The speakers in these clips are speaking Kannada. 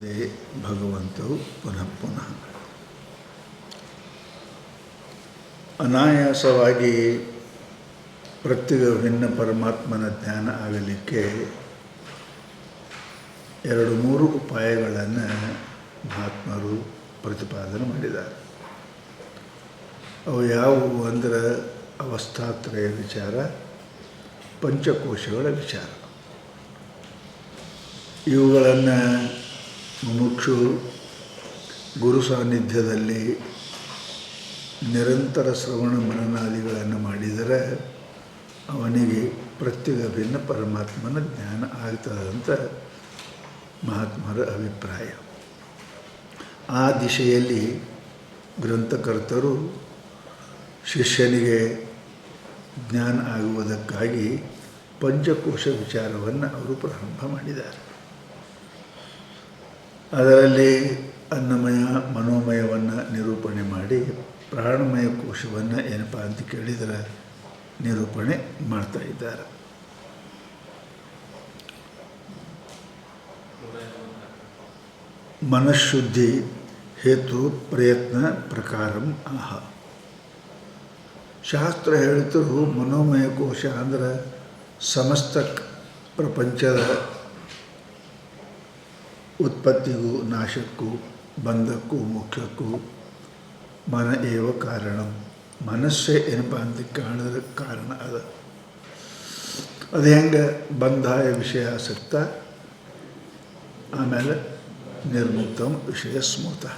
ಭಗವಂತವು ಪುನಃ ಪುನಃ ಅನಾಯಾಸವಾಗಿ ಪ್ರತ್ಯೇಕ ಭಿನ್ನ ಪರಮಾತ್ಮನ ಜ್ಞಾನ ಆಗಲಿಕ್ಕೆ 2-3 ಉಪಾಯಗಳನ್ನು ಮಹಾತ್ಮರು ಪ್ರತಿಪಾದನೆ ಮಾಡಿದ್ದಾರೆ. ಅವು ಯಾವುವು ಅಂದರೆ ಅವಸ್ಥಾತ್ರಯ ವಿಚಾರ, ಪಂಚಕೋಶಗಳ ವಿಚಾರ. ಇವುಗಳನ್ನು ಮುಮುಕ್ಷು ಗುರು ಸಾನ್ನಿಧ್ಯದಲ್ಲಿ ನಿರಂತರ ಶ್ರವಣ ಮನನಾದಿಗಳನ್ನು ಮಾಡಿದರೆ ಅವನಿಗೆ ಪ್ರತ್ಯೇಕ ಭಿನ್ನ ಪರಮಾತ್ಮನ ಜ್ಞಾನ ಆಗ್ತದಂತ ಮಹಾತ್ಮರ ಅಭಿಪ್ರಾಯ. ಆ ದಿಶೆಯಲ್ಲಿ ಗ್ರಂಥಕರ್ತರು ಶಿಷ್ಯನಿಗೆ ಜ್ಞಾನ ಆಗುವುದಕ್ಕಾಗಿ ಪಂಚಕೋಶ ವಿಚಾರವನ್ನು ಅವರು ಪ್ರಾರಂಭ ಮಾಡಿದ್ದಾರೆ. ಅದರಲ್ಲಿ ಅನ್ನಮಯ ಮನೋಮಯವನ್ನು ನಿರೂಪಣೆ ಮಾಡಿ ಪ್ರಾಣಮಯ ಕೋಶವನ್ನು ಏನಪ್ಪ ಅಂತ ಕೇಳಿದರೆ ನಿರೂಪಣೆ ಮಾಡ್ತಾ ಇದ್ದಾರೆ. ಮನಃಶುದ್ಧಿ ಹೇತು ಪ್ರಯತ್ನ ಪ್ರಕಾರಂ ಆಹ. ಶಾಸ್ತ್ರ ಹೇಳ್ತರು ಮನೋಮಯ ಕೋಶ ಅಂದ್ರೆ ಸಮಸ್ತ ಪ್ರಪಂಚದ ಉತ್ಪತ್ತಿಗೂ ನಾಶಕ್ಕೂ ಬಂಧಕ್ಕೂ ಮುಖ್ಯಕ್ಕೂ ಮನ ಏವ ಕಾರಣ. ಮನಸ್ಸೇ ಏನಪ್ಪ ಅಂತ ಕಾಣಿದ್ರೆ ಕಾರಣ ಅದು ಹೆಂಗೆ ಬಂಧಾಯ ವಿಷಯಾಸಕ್ತ, ಆಮೇಲೆ ನಿರ್ಮುಕ್ತಂ ವಿಷಯ ಸ್ಮೃತಃ.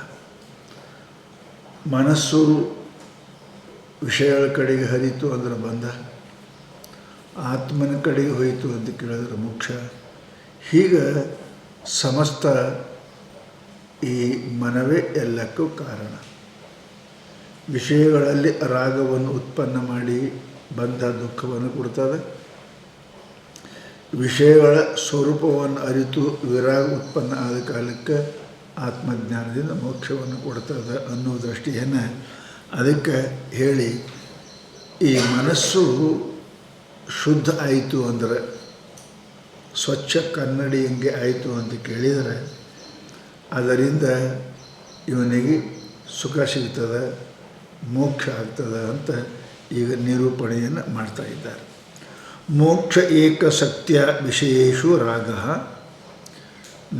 ಮನಸ್ಸು ವಿಷಯಗಳ ಕಡೆಗೆ ಹರಿತು ಅಂದ್ರೆ ಬಂಧ, ಆತ್ಮನ ಕಡೆಗೆ ಹೋಯಿತು ಅಂತ ಕೇಳಿದ್ರೆ ಮೋಕ್ಷ. ಹೀಗೆ ಸಮಸ್ತ ಈ ಮನವೇ ಎಲ್ಲಕ್ಕೂ ಕಾರಣ. ವಿಷಯಗಳಲ್ಲಿ ರಾಗವನ್ನು ಉತ್ಪನ್ನ ಮಾಡಿ ಬಂಧ ದುಃಖವನ್ನು ಕೊಡ್ತದೆ. ವಿಷಯಗಳ ಸ್ವರೂಪವನ್ನು ಅರಿತು ವಿರಾಗ ಉತ್ಪನ್ನ ಆದ ಕಾಲಕ್ಕೆ ಆತ್ಮಜ್ಞಾನದಿಂದ ಮೋಕ್ಷವನ್ನು ಕೊಡ್ತದೆ ಅನ್ನೋ ದೃಷ್ಟಿಯನ್ನು ಅದಕ್ಕೆ ಹೇಳಿ, ಈ ಮನಸ್ಸು ಶುದ್ಧ ಆಯಿತು ಅಂದರೆ ಸ್ವಚ್ಛ ಕನ್ನಡಿ ಹೆಂಗೆ ಆಯಿತು ಅಂತ ಕೇಳಿದರೆ ಅದರಿಂದ ಇವನಿಗೆ ಸುಖ ಸಿಗ್ತದೆ, ಮೋಕ್ಷ ಆಗ್ತದೆ ಅಂತ ಈಗ ನಿರೂಪಣೆಯನ್ನು ಮಾಡ್ತಾ ಇದ್ದಾರೆ. ಮೋಕ್ಷ ಏಕಸತ್ಯ ವಿಷಯೇಷು ರಾಗ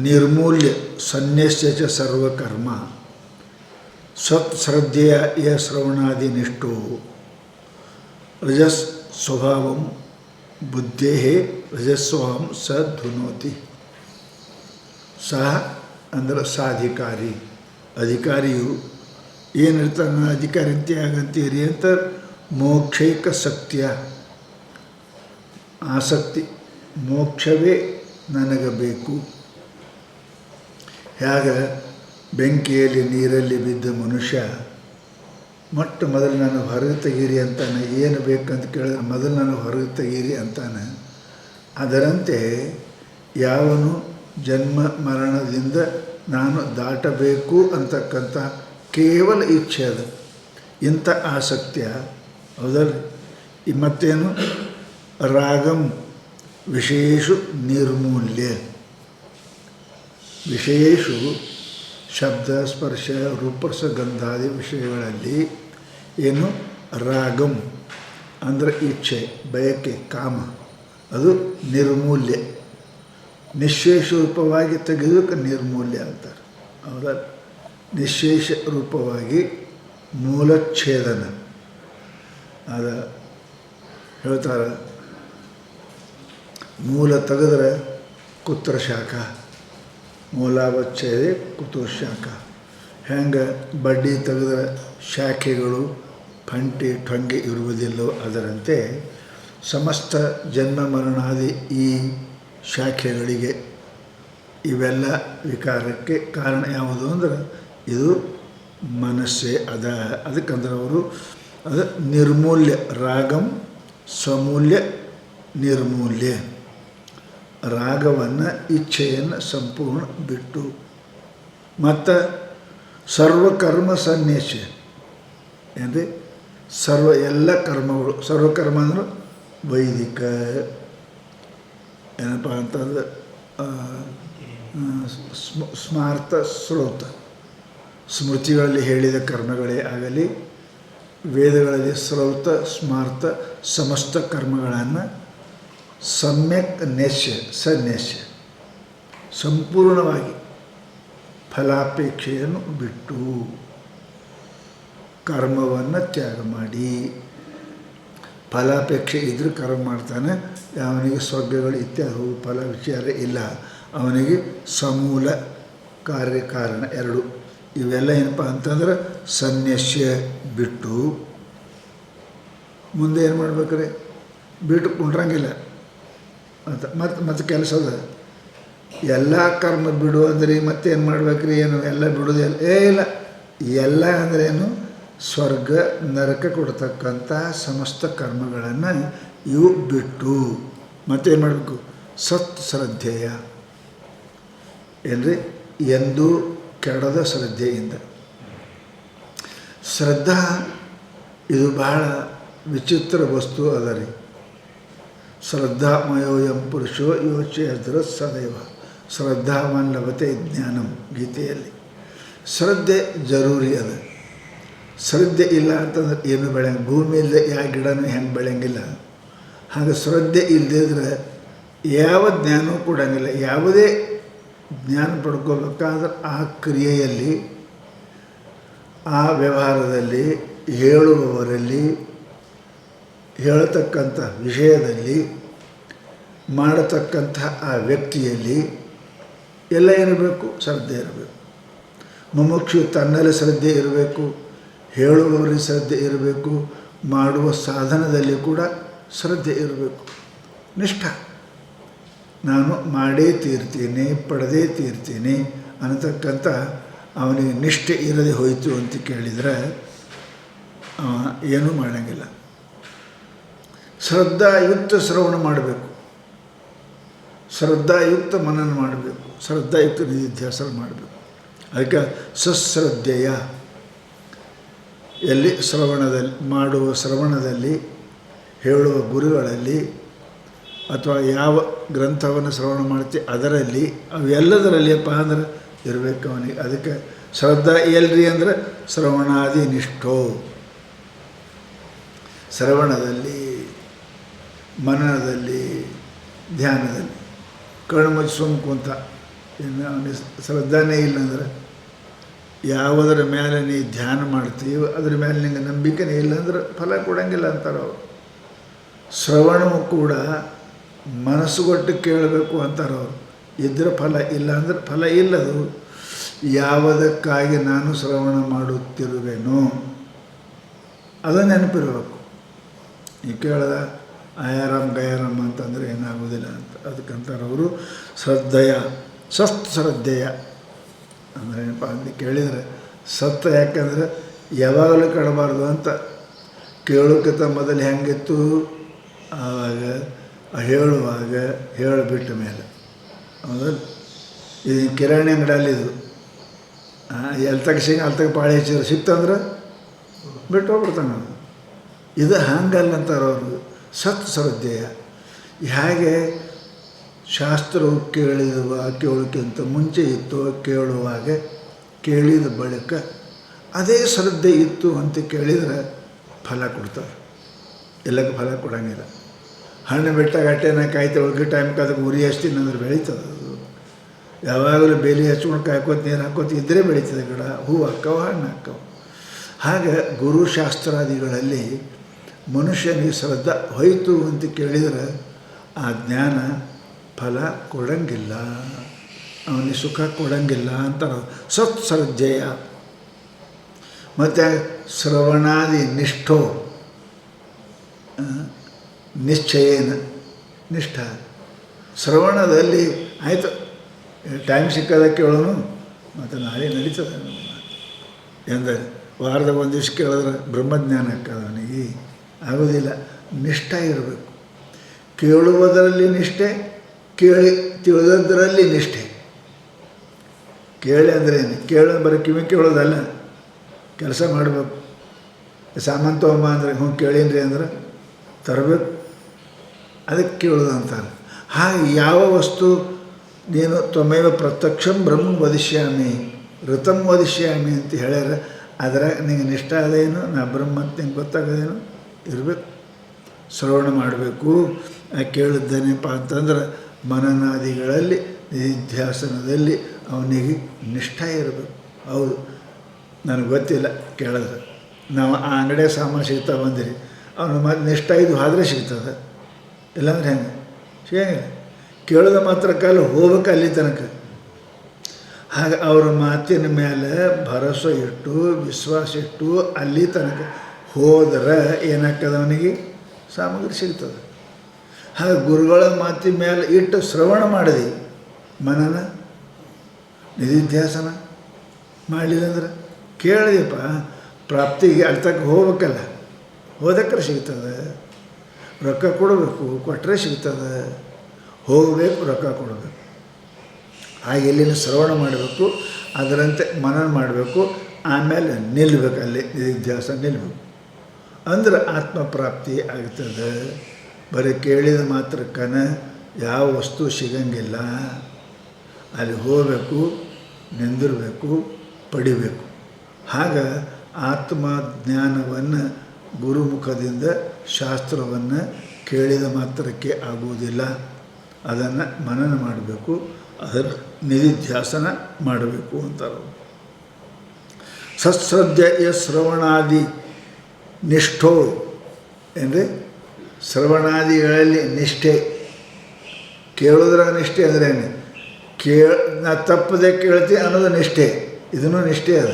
ನಿರ್ಮೂಲ್ಯ ಸನ್ಯಸ್ಯ ಚ ಸರ್ವಕರ್ಮ ಸತ್ಶ್ರದ್ಧೆಯ ಯ ಶ್ರವಣಾದಿನಿಷ್ಠೋ ರಜಸ್ ಸ್ವಭಾವಂ ಬುದ್ಧೇ ರಜಸ್ವಂ ಸ ಧುನೋತಿ. ಸಹ ಅಂದರೆ ಸಾಧಿಕಾರಿ, ಅಧಿಕಾರಿಯು ಏನಿರ್ತಾನೆ ಅಧಿಕಾರಿ ಅಂತ ಆಗಂತೀರಿ ಅಂತ ಮೋಕ್ಷೈಕ ಸತ್ಯ ಆಸಕ್ತಿ, ಮೋಕ್ಷವೇ ನನಗೆ ಬೇಕು. ಹೇಗೆ ಬೆಂಕಿಯಲ್ಲಿ ನೀರಲ್ಲಿ ಬಿದ್ದ ಮನುಷ್ಯ ಮೊಟ್ಟ ಮೊದಲು ನಾನು ಹೊರಗೆ ತೆಗೀರಿ ಅಂತಾನೆ, ಏನು ಬೇಕಂತ ಕೇಳಿದ್ರೆ ಮೊದಲು ನಾನು ಹೊರಗೆ ತೆಗೀರಿ ಅಂತಾನೆ. ಅದರಂತೆ ಯಾವನು ಜನ್ಮ ಮರಣದಿಂದ ನಾನು ದಾಟಬೇಕು ಅಂತಕ್ಕಂಥ ಕೇವಲ ಇಚ್ಛೆ ಅದು, ಇಂಥ ಆಸಕ್ತಿಯ ಹೌದಲ್ಲ. ಮತ್ತೇನು ರಾಗಂ ವಿಶೇಷು ನಿರ್ಮೂಲ್ಯ. ವಿಶೇಷು ಶಬ್ದ ಸ್ಪರ್ಶ ರೂಪರಸ ಗಂಧಾದಿ ವಿಷಯಗಳಲ್ಲಿ ಏನು ರಾಗಂ ಅಂದರೆ ಇಚ್ಛೆ, ಬಯಕೆ, ಕಾಮ, ಅದು ನಿರ್ಮೂಲ್ಯ. ನಿಶೇಷ ರೂಪವಾಗಿ ತೆಗೆದಕ್ಕೆ ನಿರ್ಮೂಲ್ಯ ಅಂತಾರೆ. ಹೌದಾ. ನಿಶೇಷ ರೂಪವಾಗಿ ಮೂಲಚ್ಛೇದನ ಅದ ಹೇಳ್ತಾರೆ. ಮೂಲ ತೆಗೆದ್ರೆ ಕುತ್ರ ಶಾಖ, ಮೂಲಾವಚ್ಛೇದೆ ಕುತುರ್ ಶಾಖ. ಹೆಂಗೆ ಬಡ್ಡಿ ತೆಗೆದ್ರೆ ಶಾಖೆಗಳು ಫಂಟಿ ಟೊಂಗೆ ಇರುವುದಿಲ್ಲೋ ಅದರಂತೆ ಸಮಸ್ತ ಜನ್ಮ ಮರಣಾದಿ ಈ ಶಾಖೆಗಳಿಗೆ ಇವೆಲ್ಲ ವಿಕಾರಕ್ಕೆ ಕಾರಣ ಯಾವುದು ಅಂದ್ರೆ ಇದು ಮನಸ್ಸೇ ಅದ. ಅದಕ್ಕಂದ್ರೆ ಅವರು ಅದು ನಿರ್ಮೂಲ್ಯ, ರಾಗಂ ಸಮೂಲ್ಯ ನಿರ್ಮೂಲ್ಯ. ರಾಗವನ್ನು ಇಚ್ಛೆಯನ್ನು ಸಂಪೂರ್ಣ ಬಿಟ್ಟು ಮತ್ತು ಸರ್ವಕರ್ಮ ಸನ್ಯಾಸ ಅಂದರೆ ಎಲ್ಲ ಕರ್ಮಗಳು, ಸರ್ವಕರ್ಮ ಅಂದ್ರೆ ವೈದಿಕ ಏನಪ್ಪ ಅಂತಂದ್ರೆ ಸ್ಮಾರ್ತ ಶ್ರೋತ, ಸ್ಮೃತಿಗಳಲ್ಲಿ ಹೇಳಿದ ಕರ್ಮಗಳೇ ಆಗಲಿ, ವೇದಗಳಲ್ಲಿ ಶ್ರೌತ ಸ್ಮಾರ್ತ ಸಮಸ್ತ ಕರ್ಮಗಳನ್ನು ಸಮ್ಯಕ್ ನೆಶ್ಯ ಸನ್ಯಸ್ಯ ಸಂಪೂರ್ಣವಾಗಿ ಫಲಾಪೇಕ್ಷೆಯನ್ನು ಬಿಟ್ಟು ಕರ್ಮವನ್ನು ತ್ಯಾಗ ಮಾಡಿ. ಫಲಾಪೇಕ್ಷೆ ಇದ್ದರೂ ಕರ್ಮ ಮಾಡ್ತಾನೆ, ಅವನಿಗೆ ಸ್ವರ್ಗಗಳು ಇತ್ಯಾದಿ ಫಲ ವಿಚಾರ ಇಲ್ಲ. ಅವನಿಗೆ ಸಮೂಲ ಕಾರ್ಯಕಾರಣ ಎರಡು ಇವೆಲ್ಲ ಏನಪ್ಪ ಅಂತಂದ್ರೆ ಸನ್ಯಸ್ಯ ಬಿಟ್ಟು ಮುಂದೆ ಏನು ಮಾಡ್ಬೇಕ್ರಿ? ಬಿಟ್ಟು ಕುಂಡ್ರಂಗಿಲ್ಲ ಅಂತ ಮತ್ತೆ ಕೆಲಸದ ಎಲ್ಲ ಕರ್ಮ ಬಿಡು ಅಂದ್ರೆ ಮತ್ತೇನು ಮಾಡ್ಬೇಕ್ರಿ? ಏನು ಎಲ್ಲ ಬಿಡೋದು ಇಲ್ಲ. ಎಲ್ಲ ಅಂದ್ರೇನು? ಸ್ವರ್ಗ ನರಕ ಕೊಡ್ತಕ್ಕಂಥ ಸಮಸ್ತ ಕರ್ಮಗಳನ್ನು ಇವು ಬಿಟ್ಟು ಮತ್ತೇನು ಮಾಡಬೇಕು? ಸತ್ ಶ್ರದ್ಧೆಯ ಏನ್ರಿ? ಎಂದೂ ಕೆಡದ ಶ್ರದ್ಧೆಯಿಂದ. ಶ್ರದ್ಧಾ ಇದು ಬಹಳ ವಿಚಿತ್ರ ವಸ್ತು ಅದ ರೀ. ಶ್ರದ್ಧಾಮಯೋಯಂ ಪುರುಷೋ ಯೋಚ್ಯದ್ರ ಸದೈವ ಶ್ರದ್ಧಾವಾನ್ ಲಭತೆ ಜ್ಞಾನಂ ಗೀತೆಯಲ್ಲಿ. ಶ್ರದ್ಧೆ ಜರೂರಿ ಅದ. ಶ್ರದ್ಧೆ ಇಲ್ಲ ಅಂತಂದ್ರೆ ಏನು ಬೆಳೆಯಂಗ, ಭೂಮಿಯಲ್ಲಿ ಯಾವ ಗಿಡನೂ ಹೆಂಗೆ ಬೆಳೆಯಂಗಿಲ್ಲ. ಹಾಗೆ ಶ್ರದ್ಧೆ ಇಲ್ಲದಿದ್ರೆ ಯಾವ ಜ್ಞಾನವೂ ಕೊಡೋಂಗಿಲ್ಲ. ಯಾವುದೇ ಜ್ಞಾನ ಪಡ್ಕೋಬೇಕಾದ್ರೆ ಆ ಕ್ರಿಯೆಯಲ್ಲಿ, ಆ ವ್ಯವಹಾರದಲ್ಲಿ, ಹೇಳುವವರಲ್ಲಿ, ಹೇಳತಕ್ಕಂಥ ವಿಷಯದಲ್ಲಿ, ಮಾಡತಕ್ಕಂಥ ಆ ವ್ಯಕ್ತಿಯಲ್ಲಿ ಎಲ್ಲ ಇರಬೇಕು, ಶ್ರದ್ಧೆ ಇರಬೇಕು. ಮುಮುಕ್ಷು ತನ್ನಲ್ಲಿ ಶ್ರದ್ಧೆ ಇರಬೇಕು, ಹೇಳುವವರಿಗೆ ಶ್ರದ್ಧೆ ಇರಬೇಕು, ಮಾಡುವ ಸಾಧನದಲ್ಲಿ ಕೂಡ ಶ್ರದ್ಧೆ ಇರಬೇಕು. ನಿಷ್ಠ, ನಾನು ಮಾಡೇ ತೀರ್ತೀನಿ, ಪಡೆದೇ ತೀರ್ತೀನಿ ಅನ್ನತಕ್ಕಂಥ ಅವನಿಗೆ ನಿಷ್ಠೆ ಇರದೆ ಹೋಯಿತು ಅಂತ ಕೇಳಿದರೆ ಏನೂ ಮಾಡೋಂಗಿಲ್ಲ. ಶ್ರದ್ಧಾಯುಕ್ತ ಶ್ರವಣ ಮಾಡಬೇಕು, ಶ್ರದ್ಧಾಯುಕ್ತ ಮನನ ಮಾಡಬೇಕು, ಶ್ರದ್ಧಾಯುಕ್ತ ನಿಧಿಧ್ಯಾಸನ ಮಾಡಬೇಕು. ಅದಕ್ಕೆ ಸಶ್ರದ್ಧೆಯ ಎಲ್ಲಿ ಶ್ರವಣದಲ್ಲಿ, ಮಾಡುವ ಶ್ರವಣದಲ್ಲಿ, ಹೇಳುವ ಗುರುಗಳಲ್ಲಿ, ಅಥವಾ ಯಾವ ಗ್ರಂಥವನ್ನು ಶ್ರವಣ ಮಾಡ್ತೀವಿ ಅದರಲ್ಲಿ, ಅವೆಲ್ಲದರಲ್ಲಿಯಪ್ಪ ಅಂದ್ರೆ ಇರಬೇಕು ಅವನಿಗೆ. ಅದಕ್ಕೆ ಶ್ರದ್ಧಾ ಎಲ್ರಿ ಅಂದರೆ ಶ್ರವಣಾದಿ ನಿಷ್ಠೋ. ಶ್ರವಣದಲ್ಲಿ, ಮನನದಲ್ಲಿ, ಧ್ಯಾನದಲ್ಲಿ ಕಣ್ಣು ಮುಚ್ಚಿಸ್ಕೊಂಡು ಕುಂತ ಇನ್ನು ಅವನಿಗೆ ಶ್ರದ್ಧಾನೇ ಇಲ್ಲಂದ್ರೆ, ಯಾವುದರ ಮೇಲೆ ನೀ ಧ್ಯಾನ ಮಾಡ್ತೀವಿ ಅದ್ರ ಮೇಲೆ ನಿಂಗೆ ನಂಬಿಕೆನೇ ಇಲ್ಲಂದ್ರೆ ಫಲ ಕೊಡೋಂಗಿಲ್ಲ ಅಂತಾರೆ ಅವರು. ಶ್ರವಣವು ಕೂಡ ಮನಸ್ಸುಗೊಟ್ಟು ಕೇಳಬೇಕು ಅಂತಾರೆ ಅವರು. ಇದ್ರೆ ಫಲ, ಇಲ್ಲ ಅಂದ್ರೆ ಫಲ ಇಲ್ಲದು. ಯಾವುದಕ್ಕಾಗಿ ನಾನು ಶ್ರವಣ ಮಾಡುತ್ತಿರುವೆನೋ ಅದು ನೆನಪಿರಬೇಕು. ಈ ಕೇಳ್ದ ಆಯಾರಾಮ್ ಗಯಾರಾಮ್ ಅಂತಂದರೆ ಏನಾಗೋದಿಲ್ಲ ಅಂತ. ಅದಕ್ಕಂತಾರೆ ಅವರು ಶ್ರದ್ಧೆಯ ಶ್ರದ್ಧೆಯ ಅಂದರೆ ಏನಪ್ಪ ಅಂತ ಕೇಳಿದರೆ ಸತ್ತ. ಯಾಕಂದರೆ ಯಾವಾಗಲೂ ಕಡಬಾರ್ದು ಅಂತ. ಕೇಳೋಕ್ಕಿಂತ ಮೊದಲು ಹೆಂಗಿತ್ತು, ಆವಾಗ ಹೇಳುವಾಗ, ಹೇಳಿಬಿಟ್ಟ ಮೇಲೆ ಹೌದಾ. ಇದು ಕಿರಾಣಿ ಅಂಗಡಿಯಲ್ಲಿದ್ದು ಎಲ್ಲಿ ತಗ ಅಲ್ಲಿ ತಗ ಪಾಳಿ ಹಚ್ಚಿದ್ರೆ ಸಿಕ್ತಂದ್ರೆ ಬಿಟ್ಟು ಹೋಗ್ಬಿಡ್ತಾನೆ ಅವನು. ಇದು ಹಂಗಲ್ಲ ಅಂತಾರೆ ಅವರು. ಸತ್ ಶ್ರದ್ಧೆಯ ಹೇಗೆ ಶಾಸ್ತ್ರವು ಕೇಳೋಕ್ಕಿಂತ ಮುಂಚೆ ಇತ್ತು, ಕೇಳುವಾಗ, ಕೇಳಿದ ಬಳಿಕ ಅದೇ ಶ್ರದ್ಧೆ ಇತ್ತು ಅಂತ ಕೇಳಿದರೆ ಫಲ ಕೊಡ್ತಾರೆ. ಎಲ್ಲಕ್ಕೆ ಫಲ ಕೊಡೋಂಗಿಲ್ಲ. ಹಣ್ಣು ಬಿಟ್ಟಾಗ ಅಟ್ಟೆನ ಕಾಯ್ತಾ ಒಳಗೆ ಟೈಮ್ಗೆ ಅದಕ್ಕೆ ಉರಿ ಹಚ್ತೀನಿ ಅಂದ್ರೆ ಬೆಳೀತದೆ ಅದು. ಯಾವಾಗಲೂ ಬೇಲಿ ಹಚ್ಕೊಂಡು ಕಾಯ್ಕೋತ ನೀರು ಹಾಕೋತ ಇದ್ದರೆ ಬೆಳೀತದೆ ಗಿಡ, ಹೂವು ಹಾಕ್ಕವ, ಹಣ್ಣು ಹಾಕ್ಕವ. ಹಾಗೆ ಗುರುಶಾಸ್ತ್ರಾದಿಗಳಲ್ಲಿ ಮನುಷ್ಯನಿಗೆ ಶ್ರದ್ಧೆ ಹೋಯಿತು ಅಂತ ಕೇಳಿದರೆ ಆ ಜ್ಞಾನ ಫಲ ಕೊಡಂಗಿಲ್ಲ, ಅವನಿಗೆ ಸುಖ ಕೊಡಂಗಿಲ್ಲ ಅಂತಾರೆ. ಸತ್ ಶ್ರದ್ಧೆಯ. ಮತ್ತು ಶ್ರವಣಾದಿ ನಿಷ್ಠೋ ನಿಶ್ಚಯೇನ ನಿಷ್ಠ. ಶ್ರವಣದಲ್ಲಿ ಆಯಿತು ಟೈಮ್ ಸಿಕ್ಕದ ಕೇಳೋನು ಮತ್ತು ನಾಳೆ ನಡೀತದೆ ಎಂದರೆ ವಾರದಾಗ ಒಂದು ದಿವ್ಸ ಕೇಳಿದ್ರೆ ಬ್ರಹ್ಮಜ್ಞಾನ ಹಾಕದ ಅವನಿಗೆ ಆಗೋದಿಲ್ಲ. ನಿಷ್ಠ ಇರಬೇಕು. ಕೇಳುವುದರಲ್ಲಿ ನಿಷ್ಠೆ, ಕೇಳಿ ತಿಳಿದದ್ರಲ್ಲಿ ನಿಷ್ಠೆ. ಕೇಳಿ ಅಂದರೆ ಏನು? ಬರೀ ಕಿವಿ ಕೇಳೋದಲ್ಲ, ಕೆಲಸ ಮಾಡಬೇಕು. ಸಾಮಾನು ತೊಗೊಂಬ ಅಂದರೆ ಹ್ಞೂ ಕೇಳೀನ್ರಿ ಅಂದ್ರೆ ತರಬೇಕು, ಅದಕ್ಕೆ ಕೇಳೋದು ಅಂತಾರೆ. ಹಾಗೆ ಯಾವ ವಸ್ತು ನೀನು ತ್ವಮೇವ ಪ್ರತ್ಯಕ್ಷಂ ಬ್ರಹ್ಮ ವದಿಷ್ಯಾಮಿ ಋತಂ ವದಿಷ್ಯಾಮಿ ಅಂತ ಹೇಳ್ಯಾರ. ಅದರ ನಿಂಗೆ ನಿಷ್ಠ ಅದೇನು, ನಾ ಬ್ರಹ್ಮ ಅಂತ ನಿಂಗೆ ಗೊತ್ತಾಗೋದೇನು ಇರಬೇಕು. ಶ್ರವಣ ಮಾಡಬೇಕು. ಕೇಳಿದ್ದೇನೆಪ್ಪ ಅಂತಂದ್ರೆ ಮನನಾದಿಗಳಲ್ಲಿ ನಿಧಿಧ್ಯಾಸನದಲ್ಲಿ ಅವನಿಗೆ ನಿಷ್ಠ ಇರಬೇಕು. ಹೌದು, ನನಗೆ ಗೊತ್ತಿಲ್ಲ ಕೇಳಿದ್ರೆ, ನಾವು ಆ ಅಂಗಡಿಯ ಸಾಮಾನು ಸಿಗ್ತಾ ಬಂದಿರಿ, ಅವನು ಮತ್ತೆ ನಿಷ್ಠ ಇದು ಆದ್ರೆ ಸಿಗ್ತದೆ, ಇಲ್ಲಾಂದ್ರೆ ಹೆಂಗೆ ಸಿಗಂಗಿಲ್ಲ. ಕೇಳಿದ ಮಾತ್ರ ಕಾಲ ಹೋಗ್ಬೇಕು ಅಲ್ಲಿ ತನಕ. ಹಾಗೆ ಅವ್ರ ಮಾತಿನ ಮೇಲೆ ಭರವಸೆ ಇಟ್ಟು ವಿಶ್ವಾಸ ಇಟ್ಟು ಅಲ್ಲಿ ತನಕ ಹೋದ್ರೆ ಏನಾಗ್ತದೆ, ಅವನಿಗೆ ಸಾಮಗ್ರಿ ಸಿಗ್ತದೆ. ಹಾಗೆ ಗುರುಗಳ ಮಾತಿನ ಮೇಲೆ ಇಟ್ಟು ಶ್ರವಣ ಮಾಡಿದೆ, ಮನನ ನಿಧಿಧ್ಯಾಸನ ಮಾಡಲಿಲ್ಲ ಅಂದ್ರೆ ಕೇಳಿದೆಪ್ಪ ಪ್ರಾಪ್ತಿಗೆ ಅಲ್ಲಿ ತನಕ ಹೋಗ್ಬೇಕಲ್ಲ, ಹೋದಕ್ರೆ ಸಿಗ್ತದೆ. ರೊಕ್ಕ ಕೊಡಬೇಕು, ಕೊಟ್ಟರೆ ಸಿಗ್ತದೆ. ಹೋಗಬೇಕು, ರೊಕ್ಕ ಕೊಡಬೇಕು. ಹಾಗೆ ಎಲ್ಲಿನ ಶ್ರವಣ ಮಾಡಬೇಕು, ಅದರಂತೆ ಮನನ ಮಾಡಬೇಕು. ಆಮೇಲೆ ನಿಲ್ಲಬೇಕು, ಅಲ್ಲಿ ನಿಧಿಧ್ಯಾಸ ನಿಲ್ಲಬೇಕು. ಅಂದ್ರೆ ಆತ್ಮಪ್ರಾಪ್ತಿ ಆಗ್ತದೆ. ಬರೀ ಕೇಳಿದ ಮಾತ್ರಕ್ಕನ ಯಾವ ವಸ್ತು ಸಿಗಂಗಿಲ್ಲ. ಅಲ್ಲಿ ಹೋಗಬೇಕು, ನಿಂದಿರಬೇಕು, ಪಡಿಬೇಕು. ಹಾಗೆ ಆತ್ಮಜ್ಞಾನವನ್ನು ಗುರುಮುಖದಿಂದ ಶಾಸ್ತ್ರವನ್ನು ಕೇಳಿದ ಮಾತ್ರಕ್ಕೆ ಆಗುವುದಿಲ್ಲ. ಅದನ್ನು ಮನನ ಮಾಡಬೇಕು, ಅದರ ನಿಧಿಧ್ಯಾಸನ ಮಾಡಬೇಕು ಅಂತಾರೆ. ಸತ್ಶ್ರದ್ಧೆಯ ಶ್ರವಣಾದಿ ನಿಷ್ಠೋ ಅಂದರೆ ಶ್ರವಣಾದಿಗಳಲ್ಲಿ ನಿಷ್ಠೆ. ಕೇಳೋದ್ರ ನಿಷ್ಠೆ ಅಂದ್ರೇನು, ನಾ ತಪ್ಪದೆ ಕೇಳ್ತೀನಿ ಅನ್ನೋದು ನಿಷ್ಠೆ. ಇದನ್ನು ನಿಷ್ಠೆ ಅದ.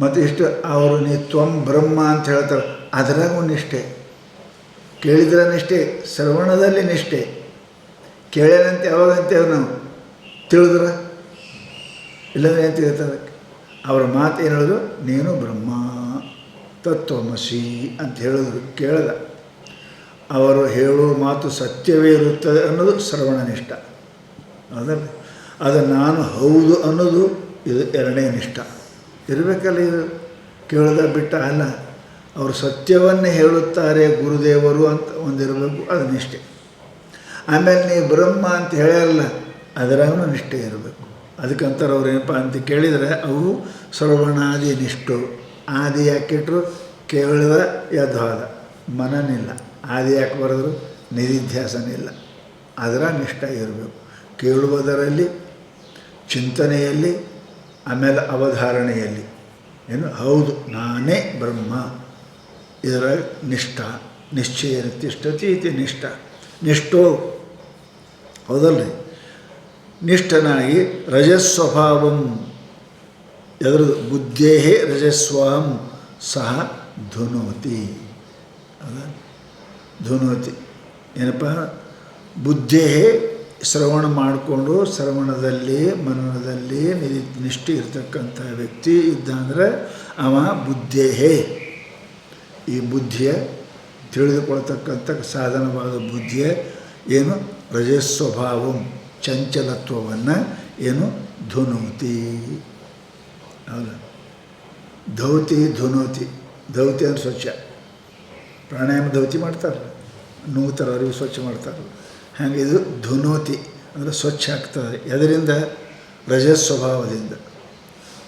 ಮತ್ತು ಇಷ್ಟು ಅವರು ನೀ ತ್ವಂ ಬ್ರಹ್ಮ ಅಂತ ಹೇಳ್ತಾರೆ, ಅದರಾಗೂ ನಿಷ್ಠೆ. ಕೇಳಿದ್ರೆ ನಿಷ್ಠೆ, ಶ್ರವಣದಲ್ಲಿ ನಿಷ್ಠೆ. ಕೇಳೇನಂತೆ ಯಾವಾಗಂತೇವೆ ನಾವು, ತಿಳಿದ್ರೆ ಇಲ್ಲಂದ್ರೆ ಏನು ತಿಳಿತಾರೆ. ಅವರ ಮಾತು ಏನು ಹೇಳಿದ್ರು, ನೀನು ಬ್ರಹ್ಮ ತತ್ವಮಸಿ ಅಂತ ಹೇಳಿದ್ರು. ಕೇಳದ ಅವರು ಹೇಳುವ ಮಾತು ಸತ್ಯವೇ ಇರುತ್ತದೆ ಅನ್ನೋದು ಶ್ರವಣನಿಷ್ಠ. ಅದಲ್ಲ, ಅದು ನಾನು ಹೌದು ಅನ್ನೋದು ಇದು ಎರಡನೇ ನಿಷ್ಠ ಇರಬೇಕಲ್ಲ. ಇದು ಕೇಳದ ಬಿಟ್ಟ ಅಲ್ಲ, ಅವರು ಸತ್ಯವನ್ನೇ ಹೇಳುತ್ತಾರೆ ಗುರುದೇವರು ಅಂತ ಒಂದಿರಬೇಕು, ಅದು ನಿಷ್ಠೆ. ಆಮೇಲೆ ನೀವು ಬ್ರಹ್ಮ ಅಂತ ಹೇಳ್ಯಾರಲ್ಲ, ಅದರಾಗೂ ನಿಷ್ಠೆ ಇರಬೇಕು. ಅದಕ್ಕಂತಾರೆ ಅವ್ರು ಏನಪ್ಪ ಅಂತ ಕೇಳಿದರೆ, ಅವು ಶ್ರವಣಾದಿ ನಿಷ್ಠು. ಆದಿ ಯಾಕಿಟ್ರು, ಕೇಳಿದ ಯದ್ವಾದ ಮನನಿಲ್ಲ. ಆದಿ ಯಾಕೆ ಬರೆದ್ರು, ನಿಧಿಧ್ಯಾಸನ ಇಲ್ಲ. ಅದರ ನಿಷ್ಠ ಇರಬೇಕು. ಕೇಳುವುದರಲ್ಲಿ, ಚಿಂತನೆಯಲ್ಲಿ, ಆಮೇಲೆ ಅವಧಾರಣೆಯಲ್ಲಿ ಏನು ಹೌದು ನಾನೇ ಬ್ರಹ್ಮ, ಇದರ ನಿಷ್ಠ. ನಿಶ್ಚಯ ತಿಷ್ಠತಿ ಇತಿ ನಿಷ್ಠ. ನಿಷ್ಠೋ ಹೌದಲ್ರಿ, ನಿಷ್ಠನಾಗಿ ರಜಸ್ವಭಾವಂ ಎದುರು ಬುದ್ಧೇ ರಜಸ್ವಾಂ ಸಹ ಧುನೋತಿ. ಅದ ಧುನೋತಿ ಏನಪ್ಪ, ಬುದ್ಧೇ ಶ್ರವಣ ಮಾಡಿಕೊಂಡು ಶ್ರವಣದಲ್ಲಿ ಮನನದಲ್ಲಿ ನಿಷ್ಠೆ ಇರ್ತಕ್ಕಂಥ ವ್ಯಕ್ತಿ ಇದ್ದಂದ್ರೆ ಅವ ಬುದ್ಧೇ, ಈ ಬುದ್ಧಿಯ ತಿಳಿದುಕೊಳ್ತಕ್ಕಂಥ ಸಾಧನವಾದ ಬುದ್ಧಿಯ ಏನು ರಜಸ್ವಭಾವಂ ಚಂಚಲತ್ವವನ್ನು ಏನು ಧುನೋತಿ. ಹೌದಾ, ಧೌತಿ ಧುನೋತಿ. ಧೌತಿ ಅಂದ್ರೆ ಸ್ವಚ್ಛ. ಪ್ರಾಣಾಯಾಮ ಧೌತಿ ಮಾಡ್ತಾರೆ, ನೂತರ ಅರಿವು ಸ್ವಚ್ಛ ಮಾಡ್ತಾರೆ. ಹಾಗೆ ಇದು ಧುನೋತಿ ಅಂದರೆ ಸ್ವಚ್ಛ ಆಗ್ತದೆ. ಅದರಿಂದ ರಜಸ್ವಭಾವದಿಂದ.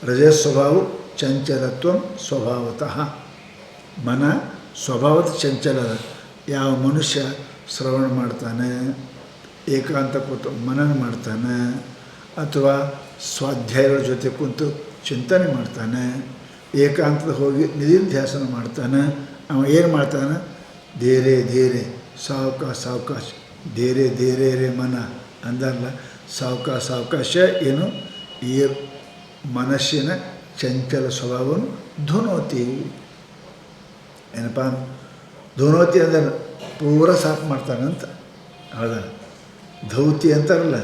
ರಜಸ್ವಭಾವ ಚಂಚಲತ್ವ ಸ್ವಭಾವತಃ. ಮನ ಸ್ವಭಾವದ ಚಂಚಲದ. ಯಾವ ಮನುಷ್ಯ ಶ್ರವಣ ಮಾಡ್ತಾನೆ, ಏಕಾಂತ ಕೂತು ಮನನ ಮಾಡ್ತಾನೆ, ಅಥವಾ ಸ್ವಾಧ್ಯಾಯಗಳ ಜೊತೆ ಕೂತು ಚಿಂತನೆ ಮಾಡ್ತಾನೆ, ಏಕಾಂತದ ಹೋಗಿ ನಿಧಿಧ್ಯಾಸನ ಮಾಡ್ತಾನೆ, ಅವ ಏನು ಮಾಡ್ತಾನೆ, ಧೀರೆ ಧೀರೆ ಸಾವಕಾಶ ಸಾವಕಾಶ, ಧೀರೆ ಧೀರೆ ರೇ ಮನ ಅಂದಲ್ಲ, ಸಾವಕಾಶ ಏನು ಈ ಮನಸ್ಸಿನ ಚಂಚಲ ಸ್ವಭಾವವನ್ನು ಧುನೋತಿ. ಏನಪ್ಪ ಧುನೋತಿ ಅಂದರೆ ಪೂರ ಸಾಫ್ ಮಾಡ್ತಾನಂತ. ಹೌದಾ, ಧೌತಿ ಅಂತಾರಲ್ಲ,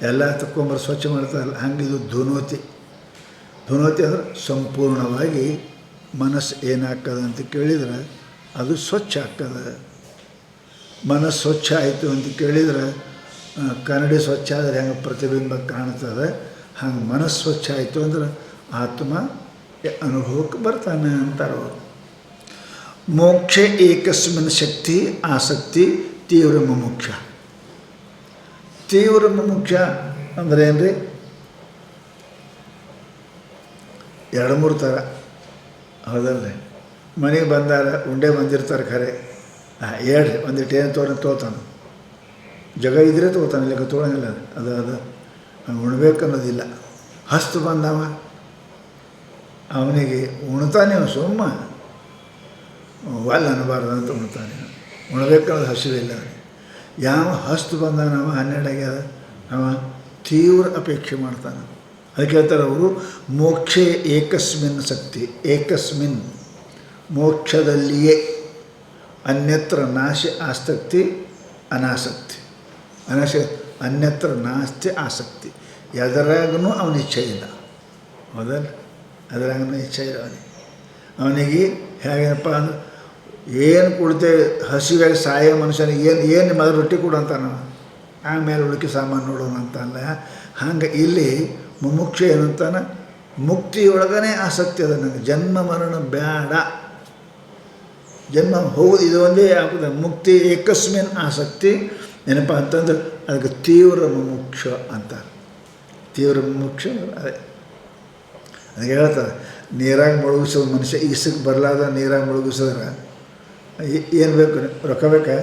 ಎಲ್ಲ ತಕ್ಕೊಂಬರು ಸ್ವಚ್ಛ ಮಾಡ್ತಾರಲ್ಲ, ಹಂಗಿದು ಧುನೋತಿ. ಧುನೋತಿ ಅಂದರೆ ಸಂಪೂರ್ಣವಾಗಿ ಮನಸ್ಸು ಏನಾಗ್ತದೆ ಅಂತ ಕೇಳಿದ್ರೆ ಅದು ಸ್ವಚ್ಛ ಆಗ್ತದೆ. ಮನಸ್ಸು ಸ್ವಚ್ಛ ಆಯಿತು ಅಂತ ಕೇಳಿದ್ರೆ ಕನ್ನಡಿ ಸ್ವಚ್ಛ ಆದರೆ ಹೆಂಗೆ ಪ್ರತಿಬಿಂಬ ಕಾಣ್ತದೆ, ಹಂಗೆ ಮನಸ್ಸು ಸ್ವಚ್ಛ ಆಯಿತು ಅಂದ್ರೆ ಆತ್ಮ ಅನುಭವಕ್ಕೆ ಬರ್ತಾನೆ ಅಂತಾರೆ ಅವರು. ಮೋಕ್ಷ ಏಕಸ್ಮಿನ್ ಶಕ್ತಿ ಆಸಕ್ತಿ ತೀವ್ರ ಮುಮುಕ್ಷ. ತೀವ್ರ ಮುಮುಕ್ಷ ಅಂದ್ರೆ ಏನು ರೀ? 2-3 ಥರ ಹೌದಲ್ರಿ. ಮನೆಗೆ ಬಂದಾರ ಉಂಡೆ ಬಂದಿರ್ತಾರೆ ಖರೆ, ಹೇಳ್ರಿ ಒಂದಿಟ್ಟು ಏನು ತೋತಾನೆ, ಜಗ ಇದ್ರೆ ತೋತಾನೆ, ಇಲ್ಲಕ ತೊಗೊಳಂಗಿಲ್ಲ. ಅದು ಉಣ್ಬೇಕು ಅನ್ನೋದಿಲ್ಲ. ಹಸ್ತು ಬಂದವ ಅವನಿಗೆ ಉಣ್ತಾನೆ, ಸುಮ್ಮ ಒಲ್ಲ ಅನ್ನಬಾರ್ದು ಅಂತ ಉಣ್ತಾನೆ. ಉಣ್ಬೇಕನ್ನೋದು ಹಸಿವಿಲ್ಲ. ಯಾವ ಹಸ್ತು ಬಂದಾನವ 12 ಆಗ್ಯದ ಅವ ತೀವ್ರ ಅಪೇಕ್ಷೆ ಮಾಡ್ತಾನೆ. ಅದಕ್ಕೆ ಹೇಳ್ತಾರೆ ಅವರು, ಮೋಕ್ಷೇ ಏಕಸ್ಮಿನ್ ಶಕ್ತಿ, ಏಕಸ್ಮಿನ್ ಮೋಕ್ಷದಲ್ಲಿಯೇ, ಅನ್ಯತ್ರ ನಾಶಿ ಆಸಕ್ತಿ ಅನಾಸಕ್ತಿ, ಅನ್ಯತ್ರ ನಾಸ್ತಿ ಆಸಕ್ತಿ. ಎದರಾಗೂ ಅವನ ಇಚ್ಛೆ ಇಲ್ಲ, ಹೌದಲ್ಲ? ಅದರಾಗೂ ಇಚ್ಛೆ ಇಲ್ಲ ಅವನಿಗೆ. ಹೇಗಪ್ಪ ಅಂದ್ರೆ ಏನು ಕೊಡ್ತೇವೆ ಹಸಿವಾಗಿ ಸಾಯೋ ಮನುಷ್ಯನಿಗೆ ಏನು ಮೊದಲು ರೊಟ್ಟಿ ಕೊಡು ಅಂತಾನ, ಆಮೇಲೆ ಉಳುಕಿ ಸಾಮಾನು ನೋಡೋಣ ಅಂತಲ್ಲ. ಹಂಗೆ ಇಲ್ಲಿ ಮುಮುಕ್ಷ ಏನಂತಾನೆ, ಮುಕ್ತಿಯೊಳಗನೇ ಆಸಕ್ತಿ ಅದ. ನನಗೆ ಜನ್ಮ ಮರಣ ಬೇಡ, ಜನ್ಮ ಹೋಗೋದು ಇದು ಒಂದೇ ಆಗುದ. ಮುಕ್ತಿ ಏಕಸ್ಮಿನ್ ಆಸಕ್ತಿ ಏನಪ್ಪ ಅಂತಂದ್ರೆ ಅದಕ್ಕೆ ತೀವ್ರ ಮುಮುಕ್ಷ ಅಂತಾರೆ. ತೀವ್ರ ಮುಮುಕ್ಷ ಅದೇ. ಅದಕ್ಕೆ ಹೇಳ್ತಾರೆ, ನೀರಾಗಿ ಮುಳುಗಿಸೋದು ಮನುಷ್ಯ ಈಸಕ್ಕೆ ಬರಲಾದ ನೀರಾಗಿ ಮುಳುಗಿಸಿದ್ರೆ ಏನು ಬೇಕು? ರೊಕ್ಕ ಬೇಕಾ?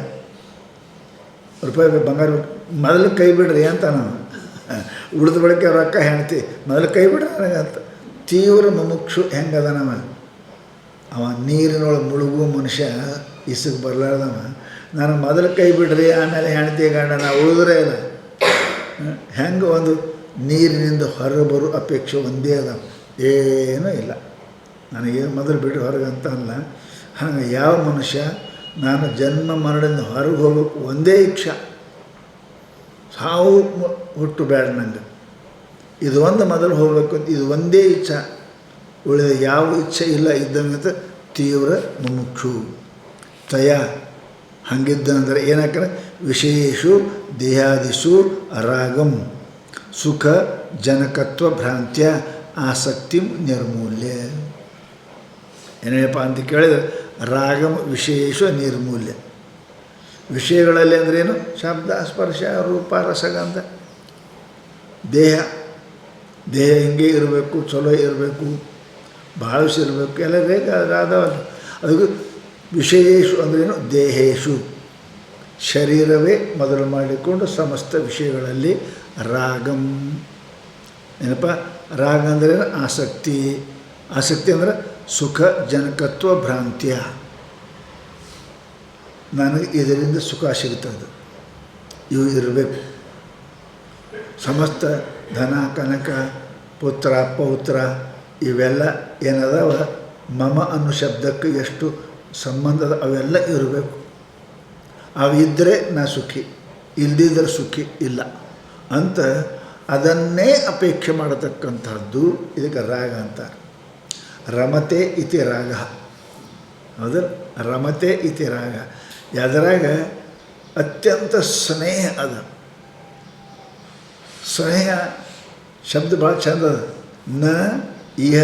ರೂಪಾಯಿ ಬೇಕು, ಬಂಗಾರ ಬೇಕು? ಮೊದಲು ಕೈ ಬಿಡ್ರಿ ಅಂತ ನಾವು ಉಳಿದ ಬಳಿಕೆ ರೊಕ್ಕ ಹೆಣ್ತಿ ಮೊದಲು ಕೈ ಬಿಡ್ರಿ ನನಗಂತ. ತೀವ್ರ ಮುಮುಕ್ಷು ಹೆಂಗದನವ ಅವ ನೀರಿನೊಳಗೆ ಮುಳುಗುವ ಮನುಷ್ಯ, ಈಸಕ್ಕೆ ಬರಲಾರ್ದವ. ನಾನು ಮೊದಲು ಕೈ ಬಿಡ್ರಿ ಆಮೇಲೆ ಹೆಣ್ತಿ ಗಂಡ ನಾ ಉಳಿದ್ರೆ ಇಲ್ಲ. ಹೆಂಗೆ ಒಂದು ನೀರಿನಿಂದ ಹೊರಬರೋ ಅಪೇಕ್ಷೆ ಒಂದೇ ಅದ, ಏನೂ ಇಲ್ಲ. ನನಗೇನು ಮೊದಲು ಬಿಡ್ರಿ ಹೊರಗೆ ಅಂತ ಅಲ್ಲ. ಹಾಗೆ ಯಾವ ಮನುಷ್ಯ ನಾನು ಜನ್ಮ ಮರಣದಿಂದ ಹೊರಗೆ ಹೋಗ್ಬೇಕು ಒಂದೇ ಇಚ್ಛೆ, ಸಾವು ಹುಟ್ಟು ಬೇಡ ನಂಗೆ, ಇದು ಒಂದು ಮೊದಲು ಹೋಗ್ಬೇಕು ಅಂತ ಇದು ಒಂದೇ ಇಚ್ಛೆ, ಉಳಿದ ಯಾವ ಇಚ್ಛೆ ಇಲ್ಲ ಇದ್ದಂಗೆ ತೀವ್ರ ಮುಮುಕ್ಷು ತಯ. ಹಂಗಿದ್ದಂದ್ರೆ ಏನಾಕಂದ್ರೆ ವಿಶೇಷು ದೇಹಾದಿಷು ರಾಗಂ ಸುಖ ಜನಕತ್ವ ಭ್ರಾಂತ್ಯ ಆಸಕ್ತಿ ನಿರ್ಮೂಲ್ಯ. ಏನೇನಪ್ಪ ಅಂತ ಕೇಳಿದರೆ ರಾಗಂ ವಿಶೇಷ ನಿರ್ಮೂಲ್ಯ. ವಿಷಯಗಳಲ್ಲಿ ಅಂದ್ರೇನು? ಶಬ್ದ ಸ್ಪರ್ಶ ರೂಪ ರಸಗಂಧ. ದೇಹ ಹಿಂಗೆ ಇರಬೇಕು, ಚಲೋ ಇರಬೇಕು, ಭಾಳಸು ಇರಬೇಕು, ಎಲ್ಲ ಬೇಕಾದಾದವಲ್ಲ. ಅದಕ್ಕೆ ವಿಷಯೇಶು ಅಂದ್ರೇನು? ದೇಹೇಶು, ಶರೀರವೇ ಮೊದಲು ಮಾಡಿಕೊಂಡು ಸಮಸ್ತ ವಿಷಯಗಳಲ್ಲಿ ರಾಗಂ. ಏನಪ್ಪ ರಾಗ ಅಂದ್ರೇನು? ಆಸಕ್ತಿ. ಆಸಕ್ತಿ ಅಂದರೆ ಸುಖ ಜನಕತ್ವ ಭ್ರಾಂತ್ಯ. ನನಗೆ ಇದರಿಂದ ಸುಖ ಸಿಗ್ತದೆ, ಇವು ಇರಬೇಕು. ಸಮಸ್ತ ಧನ ಕನಕ ಪುತ್ರ ಪೌತ್ರ ಇವೆಲ್ಲ ಏನದಾವ ಮಮ ಅನ್ನೋ ಶಬ್ದಕ್ಕೆ ಎಷ್ಟು ಸಂಬಂಧದ ಅವೆಲ್ಲ ಇರಬೇಕು. ಅವಿದ್ದರೆ ನಾ ಸುಖಿ, ಇಲ್ಲದಿದ್ದರೆ ಸುಖಿ ಇಲ್ಲ ಅಂತ ಅದನ್ನೇ ಅಪೇಕ್ಷೆ ಮಾಡತಕ್ಕಂಥದ್ದು ಇದಕ್ಕೆ ರಾಗ ಅಂತಾರೆ. ರಮತೆ ಇತಿ ರಾಗ, ಹೌದಲ್ಲ? ರಮತೆ ಇತಿ ರಾಗ. ಯಾವ್ದ್ರಾಗ ಅತ್ಯಂತ ಸ್ನೇಹ ಅದ. ಸ್ನೇಹ ಶಬ್ದ ಭಾಳ ಚಂದ ಅದ. ನ ಇಹ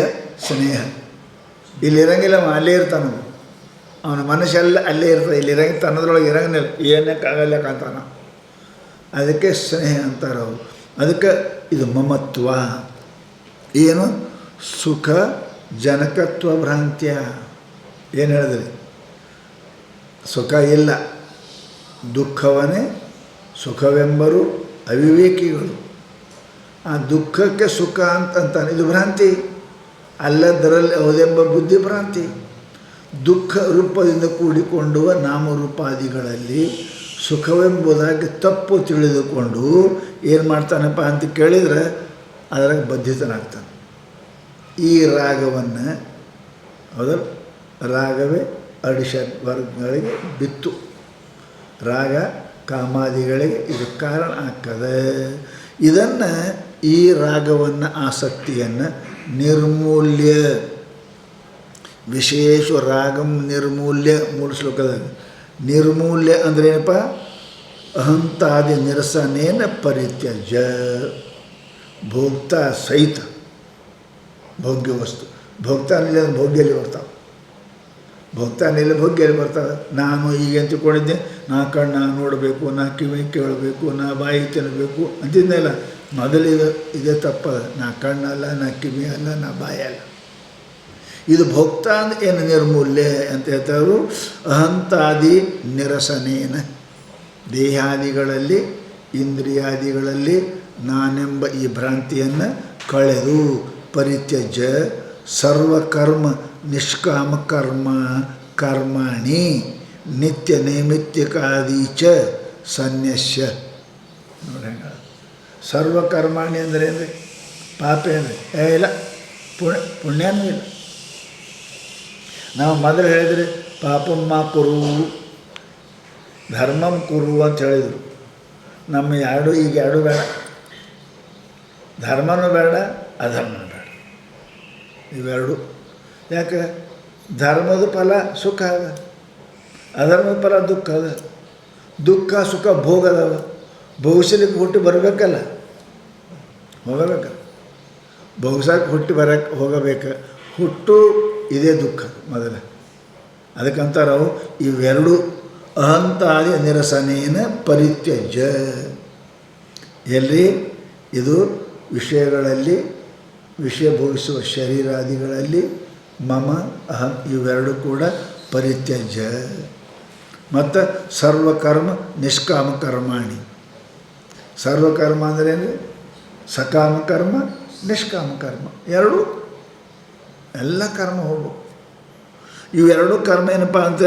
ಸ್ನೇಹ. ಇಲ್ಲಿರಂಗಿಲ್ಲ, ಅಲ್ಲೇ ಇರ್ತಾನ. ಅವನ ಮನಸ್ಸೆಲ್ಲ ಅಲ್ಲೇ ಇರ್ತದೆ, ಇಲ್ಲಿರಂಗಿ ತನ್ನದ್ರೊಳಗೆ ಇರಂಗಿಲ್ಲ, ಏನಕ್ಕಾಗಲ್ಲ ಕಾಂತಾನ. ಅದಕ್ಕೆ ಸ್ನೇಹ ಅಂತಾರೆ ಅವರು. ಅದಕ್ಕೆ ಇದು ಮಮತ್ವ. ಏನು? ಸುಖ ಜನಕತ್ವ ಭ್ರಾಂತ್ಯ. ಏನು ಹೇಳಿದ್ರಿ? ಸುಖ ಇಲ್ಲ, ದುಃಖವನ್ನೇ ಸುಖವೆಂಬರು ಅವಿವೇಕಿಗಳು. ಆ ದುಃಖಕ್ಕೆ ಸುಖ ಅಂತಾನೆ, ಇದು ಭ್ರಾಂತಿ. ಅಲ್ಲದರಲ್ಲಿ ಹೌದೆಂಬ ಬುದ್ಧಿ ಭ್ರಾಂತಿ. ದುಃಖ ರೂಪದಿಂದ ಕೂಡಿಕೊಂಡುವ ನಾಮರೂಪಾದಿಗಳಲ್ಲಿ ಸುಖವೆಂಬುದಾಗಿ ತಪ್ಪು ತಿಳಿದುಕೊಂಡು ಏನು ಮಾಡ್ತಾನಪ್ಪ ಅಂತ ಕೇಳಿದರೆ ಅದರಾಗ ಬದ್ಧಿತನಾಗ್ತಾನೆ. ಈ ರಾಗವನ್ನು, ಹೌದಲ್ಲ? ರಾಗವೇ ಅಡಿಷಡ್ ವರ್ಗಗಳಿಗೆ ಬಿತ್ತು. ರಾಗ ಕಾಮಾದಿಗಳಿಗೆ ಇದು ಕಾರಣ ಆಗ್ತದೆ. ಇದನ್ನು ಈ ರಾಗವನ್ನು ಆಸಕ್ತಿಯನ್ನು ನಿರ್ಮೂಲ್ಯ, ವಿಶೇಷ ರಾಗಂ ನಿರ್ಮೂಲ್ಯ, ಮೂಲ ಶ್ಲೋಕದಾಗ ನಿರ್ಮೂಲ್ಯ ಅಂದ್ರೆ ಏನಪ್ಪ? ಅಹಂತಾದಿ ನಿರಸನೇನ ಪರಿತ್ಯಜ್ಯ. ಭೋಕ್ತ ಸಹಿತ ಭೋಗ್ಯ ವಸ್ತು. ಭೋಕ್ತಾನಿಲ್ಲ ಅಂದ್ರೆ ಭೋಗ್ಯಲ್ಲಿ ಬರ್ತಾವೆ. ಭೋಕ್ತಾನಿಲ್ಲ ಭೋಗ್ಯಲ್ಲಿ ಬರ್ತಾವೆ. ನಾನು ಈಗ ಅಂತಿಕೊಂಡಿದ್ದೆ, ನಾ ಕಣ್ಣು ನೋಡಬೇಕು, ನಾ ಕಿವಿ ಕೇಳಬೇಕು, ನಾ ಬಾಯಿ ತಿನ್ನಬೇಕು ಅಂತಿದ್ದೆಲ್ಲ. ಮೊದಲಿದು ಇದೇ ತಪ್ಪದ. ನಾ ಕಣ್ಣಲ್ಲ, ನಾ ಕಿವಿ ಅಲ್ಲ, ನಾ ಬಾಯಲ್ಲ. ಇದು ಭೋಕ್ತ ಅಂದ್ರೆ ಏನು ನಿರ್ಮೂಲ್ಯ ಅಂತ ಹೇಳ್ತಾರು. ಅಹಂತಾದಿ ನಿರಸನೇನ, ದೇಹಾದಿಗಳಲ್ಲಿ ಇಂದ್ರಿಯಾದಿಗಳಲ್ಲಿ ನಾನೆಂಬ ಈ ಭ್ರಾಂತಿಯನ್ನು ಕಳೆದು ಪರಿತ್ಯಜ್ಯ ಸರ್ವಕರ್ಮ ನಿಷ್ಕಾಮ ಕರ್ಮ ಕರ್ಮಾಣಿ ನಿತ್ಯ ನೈಮಿತ್ತಿಕಾದೀಚ ಸನ್ಯಸ್ಯ. ನೋಡಿ ಹೆಂಗ ಸರ್ವಕರ್ಮಾಣಿ ಅಂದರೆ ಏನು ರೀ? ಪಾಪ ಏನು ಇಲ್ಲ, ಪುಣ್ಯನೂ ಇಲ್ಲ. ನಾವು ಮೊದಲು ಹೇಳಿದ್ರಿ ಪಾಪಮ್ಮ ಕುರು ಧರ್ಮಂ ಕುರು ಅಂತ ಹೇಳಿದರು. ನಮ್ಮ ಈಗ ಎರಡು ಬೇಡ, ಧರ್ಮನೂ ಬೇಡ, ಅಧರ್ಮನೂ ಬೇಡ, ಇವೆರಡು. ಯಾಕೆ? ಧರ್ಮದ ಫಲ ಸುಖ ಅದ, ಅಧರ್ಮದ ಫಲ ದುಃಖ ಅದ. ದುಃಖ ಸುಖ ಭೋಗದವ. ಭೋಗಿಸ್ಲಿಕ್ಕೆ ಹುಟ್ಟಿ ಬರಬೇಕಲ್ಲ, ಹೋಗಬೇಕಲ್ಲ. ಭೋಗಿಸಕ್ಕೆ ಹುಟ್ಟಿ ಬರೋಕ್ಕೆ ಹೋಗಬೇಕು. ಹುಟ್ಟು ಇದೇ ದುಃಖ ಮೊದಲ. ಅದಕ್ಕಂತಾರೆ ಅವು ಇವೆರಡು ಅಹಂತಾದಿ ನಿರಸನೇನ ಪರಿತ್ಯಜ್ಯ. ಎಲ್ಲಿ? ಇದು ವಿಷಯಗಳಲ್ಲಿ, ವಿಷಯ ಭೋಗಿಸುವ ಶರೀರಾದಿಗಳಲ್ಲಿ ಮಮ ಅಹಂ ಇವೆರಡು ಕೂಡ ಪರಿತ್ಯಜ್ಯ. ಮತ್ತು ಸರ್ವಕರ್ಮ ನಿಷ್ಕಾಮ ಕರ್ಮಾಣಿ. ಸರ್ವಕರ್ಮ ಅಂದ್ರೇನು? ಸಕಾಮ ಕರ್ಮ, ನಿಷ್ಕಾಮ ಕರ್ಮ ಎರಡು. ಎಲ್ಲ ಕರ್ಮ ಹೋಗು. ಇವೆರಡು ಕರ್ಮ ಏನಪ್ಪ ಅಂತ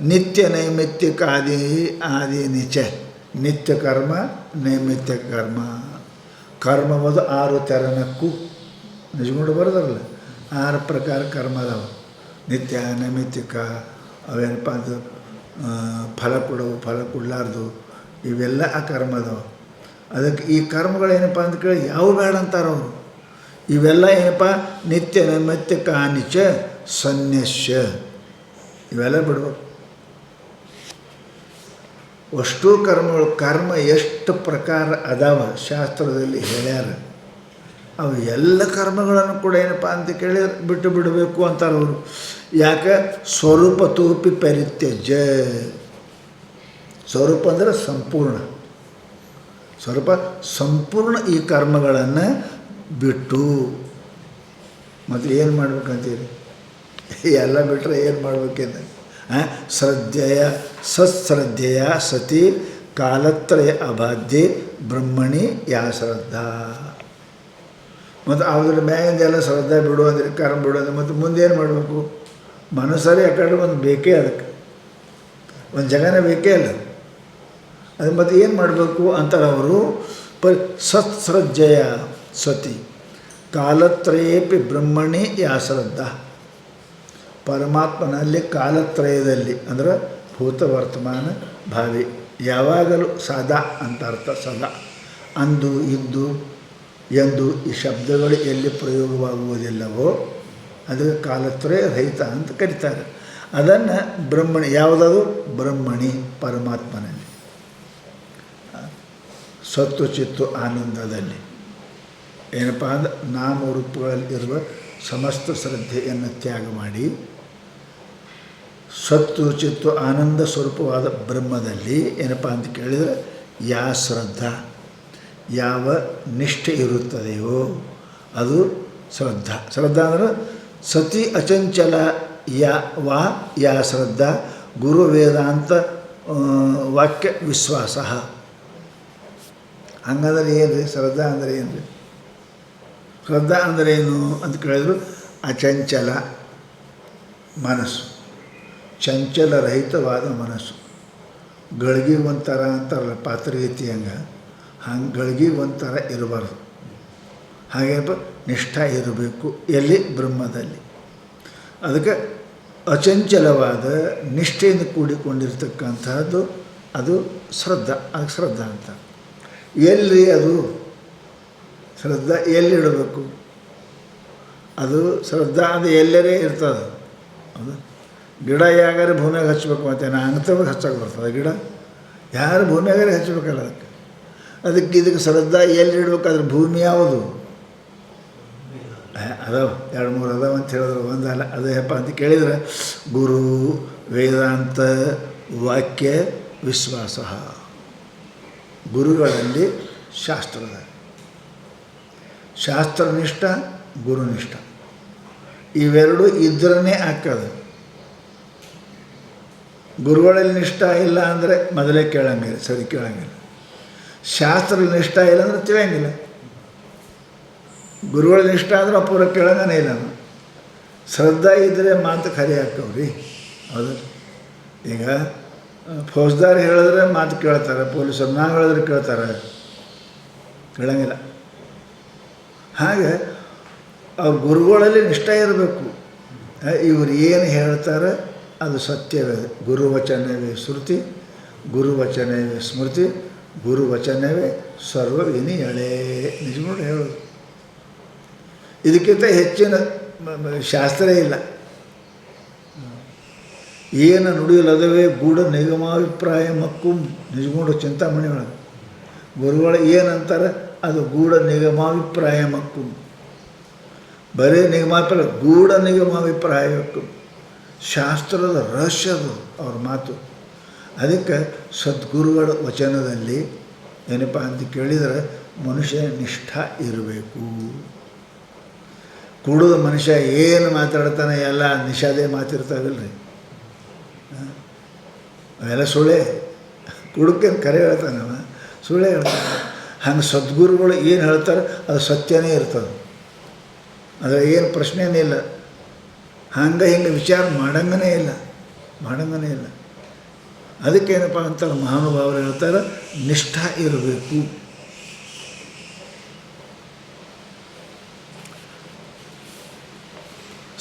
ನಿತ್ಯ ನೈಮಿತ್ತಿಕ ಆದಿ ನಿಚ. ನಿತ್ಯ ಕರ್ಮ, ನೈಮಿತ್ಯ ಕರ್ಮ. ಕರ್ಮವದು 6 ತೆರನಕ್ಕೂ ನಿಜಗೊಂಡು ಬರೋದಲ್ಲ. 6 ಪ್ರಕಾರ ಕರ್ಮ ಅದಾವ. ನಿತ್ಯ ನೈಮಿತ್ತಿಕ ಅವೇನಪ್ಪ ಅಂತ ಫಲ ಕೊಡವು, ಫಲ ಕೊಡಲಾರ್ದು, ಇವೆಲ್ಲ ಆ ಕರ್ಮ ಅದಾವ. ಅದಕ್ಕೆ ಈ ಕರ್ಮಗಳೇನಪ್ಪ ಅಂತ ಕೇಳಿ ಯಾವ ಬೇಡ ಅಂತಾರವರು. ಇವೆಲ್ಲ ಏನಪ್ಪ? ನಿತ್ಯ ನೈಮಿತ್ತಿಕ ನಿಚ ಸನ್ಯಸ್ಯ. ಇವೆಲ್ಲ ಬಿಡ್ಬೇಕು. ಅಷ್ಟೂ ಕರ್ಮಗಳು, ಕರ್ಮ ಎಷ್ಟು ಪ್ರಕಾರ ಅದಾವ ಶಾಸ್ತ್ರದಲ್ಲಿ ಹೇಳ್ಯಾರ. ಅವು ಎಲ್ಲ ಕರ್ಮಗಳನ್ನು ಕೂಡ ಏನಪ್ಪ ಅಂತ ಕೇಳಿದ್ರೆ ಬಿಟ್ಟು ಬಿಡಬೇಕು ಅಂತಾರೆ ಅವರು. ಯಾಕೆ? ಸ್ವರೂಪ ತೋಪಿ ಪರಿತ್ಯಜ್ಯ. ಸ್ವರೂಪ ಅಂದರೆ ಸಂಪೂರ್ಣ. ಸ್ವರೂಪ ಸಂಪೂರ್ಣ ಈ ಕರ್ಮಗಳನ್ನು ಬಿಟ್ಟು ಮತ್ತು ಏನು ಮಾಡ್ಬೇಕಂತೀರಿ? ಎಲ್ಲ ಬಿಟ್ಟರೆ ಏನು ಮಾಡ್ಬೇಕೇನು? ಶ್ರದ್ಧೆಯ ಸತ್ಶ್ರದ್ಧೆಯ ಸತಿ ಕಾಲತ್ರಯ ಅಬಾಧ್ಯ ಬ್ರಹ್ಮಣಿ ಯಾ ಶ್ರದ್ಧಾ. ಮತ್ತು ಅದ್ರ ಮ್ಯಾಗಿಂದೆಲ್ಲ ಶ್ರದ್ಧೆ ಬಿಡು ಅಂದರೆ ಕರ್ಮ ಬಿಡು ಅಂದರೆ ಮತ್ತು ಮುಂದೇನು ಮಾಡಬೇಕು? ಮನಸ್ಸರಿ ಆ ಕಡೆ ಒಂದು ಬೇಕೇ, ಅದಕ್ಕೆ ಒಂದು ಜಗನೇ ಬೇಕೇ ಅಲ್ಲ. ಅದು ಮತ್ತು ಏನು ಮಾಡಬೇಕು ಅಂತಾರೆ ಅವರು. ಸತ್ಶ್ರದ್ಧೆಯ ಸತಿ ಕಾಲತ್ರಯೇಪಿ ಬ್ರಹ್ಮಣಿ ಯಾ ಶ್ರದ್ಧಾ. ಪರಮಾತ್ಮನಲ್ಲಿ ಕಾಲತ್ರಯದಲ್ಲಿ ಅಂದರೆ ಭೂತ ವರ್ತಮಾನ ಭಾವಿ ಯಾವಾಗಲೂ ಸದಾ ಅಂತ ಅರ್ಥ. ಸದಾ ಅಂದು ಇಂದು ಎಂದು ಈ ಶಬ್ದಗಳು ಎಲ್ಲಿ ಪ್ರಯೋಗವಾಗುವುದಿಲ್ಲವೋ ಅದಕ್ಕೆ ಕಾಲತ್ರಯ ರಹಿತ ಅಂತ ಕರೀತಾರೆ. ಅದನ್ನು ಬ್ರಹ್ಮಣಿ, ಯಾವುದದು? ಬ್ರಹ್ಮಣಿ ಪರಮಾತ್ಮನಲ್ಲಿ ಸತ್ತು ಚಿತ್ತು ಆನಂದದಲ್ಲಿ ಏನಪ್ಪ ಅಂದ್ರೆ ನಾಮರೂಪಗಳಲ್ಲಿರುವ ಸಮಸ್ತ ಶ್ರದ್ಧೆಯನ್ನು ತ್ಯಾಗ ಮಾಡಿ ಸತ್ತು ಚಿತ್ತು ಆನಂದ ಸ್ವರೂಪವಾದ ಬ್ರಹ್ಮದಲ್ಲಿ ಏನಪ್ಪ ಅಂತ ಕೇಳಿದರೆ ಯಾ ಶ್ರದ್ಧಾ, ಯಾವ ನಿಷ್ಠೆ ಇರುತ್ತದೆಯೋ ಅದು ಶ್ರದ್ಧಾ. ಶ್ರದ್ಧಾ ಅಂದರೆ ಸತಿ ಅಚಂಚಲ ಯಾ ಶ್ರದ್ಧಾ ಗುರು ವೇದಾಂತ ವಾಕ್ಯ ವಿಶ್ವಾಸ. ಹಂಗಂದ್ರೆ ಏನು ರೀ? ಶ್ರದ್ಧಾ ಅಂದರೆ ಏನು ರೀ? ಶ್ರದ್ಧಾ ಅಂದರೆ ಏನು ಅಂತ ಕೇಳಿದ್ರು, ಅಚಂಚಲ ಮನಸ್ಸು, ಚಂಚಲರಹಿತವಾದ ಮನಸ್ಸು. ಗಳಿಗೆ ಒಂಥರ ಅಂತಾರಲ್ಲ ಪಾತ್ರಗತಿ, ಹಂಗೆ ಗಳಿಗೆ ಒಂಥರ ಇರಬಾರ್ದು. ಹಾಗೇನಪ್ಪ ನಿಷ್ಠ ಇರಬೇಕು. ಎಲ್ಲಿ? ಬ್ರಹ್ಮದಲ್ಲಿ. ಅದಕ್ಕೆ ಅಚಂಚಲವಾದ ನಿಷ್ಠೆಯಿಂದ ಕೂಡಿಕೊಂಡಿರ್ತಕ್ಕಂಥದ್ದು ಅದು ಶ್ರದ್ಧಾ. ಅದಕ್ಕೆ ಶ್ರದ್ಧಾ ಅಂತ. ಎಲ್ಲಿ ಅದು ಶ್ರದ್ಧಾ? ಎಲ್ಲಿಡಬೇಕು? ಅದು ಶ್ರದ್ಧಾ ಅಂದರೆ ಎಲ್ಲರೇ ಇರ್ತದೆ. ಅದು ಗಿಡ ಯಾಗಾರೆ ಭೂಮಿಯಾಗ ಹಚ್ಬೇಕು, ಮತ್ತು ನಾ ಅಂಗತವಾಗಿ ಹಚ್ಚಕ್ಕೆ ಬರ್ತದೆ ಗಿಡ. ಯಾರು ಭೂಮಿಯಾಗಾರೆ ಹಚ್ಚಬೇಕಲ್ಲ ಅದಕ್ಕೆ ಇದಕ್ಕೆ ಶ್ರದ್ಧಾ ಎಲ್ಲಿಡ್ಬೇಕು? ಅದ್ರ ಭೂಮಿ ಯಾವುದು? ಅದಾವ 2-3 ಅದಾವ ಅಂತ ಹೇಳಿದ್ರು, ಒಂದಲ್ಲ. ಅದು ಏನಪ್ಪ ಅಂತ ಕೇಳಿದರೆ ಗುರು ವೇದಾಂತ ವಾಕ್ಯ ವಿಶ್ವಾಸ. ಗುರುಗಳಲ್ಲಿ ಶಾಸ್ತ್ರದ ಶಾಸ್ತ್ರನಿಷ್ಠ, ಗುರುನಿಷ್ಠ ಇವೆರಡೂ ಇದ್ರೇ ಹಾಕೋದು. ಗುರುಗಳಲ್ಲಿ ನಿಷ್ಠ ಇಲ್ಲ ಅಂದರೆ ಮೊದಲೇ ಕೇಳಂಗಿಲ್ಲ, ಸರಿ ಕೇಳಂಗಿಲ್ಲ. ಶಾಸ್ತ್ರ ನಿಷ್ಠ ಇಲ್ಲ ಅಂದರೆ ತಿಳಿಯಂಗಿಲ್ಲ. ಗುರುಗಳ ನಿಷ್ಠ ಅಂದ್ರೆ ಪೂರ ಕೇಳಂಗನೇ ಇಲ್ಲ. ಶ್ರದ್ಧಾ ಇದ್ದರೆ ಮಾತು ಖರೆ ಹಾಕವ್ರಿ. ಹೌದು. ಈಗ ಫೌಜ್ದಾರ್ ಹೇಳಿದ್ರೆ ಮಾತು ಕೇಳ್ತಾರೆ, ಪೊಲೀಸರು ನಾವು ಹೇಳಿದ್ರೆ ಕೇಳ್ತಾರೆ, ಕೇಳಂಗಿಲ್ಲ. ಹಾಗೆ ಅವ್ರ ಗುರುಗಳಲ್ಲಿ ನಿಷ್ಠ ಇರಬೇಕು. ಇವರು ಏನು ಹೇಳ್ತಾರೆ ಅದು ಸತ್ಯವೇ. ಗುರುವಚನವೇ ಶ್ರುತಿ, ಗುರುವಚನವೇ ಸ್ಮೃತಿ, ಗುರುವಚನವೇ ಸರ್ವವಿನಿಯಳೆ. ನಿಜಗಳು ಹೇಳೋದು. ಇದಕ್ಕಿಂತ ಹೆಚ್ಚಿನ ಶಾಸ್ತ್ರ ಇಲ್ಲ. ಏನು ನುಡಿಯಲದವೇ ಗೂಢ ನಿಗಮಾಭಿಪ್ರಾಯ ಮಕ್ಕು. ನಿಜಗುಂಡು ಚಿಂತಾಮಣಿ ಒಳಗೆ ಗುರುಗಳು ಏನಂತಾರೆ ಅದು ಗೂಢ ನಿಗಮಾಭಿಪ್ರಾಯ ಮಕ್ಕು. ಬರೀ ನಿಗಮಾಭಿಪ್ರಾಯ, ಗೂಢ ನಿಗಮಾಭಿಪ್ರಾಯ ಮಕ್ಕು. ಶಾಸ್ತ್ರದ ರಹಸ್ಯದು ಅವ್ರ ಮಾತು. ಅದಕ್ಕೆ ಸದ್ಗುರುಗಳ ವಚನದಲ್ಲಿ ಏನಪ್ಪ ಅಂತ ಕೇಳಿದರೆ ಮನುಷ್ಯ ನಿಷ್ಠ ಇರಬೇಕು. ಕುಡಿದ ಮನುಷ್ಯ ಏನು ಮಾತಾಡ್ತಾನೆ ಎಲ್ಲ ನಿಷಾದೇ ಮಾತಿರ್ತಾವಿಲ್ರಿ, ಅವೆಲ್ಲ ಸುಳ್ಳೇ. ಕುಡುಕೇನು ಕರೆ ಹೇಳ್ತಾನವ, ಸುಳ್ಳೇ ಹೇಳ್ತಾನೆ. ಹಂಗೆ ಸದ್ಗುರುಗಳು ಏನು ಹೇಳ್ತಾರೆ ಅದು ಸತ್ಯನೇ ಇರ್ತದೆ, ಅದರ ಏನು ಪ್ರಶ್ನೆನೇ ಇಲ್ಲ. ಹಂಗೆ ಹಿಂಗೆ ವಿಚಾರ ಮಾಡಂಗನೇ ಇಲ್ಲ. ಅದಕ್ಕೇನಪ್ಪ ಅಂತಾರೆ ಮಹಾನುಭಾವರು ಹೇಳ್ತಾರೆ ನಿಷ್ಠ ಇರಬೇಕು.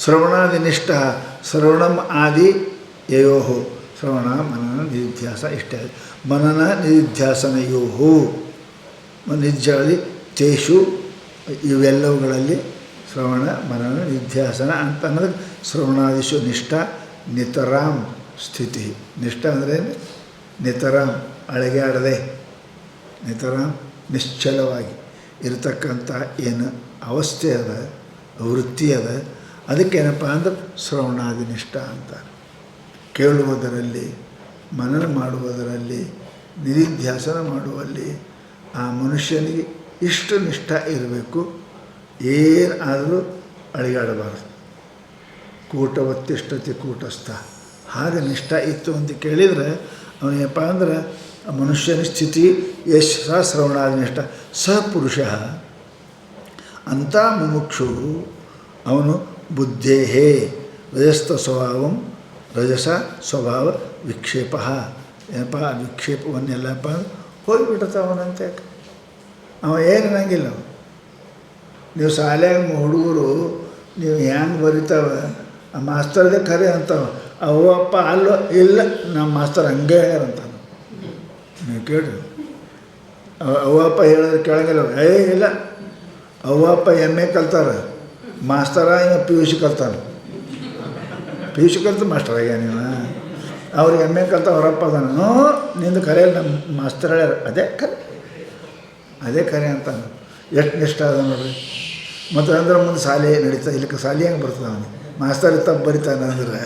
ಶ್ರವಣಾದಿ ನಿಷ್ಠ ಶ್ರವಣಂ ಆದಿ ಯಯೋ ಶ್ರವಣ ಮನನ ನಿಧಿಧ್ಯಾಸ ಇಷ್ಟೇ. ಮನನ ನಿಧಿಧ್ಯಾಸನಯೋ ನಿಧ್ಯಾದಿ ತೇಷು ಇವೆಲ್ಲವುಗಳಲ್ಲಿ ಶ್ರವಣ ಮನನ ನಿಧ್ಯಾಸನ ಅಂತ ಅನ್ನೋದು ಶ್ರವಣಾದಿಶು ನಿಷ್ಠ ನಿತರಾಂ ಸ್ಥಿತಿ. ನಿಷ್ಠ ಅಂದರೆ ನಿತರಾಂ ಅಳಗ್ಯಾಡದೆ, ನಿತರಾಂ ನಿಶ್ಚಲವಾಗಿ ಇರತಕ್ಕಂಥ ಏನು ಅವಸ್ಥೆ ಅದ, ವೃತ್ತಿ ಅದ, ಅದಕ್ಕೇನಪ್ಪ ಅಂದ್ರೆ ಶ್ರವಣಾದಿ ನಿಷ್ಠ ಅಂತಾರೆ. ಕೇಳುವುದರಲ್ಲಿ, ಮನನ ಮಾಡುವುದರಲ್ಲಿ, ನಿಧಿಧ್ಯಾಸನ ಮಾಡುವಲ್ಲಿ ಆ ಮನುಷ್ಯನಿಗೆ ಇಷ್ಟು ನಿಷ್ಠ ಇರಬೇಕು. ಏನಾದರೂ ಅಳಿಗಾಡಬಾರ್ದು. ಕೂಟವತ್ತಿಷ್ಠತಿ ಕೂಟಸ್ಥ. ಹಾಗೆ ನಿಷ್ಠ ಇತ್ತು ಅಂತ ಕೇಳಿದರೆ ಅವನೇನಪ್ಪ ಅಂದ್ರೆ ಮನುಷ್ಯನ ಸ್ಥಿತಿ ಯಶ್ ಸ ಶ್ರವಣಾದಿ ನಿಷ್ಠ ಸ ಪುರುಷ ಅಂಥ ಮುಮುಕ್ಷು ಅವನು ಬುದ್ಧೇಹೇ ರಜಸ್ಥ ಸ್ವಭಾವಂ ರಜಸ ಸ್ವಭಾವ ವಿಕ್ಷೇಪ. ಏನಪ್ಪ ವಿಕ್ಷೇಪವನ್ನೆಲ್ಲಪ್ಪ ಹೋಗಿಬಿಡ್ತಾವನಂತೆ. ಅವ ಏನು ಅನ್ನಂಗಿಲ್ಲ. ನೀವು ಶಾಲ್ಯಾಗ ಹುಡುಗರು ನೀವು ಹೆಂಗೆ ಬರಿತಾವ ಆ ಮಾಸ್ತರ್ದೇ ಖರೆ ಅಂತಾವ. ಅವ್ವಪ್ಪ ಅಲ್ಲೋ ಇಲ್ಲ ನಮ್ಮ ಮಾಸ್ತರ್ ಹಂಗೆ ಹೇಳ್ಯಾರಂತಾನ. ನೀವು ಕೇಳ್ರಿ, ಅವ್ವಪ್ಪ ಹೇಳಿದ್ರೆ ಕೇಳಂಗಿಲ್ಲ. ಇಲ್ಲ ಅವ್ವಪ್ಪ MA ಕಲ್ತಾರೆ, ಮಾಸ್ತರ ಇವ PUC ಕಲ್ತಾನೆ. PUC ಕಲ್ತು ಮಾಸ್ಟರ್ ಆಗ್ಯ ನೀವು. ಅವ್ರಿಗೆ MA ಕಲ್ತ ಅವರಪ್ಪ ಅದಾನ. ನಿಂದು ಕರೆಯಲ್ಲಿ ನಮ್ಮ ಮಾಸ್ತರ್ ಹೇಳ್ಯಾರ, ಅದೇ ಕರೆ ಅಂತಾನೆ. ಎಷ್ಟು ನಿಷ್ಠ ಅದ ನೋಡ್ರಿ. ಮತ್ತು ಅಂದ್ರೆ ಮುಂದೆ ಶಾಲೆ ನಡೀತಾ ಇಲ್ಲಕ್ಕೆ ಶಾಲೆ ಹೆಂಗೆ ಬರ್ತದೆ ಅವನಿಗೆ. ಮಾಸ್ತರ್ ತಪ್ಪು ಬರಿತಾನೆ ಅಂದ್ರೆ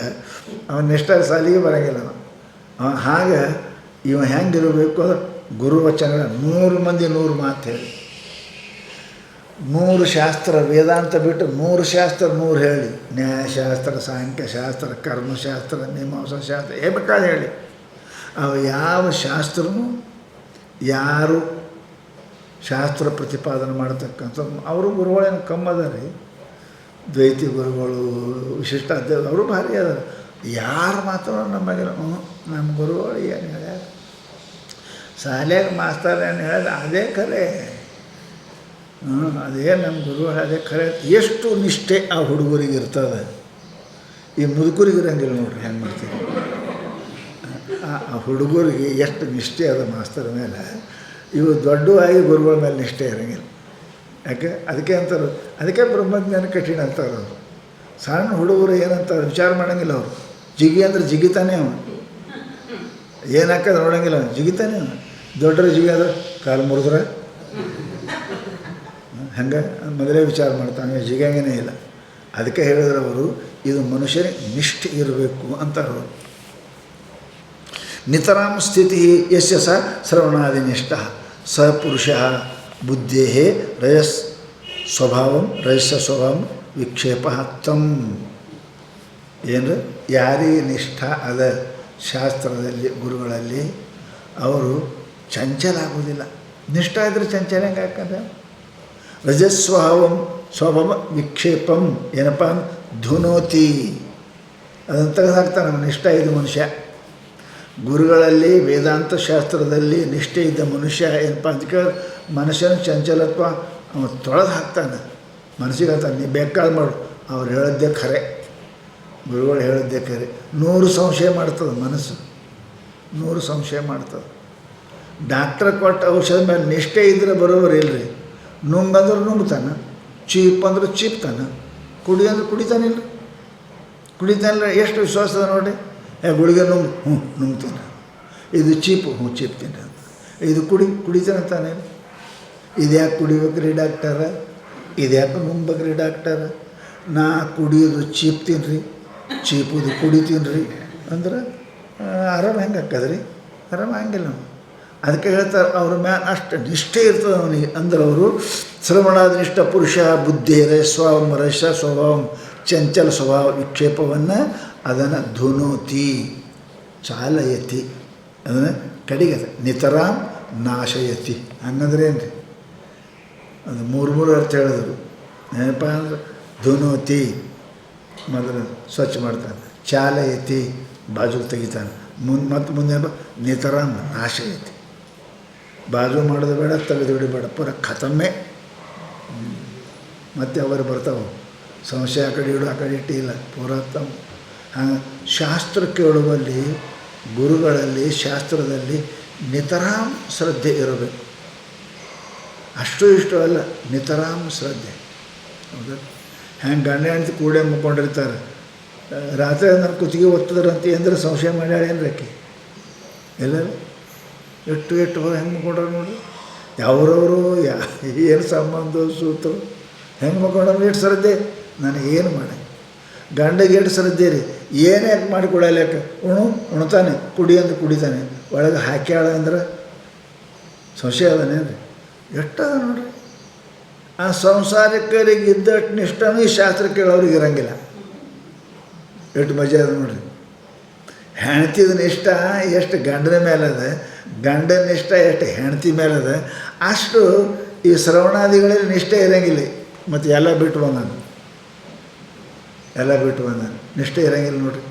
ಅವನ ನಿಷ್ಠ ಶಾಲೆಗೆ ಬರೋಂಗಿಲ್ಲ. ಹಾಗೆ ಇವ ಹೆಂಗಿರಬೇಕು ಅಂದ್ರೆ ಗುರುವಚನಗಳ 100 ಮಂದಿ 100 ಮಾತು ಹೇಳಿ, 100 ಶಾಸ್ತ್ರ ವೇದಾಂತ ಬಿಟ್ಟು 100 ಶಾಸ್ತ್ರ 100 ಹೇಳಿ, ನ್ಯಾಯಶಾಸ್ತ್ರ, ಸಾಂಖ್ಯಶಾಸ್ತ್ರ, ಕರ್ಮಶಾಸ್ತ್ರ, ಮೀಮಾಂಸಾ ಶಾಸ್ತ್ರ ಬೇಕಾದ್ರೆ ಹೇಳಿ. ಅವು ಯಾವ ಶಾಸ್ತ್ರನೂ ಯಾರು ಶಾಸ್ತ್ರ ಪ್ರತಿಪಾದನೆ ಮಾಡತಕ್ಕಂಥದ್ದು ಅವರು ಗುರುಗಳೇನು ಕಮ್ಮದ ರೀ. ದ್ವೈತಿ ಗುರುಗಳು, ವಿಶಿಷ್ಟ ಅಧ್ಯಾಯ ಅವರು ಭಾರಿ ಅದಾರ. ಯಾರು ಮಾತ್ರ ನಮಗೆ ನಮ್ಮ ಗುರುಗಳು ಏನು ಹೇಳ್ಯಾರ, ಶಾಲೆಯಾಗ ಮಾಸ್ತರ್ ಏನು ಹೇಳ್ಯಾರ ಅದೇ ಖರೆ. ಅದೇ ನಮ್ಮ ಗುರುಗಳು ಅದೇ ಖರೆ. ಎಷ್ಟು ನಿಷ್ಠೆ ಆ ಹುಡುಗರಿಗೆ ಇರ್ತದೆ, ಈ ಮುದುಕರಿಗೆ ಇರಂಗಿಲ್ಲ ನೋಡ್ರಿ. ಹೆಂಗೆ ಮಾಡ್ತೀವಿ ಆ ಹುಡುಗರಿಗೆ ಎಷ್ಟು ನಿಷ್ಠೆ ಅದ ಮಾಸ್ತರ್ ಮೇಲೆ. ಇವು ದೊಡ್ಡವಾಗಿ ಗುರುಗಳ ಮೇಲೆ ನಿಷ್ಠೆ ಇರೋಂಗಿಲ್ಲ. ಯಾಕೆ ಅದಕ್ಕೆ ಅಂತಾರೆ, ಅದಕ್ಕೆ ಬ್ರಹ್ಮಜ್ಞಾನ ಕಠಿಣ ಅಂತಾರೆ ಅವರು. ಸಣ್ಣ ಹುಡುಗರು ಏನಂತಾರೆ ವಿಚಾರ ಮಾಡೋಂಗಿಲ್ಲ ಅವರು. ಜಿಗಿ ಅಂದ್ರೆ ಜಿಗಿತಾನೆ ಅವನು, ಏನು ಹಾಕೋದು ನೋಡೋಂಗಿಲ್ಲ ಅವನು, ಜಿಗಿತಾನೆ ಅವನು. ದೊಡ್ಡರು ಜಿಗಿ ಅಂದ್ರೆ ಕಾಲು ಮುರಿದ್ರೆ ಹಂಗೆ ಮೊದಲೇ ವಿಚಾರ ಮಾಡ್ತಾನೆ, ಜಿಗಂಗೇ ಇಲ್ಲ. ಅದಕ್ಕೆ ಹೇಳಿದ್ರೆ ಅವರು ಇದು ಮನುಷ್ಯನಿಗೆ ನಿಷ್ಠೆ ಇರಬೇಕು ಅಂತಾರೆ ಅವರು. ನಿತರಾಂ ಸ್ಥಿತಿ ಯಸ್ಯ ಸ ಶ್ರವಣಾದಿ ನಿಷ್ಠ ಸ ಪುರುಷ ಬುದ್ಧೇ ರಜಸ್ ಸ್ವಭಾವಂ ರಜಸ ಸ್ವಭಾವಂ ವಿಕ್ಷೇಪ ತಂ ಏನು ಯಾರಿಗೆ ನಿಷ್ಠ ಅದ ಶಾಸ್ತ್ರದಲ್ಲಿ ಗುರುಗಳಲ್ಲಿ ಅವರು ಚಂಚಲ ಆಗೋದಿಲ್ಲ. ನಿಷ್ಠ ಇದ್ದರೆ ಚಂಚಲ ಹೆಂಗೆ ಹಾಕಂದ್ರೆ ರಜಸ್ವಭಾವಂ ಸ್ವಭಾವ ವಿಕ್ಷೇಪಂ ಏನಪ್ಪ ಧುನೋತಿ ಅದನ್ನು ತೆಗೆದು ಹಾಕ್ತಾನೆ. ನಮ್ಮ ನಿಷ್ಠ ಇದ್ದ ಮನುಷ್ಯ ಗುರುಗಳಲ್ಲಿ ವೇದಾಂತ ಶಾಸ್ತ್ರದಲ್ಲಿ ನಿಷ್ಠೆ ಇದ್ದ ಮನುಷ್ಯ ಏನಪ್ಪ ಅಂತ ಕೇಳಿ ಮನುಷ್ಯನ ಚಂಚಲತ್ವ ಅವ ತೊಳೆದು ಹಾಕ್ತಾನೆ. ಮನಸ್ಸಿಗೆ ಹೇಳ್ತಾನೆ ನೀ ಬೇಕಾದ್ರೆ ಮಾಡು, ಅವ್ರು ಹೇಳಿದ್ದೇ ಖರೆ, ಗುರುಗಳು ಹೇಳಿದ್ದೇ ಖರೆ. 100 ಸಂಶಯ ಮಾಡ್ತದೆ ಮನಸ್ಸು, 100 ಸಂಶಯ ಮಾಡ್ತದೆ. ಡಾಕ್ಟ್ರ್ ಕೊಟ್ಟ ಔಷಧ ಮೇಲೆ ನಿಷ್ಠೆ ಇದ್ದರೆ ಬರೋಬರು ಇಲ್ಲರಿ. ನುಂಗಂದ್ರೆ ನುಂಗ್ತಾನೆ, ಚೀಪ್ ಅಂದ್ರೆ ಚೀಪ್ತಾನೆ, ಕುಡಿ ಅಂದ್ರೆ ಕುಡಿತಾನಿಲ್ಲ. ಕುಡಿತಾನಿಲ್ಲ ಎಷ್ಟು ವಿಶ್ವಾಸ ಅದ ನೋಡಿ. ಗುಳಿಗೆ ನುಂಗ್ತೀನಿ, ಇದು ಚೀಪು ಚೀಪ್ತೀನಿ ಅಂತ. ಇದು ಕುಡಿತಾನೆ ತಾನೆ. ಇದು ಯಾಕೆ ಕುಡಿಬೇಕ್ರಿ ಡಾಕ್ಟರ, ಇದು ಯಾಕೆ ನುಂಗ್ಬೇಕ್ರಿ ಡಾಕ್ಟರ. ನಾ ಕುಡಿಯೋದು ಚೀಪ್ತೀನಿ ರೀ, ಚೀಪುದು ಕುಡಿತೀನಿ ರೀ ಅಂದ್ರೆ ಆರಾಮ ಹೆಂಗೆ ಹಾಕದ್ರಿ? ಆರಾಮ ಹಂಗಿಲ್ಲ ನಾವು. ಅದಕ್ಕೆ ಹೇಳ್ತಾರೆ ಅವ್ರ ಮ್ಯಾಲೆ ಅಷ್ಟು ನಿಷ್ಠೆ ಇರ್ತದೆ ಅವನಿಗೆ. ಅಂದ್ರೆ ಅವರು ಶ್ರವಣಾದಿನಿಷ್ಠ ಪುರುಷ ಬುದ್ಧಿ ರಜಸ್ವಭಾವಂ ರಜಸ ಸ್ವಭಾವಂ ಚಂಚಲ ಸ್ವಭಾವ ವಿಕ್ಷೇಪವನ್ನು ಅದನ್ನು ಧುನೋತಿ ಚಾಲಯತಿ ಅದನ್ನು ಕಡೆಗೆ ನಿತರಾಂ ನಾಶಯತಿ. ಹಂಗಂದ್ರೆ ಏನು ರೀ? ಅದು 3 ಅರ್ಥ ಹೇಳಿದ್ರು. ಏನಪ್ಪ ಅಂದ್ರೆ ಧುನೋತಿ ಮೊದಲು ಸ್ವಚ್ಛ ಮಾಡ್ತಾನೆ, ಚಾಲಯತಿ ಬಾಜು ತೆಗಿತಾನೆ, ಮುಂದೆ ನಿತರಾಂ ನಾಶಯತಿ. ಬಾಜು ಮಾಡೋದು ಬೇಡ, ತೆಗೆದು ಬಿಡಬೇಡ, ಪೂರ ಖತಮ್ಮೆ. ಮತ್ತು ಅವರು ಬರ್ತಾವೆ ಸಂಶಯ ಆ ಕಡೆ ಇಡು ಆ ಕಡೆ ಇಟ್ಟಿಲ್ಲ, ಪೂರ ತಮ್ಮ. ಹಾಗೆ ಶಾಸ್ತ್ರ ಕೇಳುವಲ್ಲಿ ಗುರುಗಳಲ್ಲಿ ಶಾಸ್ತ್ರದಲ್ಲಿ ನಿತರಾಂ ಶ್ರದ್ಧೆ ಇರಬೇಕು. ಅಷ್ಟು ಇಷ್ಟು ಅಲ್ಲ, ನಿತರಾಂ ಶ್ರದ್ಧೆ. ಹೌದಾ? ಹ್ಯಾಂಗೆ ಗಂಡ ಹೆಂಡ್ತಿ ಕೂಡೆ ಮುಕ್ಕೊಂಡಿರ್ತಾರೆ, ರಾತ್ರಿ ನನ್ನ ಕುತ್ತಿಗೆ ಒತ್ತದ್ರಂತೆ ಅಂದರೆ ಸಂಶಯ ಮಾಡ್ಯಾಳೇನು ರೇಖೆ ಎಲ್ಲರೂ ಎಷ್ಟು ಹೆಂಗೆ ಮುಕ್ಕೊಂಡ್ರ ನೋಡಿ. ಯಾವ್ರವರು ಏನು ಸಂಬಂಧ ಸೂತ್ರ ಹೆಂಗೆ ಮುಕ್ಕೊಂಡ್ರು. ಎಷ್ಟು ಶ್ರದ್ಧೆ ನನಗೇನು ಮಾಡಿ. ಗಂಡಗೆ ಎಷ್ಟು ಶ್ರದ್ಧೆ ರೀ, ಏನೇ ಯಾಕೆ ಮಾಡಿಕೊಡಲೇಕ. ಉಣ್ತಾನೆ, ಕುಡಿ ಅಂದ್ರೆ ಕುಡಿತಾನೆ, ಒಳಗೆ ಹಾಕ್ಯಾಳ ಅಂದ್ರೆ ಸಂಶಯ ಅದನೇನು ರೀ. ಎಷ್ಟದ ನೋಡ್ರಿ. ಆ ಸಂಸಾರಿಕರಿಗೆ ಇದ್ದಷ್ಟು ನಿಷ್ಠನೂ ಈ ಶಾಸ್ತ್ರ ಕೇಳೋರಿಗೆ ಇರೋಂಗಿಲ್ಲ. ಎಷ್ಟು ಮಜಾ ಅದ ನೋಡ್ರಿ. ಹೆಣ್ತಿದ ನಿಷ್ಠ ಎಷ್ಟು ಗಂಡನ ಮೇಲದ, ಗಂಡನ ನಿಷ್ಠ ಎಷ್ಟು ಹೆಣ್ತಿ ಮೇಲದ, ಅಷ್ಟು ಈ ಶ್ರವಣಾದಿಗಳಲ್ಲಿ ನಿಷ್ಠೆ ಇರೋಂಗಿಲ್ಲ. ಮತ್ತು ಎಲ್ಲ ಬಿಟ್ಟು ಬಂದಾನು, ನಿಷ್ಠೆ ಇರೋಂಗಿಲ್ಲ ನೋಡ್ರಿ.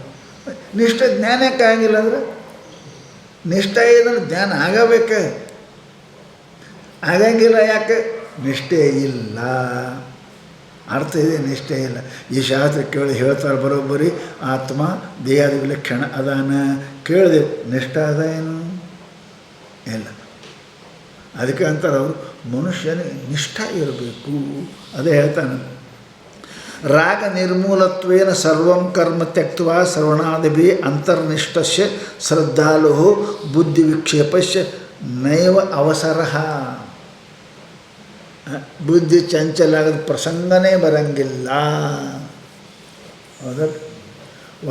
ನಿಷ್ಠೆ ಜ್ಞಾನಕ್ಕೆ ಆಗಿಲ್ಲ ಅಂದ್ರೆ ನಿಷ್ಠ ಇದ್ರೆ ಜ್ಞಾನ ಆಗಬೇಕು. ಆಗಂಗಿಲ್ಲ. ಯಾಕೆ? ನಿಷ್ಠೆ ಇಲ್ಲ. ಅರ್ಥ ಇದೆ, ನಿಷ್ಠೆ ಇಲ್ಲ. ಈ ಶಾಸ್ತ್ರ ಕೇಳಿ ಹೇಳ್ತಾರೆ ಬರೋಬ್ಬರಿ ಆತ್ಮ ದೇಹಾದಿ ವಿಲಕ್ಷಣ ಅದಾನ ಕೇಳಿದೆ, ನಿಷ್ಠ ಅದ ಏನು ಇಲ್ಲ. ಅದಕ್ಕೆ ಅಂತಾರೆ ಅವರು ಮನುಷ್ಯನಿಗೆ ನಿಷ್ಠ ಇರಬೇಕು. ಅದೇ ಹೇಳ್ತಾನೆ, ರಾಗ ನಿರ್ಮೂಲತ್ವೇನ ಸರ್ವಂ ಕರ್ಮ ತ್ಯಕ್ತ್ವಾ ಶ್ರವಣಾದಿಭಿ ಅಂತರ್ನಿಷ್ಠಸ್ಯ ಶ್ರದ್ಧಾಲು ಬುದ್ಧಿ ವಿಕ್ಷೇಪಸ್ಯ ನೈವ ಅವಸರಃ. ಬುದ್ಧಿ ಚಂಚಲ ಆಗೋದು ಪ್ರಸಂಗನೇ ಬರಂಗಿಲ್ಲ. ಹೌದಲ್ಲ?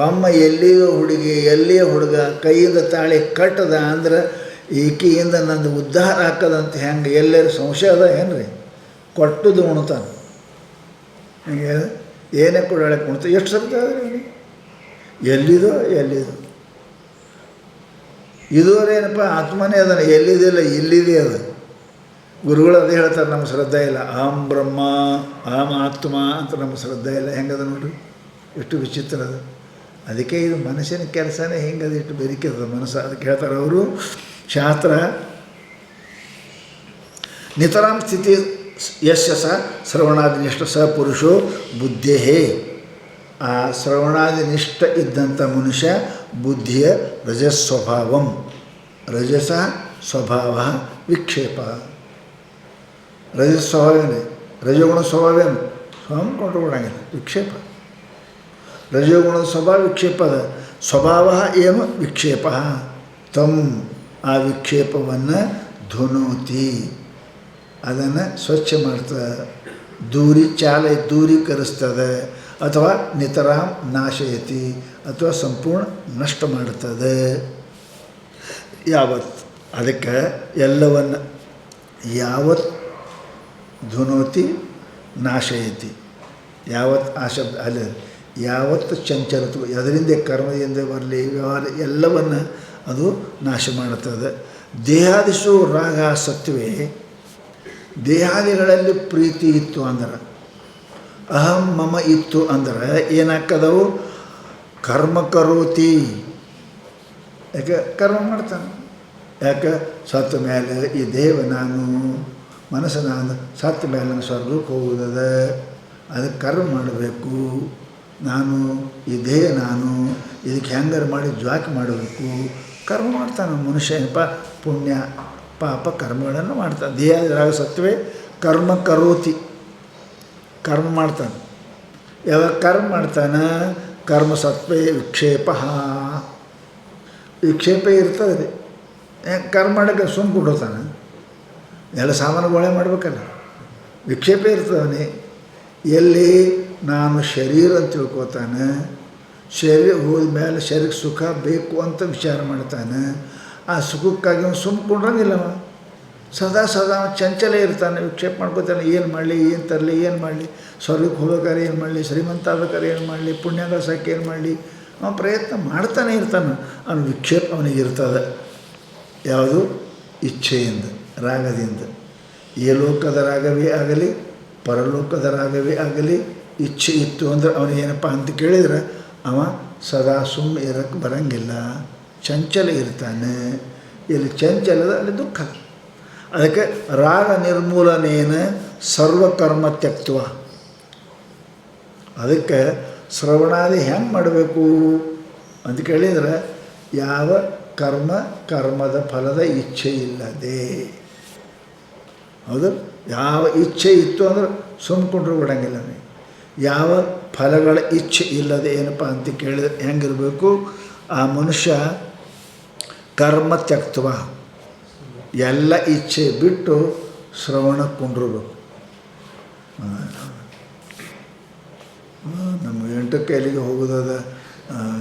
ಒಮ್ಮ ಎಲ್ಲಿಯೋ ಹುಡುಗಿ ಎಲ್ಲಿಯೋ ಹುಡುಗ ಕೈಯಿಂದ ತಾಳಿ ಕಟ್ಟದ ಅಂದ್ರೆ ಈಕೆಯಿಂದ ನಂದು ಉದ್ಧಾರ ಹಾಕದಂತ ಹೆಂಗೆ ಎಲ್ಲರೂ ಸಂಶಯ ಅದ ಏನು ರೀ? ಕೊಟ್ಟದು ಉಣ್ತಾನೆ. ಹಿಂಗೆ ಏನೇ ಕೊಡಾಳಕ್ಕೆ ಉಣ್ತಾನೆ. ಎಷ್ಟು ಸರ್ತಿ ಆದ್ರೆ ಎಲ್ಲಿದೋ ಇದುವರೇನಪ್ಪ ಆತ್ಮನೇ ಅದನ್ನು ಎಲ್ಲಿದಿಲ್ಲ ಇಲ್ಲಿದೆ ಅದು. ಗುರುಗಳು ಅದೇ ಹೇಳ್ತಾರೆ, ನಮ್ಮ ಶ್ರದ್ಧೆ ಇಲ್ಲ. ಅಹಂ ಬ್ರಹ್ಮ ಅಹಂ ಆತ್ಮ ಅಂತ ನಮ್ಮ ಶ್ರದ್ಧೆ ಇಲ್ಲ. ಹೆಂಗದ ನೋಡ್ರಿ, ಎಷ್ಟು ವಿಚಿತ್ರ ಅದು. ಅದಕ್ಕೆ ಇದು ಮನುಷ್ಯನ ಕೆಲಸನೇ ಹೆಂಗದು, ಇಷ್ಟು ಬೆರಿಕೆದ ಮನಸ್ಸು. ಅದಕ್ಕೆ ಹೇಳ್ತಾರೆ ಅವರು ಶಾಸ್ತ್ರ ನಿತರಾಂ ಸ್ಥಿತಿ ಯಸ್ಯ ಸ ಶ್ರವಣಾದಿನಿಷ್ಠ ಸ ಪುರುಷೋ ಬುದ್ಧೇ. ಆ ಶ್ರವಣಾದಿನಿಷ್ಠ ಇದ್ದಂಥ ಮನುಷ್ಯ ಬುದ್ಧಿಯ ರಜಸ್ವಭಾವಂ ರಜಸ ಸ್ವಭಾವ ವಿಕ್ಷೇಪ. ರಜಸ್ವಭಾವೇನೆ ರಜಗುಣ ಸ್ವಭಾವೇನು ಸ್ವಯಂ ಕೊಂಡುಬಿಡಂಗಿಲ್ಲ. ವಿಕ್ಷೇಪ ರಜಗುಣದ ಸ್ವಭಾವ ವಿಕ್ಷೇಪದ ಸ್ವಭಾವ ಏನು ವಿಕ್ಷೇಪ. ತಂ ಆ ವಿಕ್ಷೇಪವನ್ನು ಧುನೋತಿ ಅದನ್ನು ಸ್ವಚ್ಛ ಮಾಡ್ತದೆ, ದೂರೀಕರಿಸ್ತದೆ, ಅಥವಾ ನಿತರಾಂ ನಾಶಯತಿ ಅಥವಾ ಸಂಪೂರ್ಣ ನಷ್ಟ ಮಾಡುತ್ತದೆ. ಯಾವತ್ತು ಅದಕ್ಕೆ ಎಲ್ಲವನ್ನು ಯಾವತ್ತು ಧುನೋತಿ ನಾಶಯತಿ. ಯಾವತ್ತು ಆ ಶಬ್ದ ಅಲ್ಲಿ ಯಾವತ್ತು ಚಂಚಲತ್ವ ಅದರಿಂದ ಕರ್ಮದಿಂದ ಬರಲಿ ವ್ಯವಹಾರ ಎಲ್ಲವನ್ನು ಅದು ನಾಶ ಮಾಡುತ್ತದೆ. ದೇಹಾದಿಷು ರಾಗ ಸತ್ವೇ, ದೇಹಾದಿಗಳಲ್ಲಿ ಪ್ರೀತಿ ಇತ್ತು ಅಂದ್ರೆ, ಅಹಂ ಮಮ ಇತ್ತು ಅಂದ್ರೆ ಏನಾಗ್ತದವು? ಕರ್ಮ ಕರೋತಿ. ಯಾಕೆ ಕರ್ಮ ಮಾಡ್ತಾನೆ? ಯಾಕೆ? ಸತ್ತ ಮೇಲೆ ಈ ದೇಹ ನಾನು, ಮನಸ್ಸು ನಾನು, ಸತ್ತ ಮೇಲೆ ನಾನು ಸ್ವರ್ಗಕ್ಕೆ ಹೋಗುವುದದ, ಅದಕ್ಕೆ ಕರ್ಮ ಮಾಡಬೇಕು. ನಾನು ಈ ದೇಹ ನಾನು, ಇದಕ್ಕೆ ಹೆಂಗಾರು ಮಾಡಿ ಜ್ವಾಕ್ ಮಾಡಬೇಕು. ಕರ್ಮ ಮಾಡ್ತಾನೆ ಮನುಷ್ಯನಪ್ಪ. ಪುಣ್ಯ ಪಾಪ ಕರ್ಮಗಳನ್ನು ಮಾಡ್ತಾನೆ. ದೇಹರಾಗ ಸತ್ವೇ ಕರ್ಮ ಕರೋತಿ, ಕರ್ಮ ಮಾಡ್ತಾನೆ. ಯಾವಾಗ ಕರ್ಮ ಮಾಡ್ತಾನೆ? ಕರ್ಮ ಸತ್ವೇ ವಿಕ್ಷೇಪ. ವಿಕ್ಷೇಪ ಇರ್ತದೆ. ಕರ್ಮ ಮಾಡೋಕ್ಕೆ ಸುಮ್ಮ ಕೊಡೋತಾನೆ, ಎಲ್ಲ ಸಾಮಾನುಗಳೇ ಮಾಡಬೇಕಲ್ಲ. ವಿಕ್ಷೇಪ ಇರ್ತವನೇ. ಎಲ್ಲಿ? ನಾನು ಶರೀರ ಅಂತ ತಿಳ್ಕೊತಾನೆ. ಶರೀರ ಹೋದ ಮೇಲೆ ಶರೀರಕ್ಕೆ ಸುಖ ಬೇಕು ಅಂತ ವಿಚಾರ ಮಾಡ್ತಾನೆ. ಆ ಸುಖಕ್ಕಾಗಿ ಅವ್ನು ಸುಮ್ಮ ಕೊಡ್ರಂಗಿಲ್ಲವ. ಸದಾ ಚಂಚಲ ಇರ್ತಾನೆ, ವಿಕ್ಷೇಪ ಮಾಡ್ಕೋತಾನೆ. ಏನು ಮಾಡಲಿ, ಏನು ತರಲಿ, ಏನು ಮಾಡಲಿ, ಸ್ವರ್ಗಕ್ಕೆ ಹೋಗ್ಬೇಕಾದ್ರೆ ಏನು ಮಾಡಲಿ, ಶ್ರೀಮಂತ ಆಗ್ಬೇಕಾದ್ರೆ ಏನು ಮಾಡಲಿ, ಪುಣ್ಯ ಗಳಿಸೋಕೆ ಏನು ಮಾಡಲಿ, ಅವನು ಪ್ರಯತ್ನ ಮಾಡ್ತಾನೆ ಇರ್ತಾನೆ. ಅವನು ವಿಕ್ಷೇಪ ಅವನಿಗೆ ಇರ್ತದೆ. ಯಾವುದು? ಇಚ್ಛೆಯಿಂದ, ರಾಗದಿಂದ. ಈ ಲೋಕದ ರಾಗವೇ ಆಗಲಿ, ಪರಲೋಕದ ರಾಗವೇ ಆಗಲಿ, ಇಚ್ಛೆ ಇತ್ತು ಅಂದ್ರೆ ಅವನಿಗೇನಪ್ಪ ಅಂತ ಕೇಳಿದರೆ ಅವ ಸದಾ ಸುಮ್ಮನೆ ಇರೋಕ್ಕೆ ಬರೋಂಗಿಲ್ಲ, ಚಂಚಲ ಇರ್ತಾನೆ. ಇಲ್ಲಿ ಚಂಚಲದ ಅಲ್ಲಿ ದುಃಖ. ಅದಕ್ಕೆ ರಾಗ ನಿರ್ಮೂಲನೇನ ಸರ್ವಕರ್ಮ ತ್ಯಕ್ತ್ವ. ಅದಕ್ಕೆ ಶ್ರವಣಾದಿ ಹೆಂಗೆ ಮಾಡಬೇಕು ಅಂತ ಕೇಳಿದರೆ, ಯಾವ ಕರ್ಮದ ಫಲದ ಇಚ್ಛೆ ಇಲ್ಲದೆ. ಹೌದು? ಯಾವ ಇಚ್ಛೆ ಇತ್ತು ಅಂದ್ರೆ ಸುಮ್ಕೊಂಡ್ರು ಬಿಡಂಗಿಲ್ಲ. ಯಾವ ಫಲಗಳ ಇಚ್ಛೆ ಇಲ್ಲದೆ ಏನಪ್ಪ ಅಂತ ಕೇಳಿದ್ರೆ ಹೆಂಗಿರಬೇಕು? ಆ ಮನುಷ್ಯ ಕರ್ಮ ತ್ಯಕ್ತ್ವ, ಎಲ್ಲ ಇಚ್ಛೆ ಬಿಟ್ಟು ಶ್ರವಣಕ್ಕೆ ಕುಂಡ್ರಬೇಕು. ನಮ್ಗೆ 8ಕ್ಕೆ ಎಲ್ಲಿಗೆ ಹೋಗೋದದ,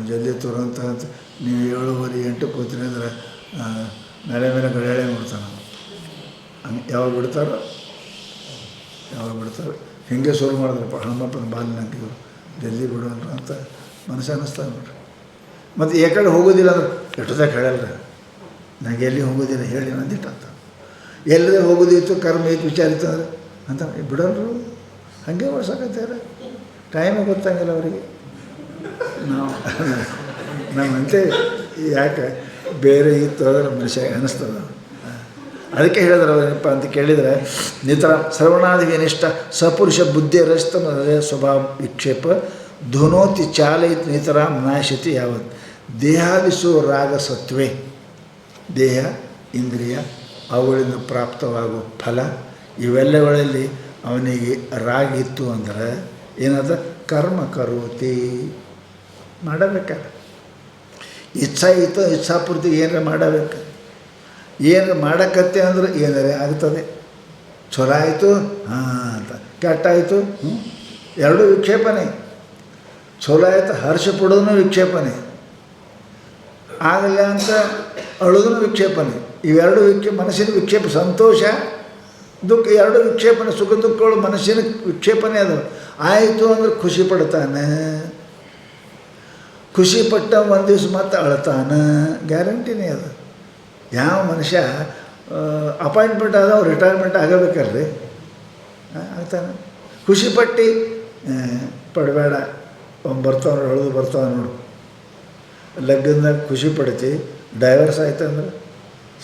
ಜಲ್ದಿ ತುರಂತ ಅಂತ. ನೀವು 7:30 8ಕ್ಕೆ ಹೋಗ್ತೀನಿ ಅಂದ್ರೆ ಮೇಲೆ ಗಡಿಯಾಳೆ ನೋಡ್ತಾನೆ. ಹಂಗೆ ಯಾವಾಗ ಬಿಡ್ತಾರೋ ಹಿಂಗೆ ಶುರು ಮಾಡಿದ್ರಪ್ಪ ಹನುಮಪ್ಪನ ಬಾಲಿನ ಹಾಕಿದ್ರು, ಜಲ್ದಿ ಬಿಡೋಲ್ರ ಅಂತ ಮನಸ್ಸು ಅನ್ನಿಸ್ತಾರೆ ನೋಡ್ರಿ. ಮತ್ತು ಈ ಕಡೆ ಹೋಗೋದಿಲ್ಲ ಅಂದ್ರೆ ಎಷ್ಟೊತ್ತಾಗ ಹೇಳಲ್ರಿ, ನನಗೆ ಎಲ್ಲಿ ಹೋಗೋದಿಲ್ಲ ಹೇಳಿ ನಂದಿಟ್ಟು ಅಂತ. ಎಲ್ಲರೇ ಹೋಗೋದಿತ್ತು, ಕರ್ಮ ಇತ್ತು, ವಿಚಾರ ಇತ್ತು ಅಂದ್ರೆ ಅಂತ ಬಿಡೋಲ್ರು. ಹಾಗೆ ಓಡ್ಸಕತ್ತಾರೆ, ಟೈಮೇ ಗೊತ್ತಾಗಿಲ್ಲ ಅವರಿಗೆ. ನಮ್ಮಂತೆ ಯಾಕೆ ಬೇರೆ ಇತ್ತು ಅಂದ್ರೆ ಮನುಷ್ಯ ಅನ್ನಿಸ್ತದೆ. ಅದಕ್ಕೆ ಹೇಳಿದ್ರೆ ಅವರೇನಪ್ಪ ಅಂತ ಕೇಳಿದರೆ, ನಿತರ ಶ್ರವಣಾದಿ ವಿನಿಷ್ಠ ಸಪುರುಷ ಬುದ್ಧಿ ರಸ್ತಮ ಸ್ವಭಾವ ವಿಕ್ಷೇಪ ಧುನೋತಿ ಚಾಲಯಿತ್ ನಿತರ ನಾಶತಿ ಯಾವತ್ ದೇಹಾದಿಸು ರಾಗ ಸತ್ವೇ. ದೇಹ ಇಂದ್ರಿಯ ಅವುಗಳಿಂದ ಪ್ರಾಪ್ತವಾಗುವ ಫಲ ಇವೆಲ್ಲಗಳಲ್ಲಿ ಅವನಿಗೆ ರಾಗ ಇತ್ತು ಅಂದ್ರೆ ಏನದ? ಕರ್ಮ ಕರೋತಿ, ಮಾಡಬೇಕಾದ್ರೆ. ಇಚ್ಛಾ ಇತ್ತು, ಇಚ್ಛಾಪೂರ್ತಿ ಏನಾರ ಮಾಡಬೇಕು. ಏನು ಮಾಡಕತ್ತೆ ಅಂದ್ರೆ ಏನಾರೇ ಆಗ್ತದೆ. ಚಲೋ ಆಯಿತು ಅಂತ, ಕೆಟ್ಟಾಯಿತು ಎರಡೂ ವಿಕ್ಷೇಪನೆ. ಚಲೋ ಆಯಿತು ಹರ್ಷ ಪಡೋದೂ ವಿಕ್ಷೇಪನೆ, ಆಗಲ್ಲ ಅಂತ ಅಳೋದೂ ವಿಕ್ಷೇಪನೆ. ಇವೆರಡು ಮನಸ್ಸಿನ ವಿಕ್ಷೇಪ. ಸಂತೋಷ ದುಃಖ ಎರಡೂ ವಿಕ್ಷೇಪನೆ. ಸುಖ ದುಃಖಗಳು ಮನಸ್ಸಿನ ವಿಕ್ಷೇಪನೆ. ಅದು ಆಯಿತು ಅಂದ್ರೆ ಖುಷಿ ಪಡ್ತಾನೆ. ಖುಷಿ ಪಟ್ಟ ಒಂದು ದಿವ್ಸ ಮತ್ತೆ ಅಳ್ತಾನೆ, ಗ್ಯಾರಂಟಿನೇ ಅದು. ಯಾವ ಮನುಷ್ಯ ಅಪಾಯಿಂಟ್ಮೆಂಟ್ ಆದವು ರಿಟೈರ್ಮೆಂಟ್ ಆಗಬೇಕಲ್ರಿ, ಆಗ್ತಾನೆ. ಖುಷಿಪಟ್ಟು ಪಡಬೇಡ, ಬರ್ತಾವ ಹೇಳೋದು ಬರ್ತಾವ ನೋಡು. ಲಗ್ನದಾಗ ಖುಷಿ ಪಡ್ತಿ, ಡೈವರ್ಸ್ ಆಯ್ತು ಅಂದ್ರೆ,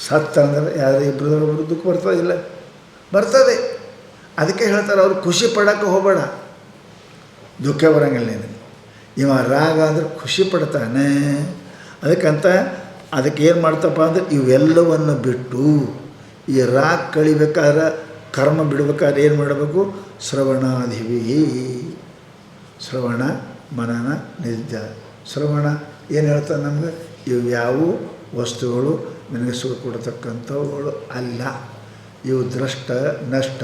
ಸತ್ತ ಅಂದ್ರೆ ಯಾರು ಇಬ್ಬರದೊಬ್ಬರು ದುಃಖ ಬರ್ತದಿಲ್ಲ, ಬರ್ತದೆ. ಅದಕ್ಕೆ ಹೇಳ್ತಾರೆ ಅವ್ರು ಖುಷಿ ಪಡೋಕ್ಕೆ ಹೋಗಬೇಡ, ದುಃಖ ಬರೋಂಗಿಲ್ಲ ನಿನಗೆ. ಇವ ರಾಗ ಅಂದ್ರೆ ಖುಷಿ ಪಡ್ತಾನೆ. ಅದಕ್ಕಂತ ಅದಕ್ಕೆ ಏನು ಮಾಡ್ತಪ್ಪ ಅಂದ್ರೆ ಇವೆಲ್ಲವನ್ನು ಬಿಟ್ಟು ಈ ರಾಗ ಕಳಿಬೇಕಾದ್ರೆ, ಕರ್ಮ ಬಿಡಬೇಕಾದ್ರೆ ಏನು ಮಾಡಬೇಕು? ಶ್ರವಣಾದಿವಿ. ಶ್ರವಣ ಮನನ ನಿಧ್ಯಾನ. ಶ್ರವಣ ಏನು ಹೇಳ್ತಾರೆ ನಮ್ಗೆ? ಇವು ಯಾವ ವಸ್ತುಗಳು ನನಗೆ ಸುಖ ಕೊಡ್ತಕ್ಕಂಥವುಗಳು ಅಲ್ಲ. ಇವು ದೃಷ್ಟ ನಷ್ಟ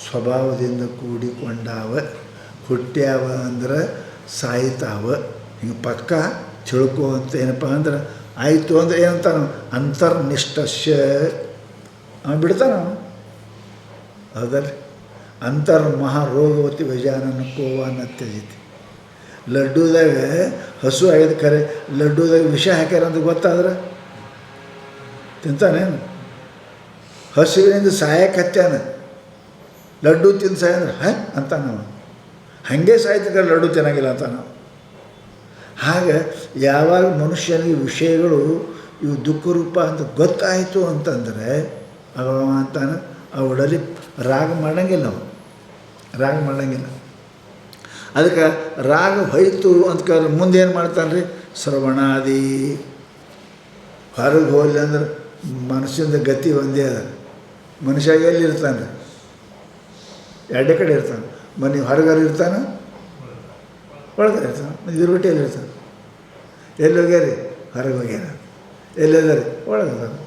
ಸ್ವಭಾವದಿಂದ ಕೂಡಿಕೊಂಡಾವ, ಹುಟ್ಟ್ಯಾವ ಅಂದ್ರೆ ಸಾಯ್ತಾವ. ಹಿಂಗೆ ಪಕ್ಕ ತಿಳ್ಕೊ ಅಂತ ಏನಪ್ಪ ಅಂದ್ರೆ ಆಯಿತು ಅಂದರೆ ಏನಂತಾನ? ಅಂತರ್ನಿಷ್ಠಸ್ಯ ಬಿಡ್ತಾನ. ಹೌದಲ್ರಿ? ಅಂತರ್ಮಹಾರೋಗವತಿ ಗಜಾನನ ಕೋವಾನ ತ್ಯಜಿತಿ. ಲಡ್ಡುದಾಗ ಹಸು ಆಗಿದ ಕರೆ ಲಡ್ಡುದಾಗ ವಿಷ ಹಾಕ್ಯಾರ ಅಂತ ಗೊತ್ತಾದ್ರೆ ತಿಂತಾನೇನು? ಹಸುವಿನಿಂದ ಸಾಯಕತ್ಯಾನ, ಲಡ್ಡು ತಿಂದು ಸಾಯ ಅಂದ್ರೆ ಅಂತ ನಾವು ಹಾಗೆ ಸಾಯ್ತಿದ್ರೆ ಲಡ್ಡು ತಿನ್ನಂಗಿಲ್ಲ ಅಂತ ನಾವು. ಹಾಗೆ ಯಾವಾಗ ಮನುಷ್ಯನಿಗೆ ವಿಷಯಗಳು ಇವು ದುಃಖ ರೂಪ ಅಂತ ಗೊತ್ತಾಯಿತು ಅಂತಂದರೆ ಅವ ಅಂತಾನೆ ಅವಳಲ್ಲಿ ರಾಗ ಮಾಡಂಗಿಲ್ಲ, ನಾವು ರಾಗ ಮಾಡಂಗಿಲ್ಲ. ಅದಕ್ಕೆ ರಾಗ ಹೋಯ್ತು ಅಂತ ಕೇಳಿದ್ರೆ ಮುಂದೇನು ಮಾಡ್ತಾನೆ ರೀ? ಶ್ರವಣಾದಿ. ಹೊರಗೆ ಹೋಗಲಿ ಅಂದ್ರೆ ಮನಸ್ಸಿಂದ ಗತಿ ಒಂದೇ ಅದ. ಮನುಷ್ಯ ಎಲ್ಲಿರ್ತಾನೆ ರೀ? ಎರಡೇ ಕಡೆ ಇರ್ತಾನೆ. ಮನೆ ಹೊರಗಾರ ಇರ್ತಾನೆ, ಒಳಗಾರ ಇರ್ತಾನೆ. ಇರ್ಬಿಟ್ಟೆಲ್ಲಿ ಇರ್ತಾನೆ? ಎಲ್ಲಿ ಹೋಗ್ಯಾರಿ? ಹೊರಗೆ ಹೋಗ್ಯಾರ. ಎಲ್ಲಿದ ರೀ? ಒಳಗದಾನೆ.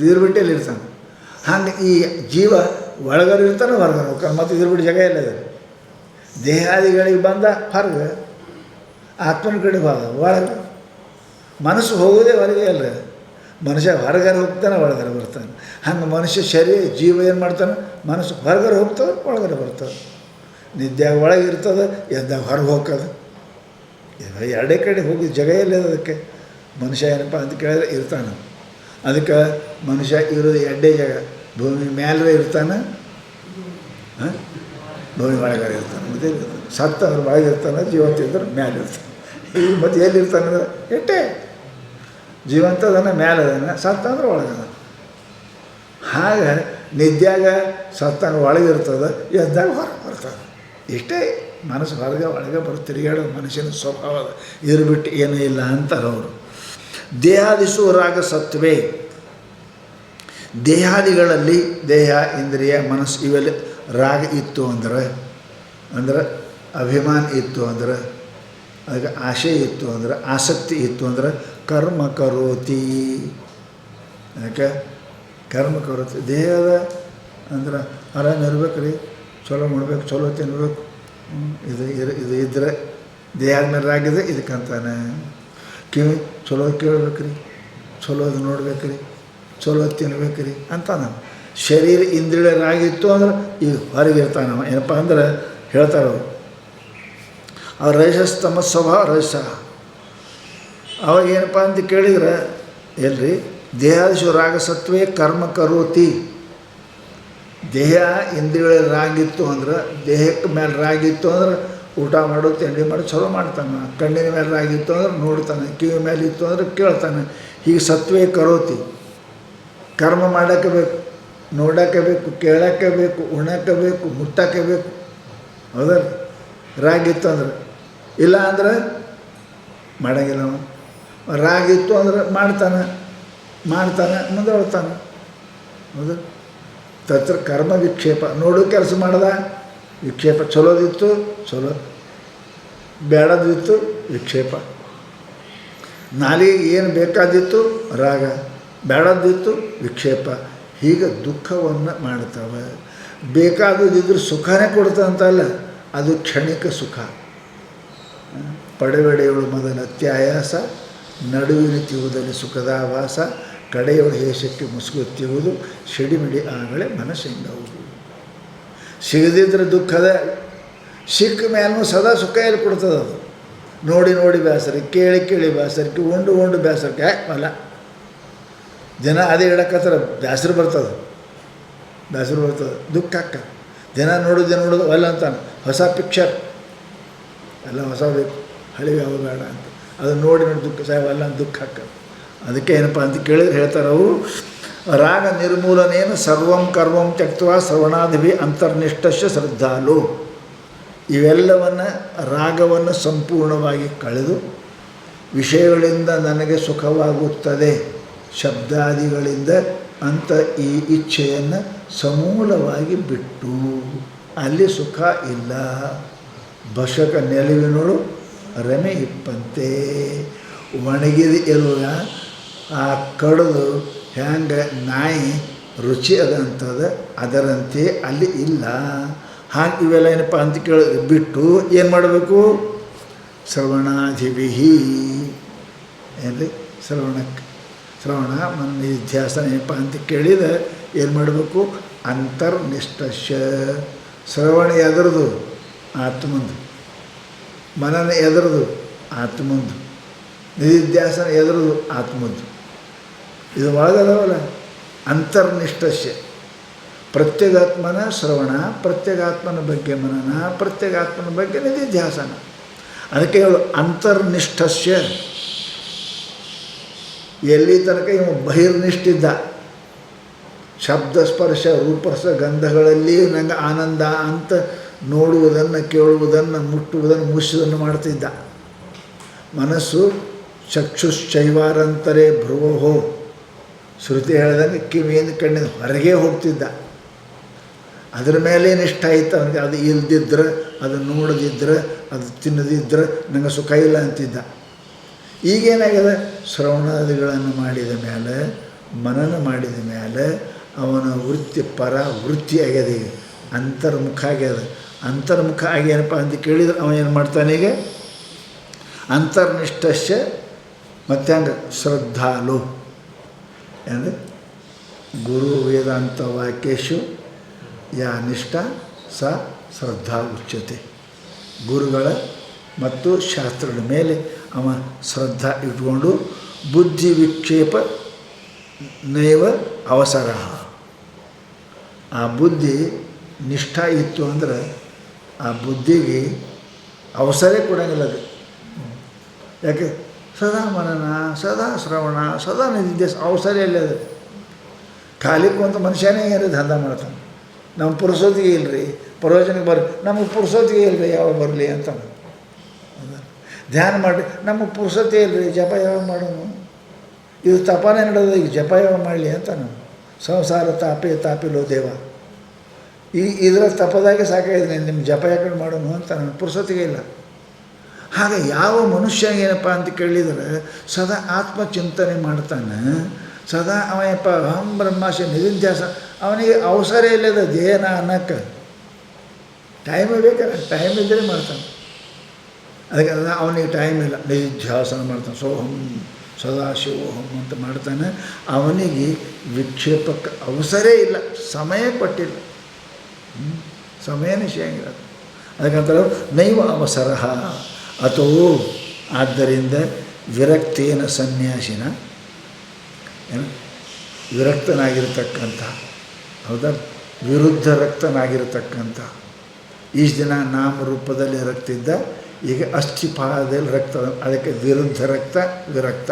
ಇರ್ಬಿಟ್ಟೆಲ್ಲಿ ಇರ್ತಾನೆ. ಹಂಗೆ ಈ ಜೀವ ಒಳಗಾರ ಇರ್ತಾನೆ, ಹೊರಗಾರ ಹೋಗ್ತಾನೆ. ಮತ್ತು ಇದ್ರಬಿಟ್ಟು ಜಾಗ ಎಲ್ಲ ಇದೆ. ದೇಹಾದಿಗಳಿಗೆ ಬಂದ ಹೊರಗೆ, ಆತ್ಮನ ಕಡೆ ಹೋದ ಒಳಗೆ. ಮನಸ್ಸು ಹೋಗೋದೇ ಹೊರಗೆ ಅಲ್ಲ. ಮನುಷ್ಯ ಹೊರಗಾರ ಹೋಗ್ತಾನೆ, ಒಳಗಾರ ಬರ್ತಾನೆ. ಹಂಗೆ ಮನುಷ್ಯ ಶರೀರ ಜೀವ ಏನು ಮಾಡ್ತಾನೆ? ಮನಸ್ಸು ಹೊರಗಾರ ಹೋಗ್ತದೆ, ಒಳಗಾರ ಬರ್ತದೆ. ನಿದ್ಯಾಗ ಒಳಗೆ ಇರ್ತದೆ, ಎದ್ದಾಗ ಹೊರಗೆ ಹೋಗೋದು. ಎರಡೇ ಕಡೆ ಹೋಗಿ ಜಾಗ ಎಲ್ಲ ಅದಕ್ಕೆ. ಮನುಷ್ಯ ಏನಪ್ಪ ಅಂತ ಕೇಳಿದ್ರೆ ಇರ್ತಾನೆ. ಅದಕ್ಕೆ ಮನುಷ್ಯ ಇರೋದು ಎರಡೇ ಜಾಗ. ಭೂಮಿ ಮೇಲೆ ಇರ್ತಾನೆ, ಭೂಮಿ ಒಳಗಾರ ಇರ್ತಾನೆ. ಮತ್ತೆ ಸತ್ತ ಅಂದ್ರೆ ಒಳಗೆ ಇರ್ತಾನೆ, ಜೀವಂತ ಇದ್ರೆ ಮೇಲೆ ಇರ್ತಾನೆ. ಈಗ ಮತ್ತು ಎಲ್ಲಿರ್ತಾನೆ ಅಂದ್ರೆ ಎಟ್ಟೆ ಜೀವಂತ ಅದಾನೆ, ಮೇಲೆ ಅದಾನೆ, ಸತ್ತ ಅಂದ್ರೆ ಒಳಗದ. ಹಾಗೆ ನಿದ್ಯಾಗ ಸತ್ತಂಗೆ ಒಳಗಿರ್ತದೆ, ಎದ್ದಾಗ ಹೊರಗೆ ಬರ್ತದೆ. ಇಷ್ಟೇ ಮನಸ್ಸು ಹೊರಗೆ ಒಳಗೆ ತಿರುಗಾಡೋದು ಮನುಷ್ಯನ ಸ್ವಭಾವದ. ಇದ್ರ ಬಿಟ್ಟು ಏನೂ ಇಲ್ಲ ಅಂತಾರೆ ಅವರು. ದೇಹಾದಿಸು ರಾಗ ಸತ್ವೇ. ದೇಹಾದಿಗಳಲ್ಲಿ ದೇಹ, ಇಂದ್ರಿಯ, ಮನಸ್ಸು ಇವೆಲ್ಲ ರಾಗ ಇತ್ತು ಅಂದ್ರೆ ಅಭಿಮಾನ ಇತ್ತು ಅಂದ್ರೆ, ಅದಕ್ಕೆ ಆಶೆ ಇತ್ತು ಅಂದ್ರೆ, ಆಸಕ್ತಿ ಇತ್ತು ಅಂದ್ರೆ ಕರ್ಮ ಕರೋತಿ. ಯಾಕೆ ಕರ್ಮ ಕರೋತಿ? ದೇಹದ ಅಂದ್ರೆ ಆರಾಮ ಇರ್ಬೇಕು ರೀ, ಚಲೋ ಮಾಡ್ಬೇಕು, ಚಲೋ ತಿನ್ಬೇಕು. ಇದು ಇದ್ರೆ ದೇಹದ ಮೇಲೆ ರಾಗಿದೆ ಇದಕ್ಕಂತಾನೆ. ಕಿವಿ ಚಲೋ ಕೇಳ್ಬೇಕು ರೀ, ಚಲೋದು ನೋಡ್ಬೇಕು ರೀ, ಚಲೋ ತಿನ್ಬೇಕು ರೀ ಅಂತ ನಾವು. ಶರೀರ ಇಂದ್ರಿಯ ರಾಗಿತ್ತು ಅಂದ್ರೆ ಈಗ ಹೊರಗಿರ್ತಾನೆ ನಾವು. ಏನಪ್ಪ ಅಂದ್ರೆ ಹೇಳ್ತಾರೆ ಅವರು, ಆ ರಜಸ್ತಮ ಸ್ವಭಾವ ರಜಸ. ಅವಾಗ ಏನಪ್ಪ ಅಂತ ಕೇಳಿದ್ರೆ ಎಲ್ರಿ ದೇಹಾದಿಶು ರಾಗ ಸತ್ವೇ ಕರ್ಮ ಕರೋತಿ. ದೇಹ ಇಂದ್ರಿಯಗಳ ರಾಗಿತ್ತು ಅಂದ್ರೆ, ದೇಹಕ್ಕೆ ಮೇಲೆ ರಾಗಿತ್ತು ಅಂದ್ರೆ ಊಟ ಮಾಡೋದು, ತಿಂಡಿ ಮಾಡಿ ಚಲೋ ಮಾಡ್ತಾನೆ. ಕಣ್ಣಿನ ಮೇಲೆ ರಾಗಿತ್ತು ಅಂದ್ರೆ ನೋಡ್ತಾನೆ, ಕಿವಿ ಮೇಲೆ ಇತ್ತು ಅಂದ್ರೆ ಕೇಳ್ತಾನೆ. ಹೀಗೆ ಸತ್ವೇ ಕರೋತಿ. ಕರ್ಮ ಮಾಡೋಕ್ಕೆ ಬೇಕು, ನೋಡೋಕ್ಕೆ ಬೇಕು, ಕೇಳೋಕ್ಕೆ ಬೇಕು, ಉಣ್ಣೋಕ್ಕೆ ಬೇಕು, ಮುಟ್ಟೋಕ್ಕೆ ಬೇಕು. ಹೌದಲ್ಲ? ರಾಗಿತ್ತು ಅಂದ್ರೆ. ಇಲ್ಲ ಅಂದ್ರೆ ಮಾಡೋಂಗಿಲ್ಲ. ರಾಗಿತ್ತು ಅಂದ್ರೆ ಮಾಡ್ತಾನೆ ಮುಂದೆ ಹೊಳ್ತಾನೆ. ಹೌದು? ತತ್ರ ಕರ್ಮ ವಿಕ್ಷೇಪ. ನೋಡೋ ಕೆಲಸ ಮಾಡ್ದ ವಿಕ್ಷೇಪ. ಚಲೋದಿತ್ತು ಚಲೋ, ಬೇಡದಿತ್ತು ವಿಕ್ಷೇಪ. ನಾಲಿಗೆ ಏನು ಬೇಕಾದಿತ್ತು ರಾಗ, ಬೇಡದಿತ್ತು ವಿಕ್ಷೇಪ. ಹೀಗೆ ದುಃಖವನ್ನು ಮಾಡ್ತಾವೆ. ಬೇಕಾದದಿದ್ದರೂ ಸುಖನೇ ಕೊಡ್ತಂತಲ್ಲ, ಅದು ಕ್ಷಣಿಕ ಸುಖ. ಪಡೆವಡೆಯವಳು ಮೊದಲ ಅತ್ಯಾಯಾಸ, ನಡುವಿನ ತೀವುದಲ್ಲಿ ಸುಖದ ಆವಾಸ, ಕಡೆಯವಳು ಹೇಷಕ್ಕೆ ಮುಸುಗುತ್ತಿರುವುದು, ಸಿಡಿಮಿಡಿ ಆಗಲೇ ಮನಸ್ಸಿಂಗವುದು. ಸಿಗದಿದ್ದರೆ ದುಃಖದ, ಸಿಕ್ಕ ಮೇಲೂ ಸದಾ ಸುಖ ಎಲ್ಲಿ ಕೊಡ್ತದೆ ಅದು. ನೋಡಿ ನೋಡಿ ಬೇಸರಕ್ಕೆ, ಕೇಳಿ ಕೇಳಿ ಬೇಸರಕ್ಕೆ, ಉಂಡು ಉಂಡು ಬೇಸರಕ್ಕೆ ಅಲ್ಲ. ಜನ ಅದೇ ಹೇಳಕ್ಕತ್ತರ ಬೇಸರ ಬರ್ತದೆ, ದುಃಖ ಅಕ್ಕ. ಜನ ನೋಡೋದು ಅಲ್ಲ ಅಂತಾನೆ. ಹೊಸ ಪಿಕ್ಚರ್ ಎಲ್ಲ ಹೊಸ ಬೇಕು, ಹಳಿವೆ ಯಾವ ಬೇಡ ಅಂತ. ಅದು ನೋಡಿ ದುಃಖ ಸಾಯವಲ್ಲ ದುಃಖ ಅಕ್ಕ. ಅದಕ್ಕೆ ಏನಪ್ಪ ಅಂತ ಕೇಳಿದ್ರೆ ಹೇಳ್ತಾರೆ ಅವರು, ರಾಗ ನಿರ್ಮೂಲನೇನ ಸರ್ವಂ ಕರ್ಮಂ ತ್ಯಕ್ತ್ವ ಶ್ರವಣಾದಿಭಿ ಅಂತರ್ನಿಷ್ಠಶ್ಯ ಶ್ರದ್ಧಾಲು. ಇವೆಲ್ಲವನ್ನು ರಾಗವನ್ನು ಸಂಪೂರ್ಣವಾಗಿ ಕಳೆದು, ವಿಷಯಗಳಿಂದ ನನಗೆ ಸುಖವಾಗುತ್ತದೆ ಶಬ್ದಾದಿಗಳಿಂದ ಅಂತ ಈ ಇಚ್ಛೆಯನ್ನು ಸಮೂಲವಾಗಿ ಬಿಟ್ಟು, ಅಲ್ಲಿ ಸುಖ ಇಲ್ಲ. ಬಶಕ ನೆಲುವಿನೋಳು ರಮೆ ಇಪ್ಪಂತೆ. ಒಣಗಿದ ಎಲುವ ಆ ಕಡಿದು ಹ್ಯಾಂಗೆ ನಾಯಿ ರುಚಿ ಅದಂತದ ಅದರಂತೆ ಅಲ್ಲಿ ಇಲ್ಲ. ಹಾಗೆ ಇವೆಲ್ಲ ಏನಪ್ಪ ಅಂತ ಕೇಳಿದ್ರೆ ಬಿಟ್ಟು ಏನು ಮಾಡಬೇಕು? ಶ್ರವಣಾಧಿಭಿಹಿ. ಏನ್ರಿ ಶ್ರವಣ ನಿಧ್ಯಾಸನ ಏನಪ್ಪ ಅಂತ ಕೇಳಿದರೆ ಏನು ಮಾಡಬೇಕು? ಅಂತರ್ನಿಷ್ಠಶ್ಯ ಶ್ರವಣ ಎದರದು? ಆತ್ಮಂದು. ಮನನ ಎದರದು? ಆತ್ಮಂದು. ನಿಧಿಧ್ಯಾಸನ ಎದರದು? ಆತ್ಮದ್ದು. ಇದು ಒಳಗದವಲ್ಲ ಅಂತರ್ನಿಷ್ಠಸ್ಯ. ಪ್ರತ್ಯೇಗಾತ್ಮನ ಶ್ರವಣ, ಪ್ರತ್ಯೇಗಾತ್ಮನ ಬಗ್ಗೆ ಮನನ, ಪ್ರತ್ಯೇಗಾತ್ಮನ ಬಗ್ಗೆ ನಿಧಿಧ್ಯಾಸನ. ಅದಕ್ಕೆ ಹೇಳು ಅಂತರ್ನಿಷ್ಠಸ್ಯ. ಎಲ್ಲಿ ತನಕ ಇವ ಬಹಿರ್ನಿಷ್ಠಿದ್ದ, ಶಬ್ದ ಸ್ಪರ್ಶ ರೂಪರಸ ಗಂಧಗಳಲ್ಲಿ ನಂಗೆ ಆನಂದ ಅಂತ ನೋಡುವುದನ್ನು, ಕೇಳುವುದನ್ನು, ಮುಟ್ಟುವುದನ್ನು, ಮುಗಿಸುವುದನ್ನು ಮಾಡ್ತಿದ್ದ. ಮನಸ್ಸು ಚಕ್ಷುಶ್ಚೈವಾರಂತರೇ ಭ್ರುವೋ, ಶ್ರುತಿ ಹೇಳ್ದಂಗೆ ಕಿವಿಯಿಂದ ಕಣ್ಣಿಂದ ಹೊರಗೆ ಹೋಗ್ತಿದ್ದ. ಅದ್ರ ಮೇಲೆ ನಿಷ್ಠ ಆಯ್ತು ಅವನಿಗೆ. ಅದು ಇಲ್ದಿದ್ರೆ, ಅದು ನೋಡದಿದ್ರೆ, ಅದು ತಿನ್ನದಿದ್ರೆ ನಂಗೆ ಸುಖ ಇಲ್ಲ ಅಂತಿದ್ದ. ಈಗೇನಾಗಿದೆ? ಶ್ರವಣಾದಿಗಳನ್ನು ಮಾಡಿದ ಮೇಲೆ, ಮನನ ಮಾಡಿದ ಮೇಲೆ ಅವನ ವೃತ್ತಿ ಪರ ವೃತ್ತಿ ಆಗ್ಯದ. ಈಗ ಅಂತರ್ಮುಖ ಆಗ್ಯದ. ಅಂತರ್ಮುಖ ಆಗ್ಯಾನಪ್ಪ ಅಂತ ಕೇಳಿದ್ರೆ ಅವ ಏನು ಮಾಡ್ತಾನೀಗ? ಅಂತರ್ನಿಷ್ಠಸ್ಯ ಮತ್ತೆ ಹಂಗೆ ಶ್ರದ್ಧಾಲು ಅಂದರೆ ಗುರು ವೇದಾಂತ ವಾಕ್ಯೇಶು ಯಾ ನಿಷ್ಠ ಸ ಶ್ರದ್ಧಾ ಉಚ್ಯತೆ. ಗುರುಗಳ ಮತ್ತು ಶಾಸ್ತ್ರದ ಮೇಲೆ ಅವ ಶ್ರದ್ಧಾ ಇಟ್ಕೊಂಡು ಬುದ್ಧಿ ವಿಕ್ಷೇಪ ನೈವ ಅವಸರ. ಆ ಬುದ್ಧಿ ನಿಷ್ಠ ಇತ್ತು ಅಂದ್ರೆ ಆ ಬುದ್ಧಿಗೆ ಅವಸರ ಕೊಡೋಂಗಿಲ್ಲ. ಅದು ಯಾಕೆ? ಸದಾ ಮನನ, ಸದಾ ಶ್ರವಣ, ಸದಾ ನಿಧಿಧ್ಯಾಸ. ಅವಸರ ಇಲ್ಲ. ಅದು ಖಾಲಿ ಕುಂತ ಮನುಷ್ಯನೇ ಏನಾರು ದಂಧ ಮಾಡ್ತಾನೆ. ನಮ್ಮ ಪುರುಸೋತಿಗೆ ಇಲ್ಲರಿ, ಪ್ರಯೋಜನಕ್ಕೆ ಬರ್ರಿ, ನಮಗೆ ಪುರುಸೋತಿಗೆ ಇಲ್ಲರಿ, ಯಾವಾಗ ಬರಲಿ ಅಂತ. ಧ್ಯಾನ ಮಾಡಿ, ನಮಗೆ ಪುರುಸೋತಿ ಇಲ್ಲರಿ, ಜಪ ಯಾವಾಗ ಮಾಡೋನು? ಇದು ತಪನೇ ನಡೆದ, ಈಗ ಜಪ ಯಾವಾಗ ಮಾಡಲಿ ಅಂತ. ನಾವು ಸಂಸಾರ ತಾಪಿಲೋ ದೇವ, ಇದರ ತಪದಾಗೆ ಸಾಕಾಗಿದೆ, ನಿಮ್ಮ ಜಪ ಯಾಕಂಡು ಮಾಡೋನು ಅಂತ ನಾನು ಪುರುಸೋತಿಗೆ ಇಲ್ಲ. ಹಾಗೆ ಯಾವ ಮನುಷ್ಯ ಏನಪ್ಪ ಅಂತ ಕೇಳಿದರೆ ಸದಾ ಆತ್ಮಚಿಂತನೆ ಮಾಡ್ತಾನೆ, ಸದಾ ಅವನಪ್ಪ ಅಹಂ ಬ್ರಹ್ಮಾಸ್ಮಿ ನಿಧಿಧ್ಯಾಸ. ಅವನಿಗೆ ಅವಸರ ಇಲ್ಲದ ದೇಹನ ಅನ್ನಕ್ಕೆ ಟೈಮ್ ಬೇಕಲ್ಲ, ಟೈಮ್ ಇದ್ದರೆ ಮಾಡ್ತಾನೆ. ಅದಕ್ಕೆ ಅವನಿಗೆ ಟೈಮ್ ಇಲ್ಲ, ನಿಧಿಧ್ಯಾಸನ ಮಾಡ್ತಾನೆ. ಸೋಹಂ ಸದಾ ಶಿವೋಹಂ ಅಂತ ಮಾಡ್ತಾನೆ. ಅವನಿಗೆ ವಿಕ್ಷೇಪಕ್ಕೆ ಅವಸರೇ ಇಲ್ಲ, ಸಮಯ ಕೊಟ್ಟಿಲ್ಲ, ಸಮಯನೇ ಸಿಗಂಗಿಲ್ಲ. ಅದಕ್ಕಂತಾರೆ ನೈವ ಅವಸರ ಅಥೋ. ಆದ್ದರಿಂದ ವಿರಕ್ತೇನ ಸನ್ಯಾಸಿನ, ಏನು ವಿರಕ್ತನಾಗಿರ್ತಕ್ಕಂಥ, ಹೌದಾ, ವಿರುದ್ಧ ರಕ್ತನಾಗಿರ್ತಕ್ಕಂಥ. ಇಷ್ಟು ದಿನ ನಾಮರೂಪದಲ್ಲಿ ರಕ್ತಿದ್ದ, ಈಗ ಅಸ್ಥಿಪಾದದಲ್ಲಿ ರಕ್ತ, ಅದಕ್ಕೆ ವಿರುದ್ಧ ರಕ್ತ ವಿರಕ್ತ.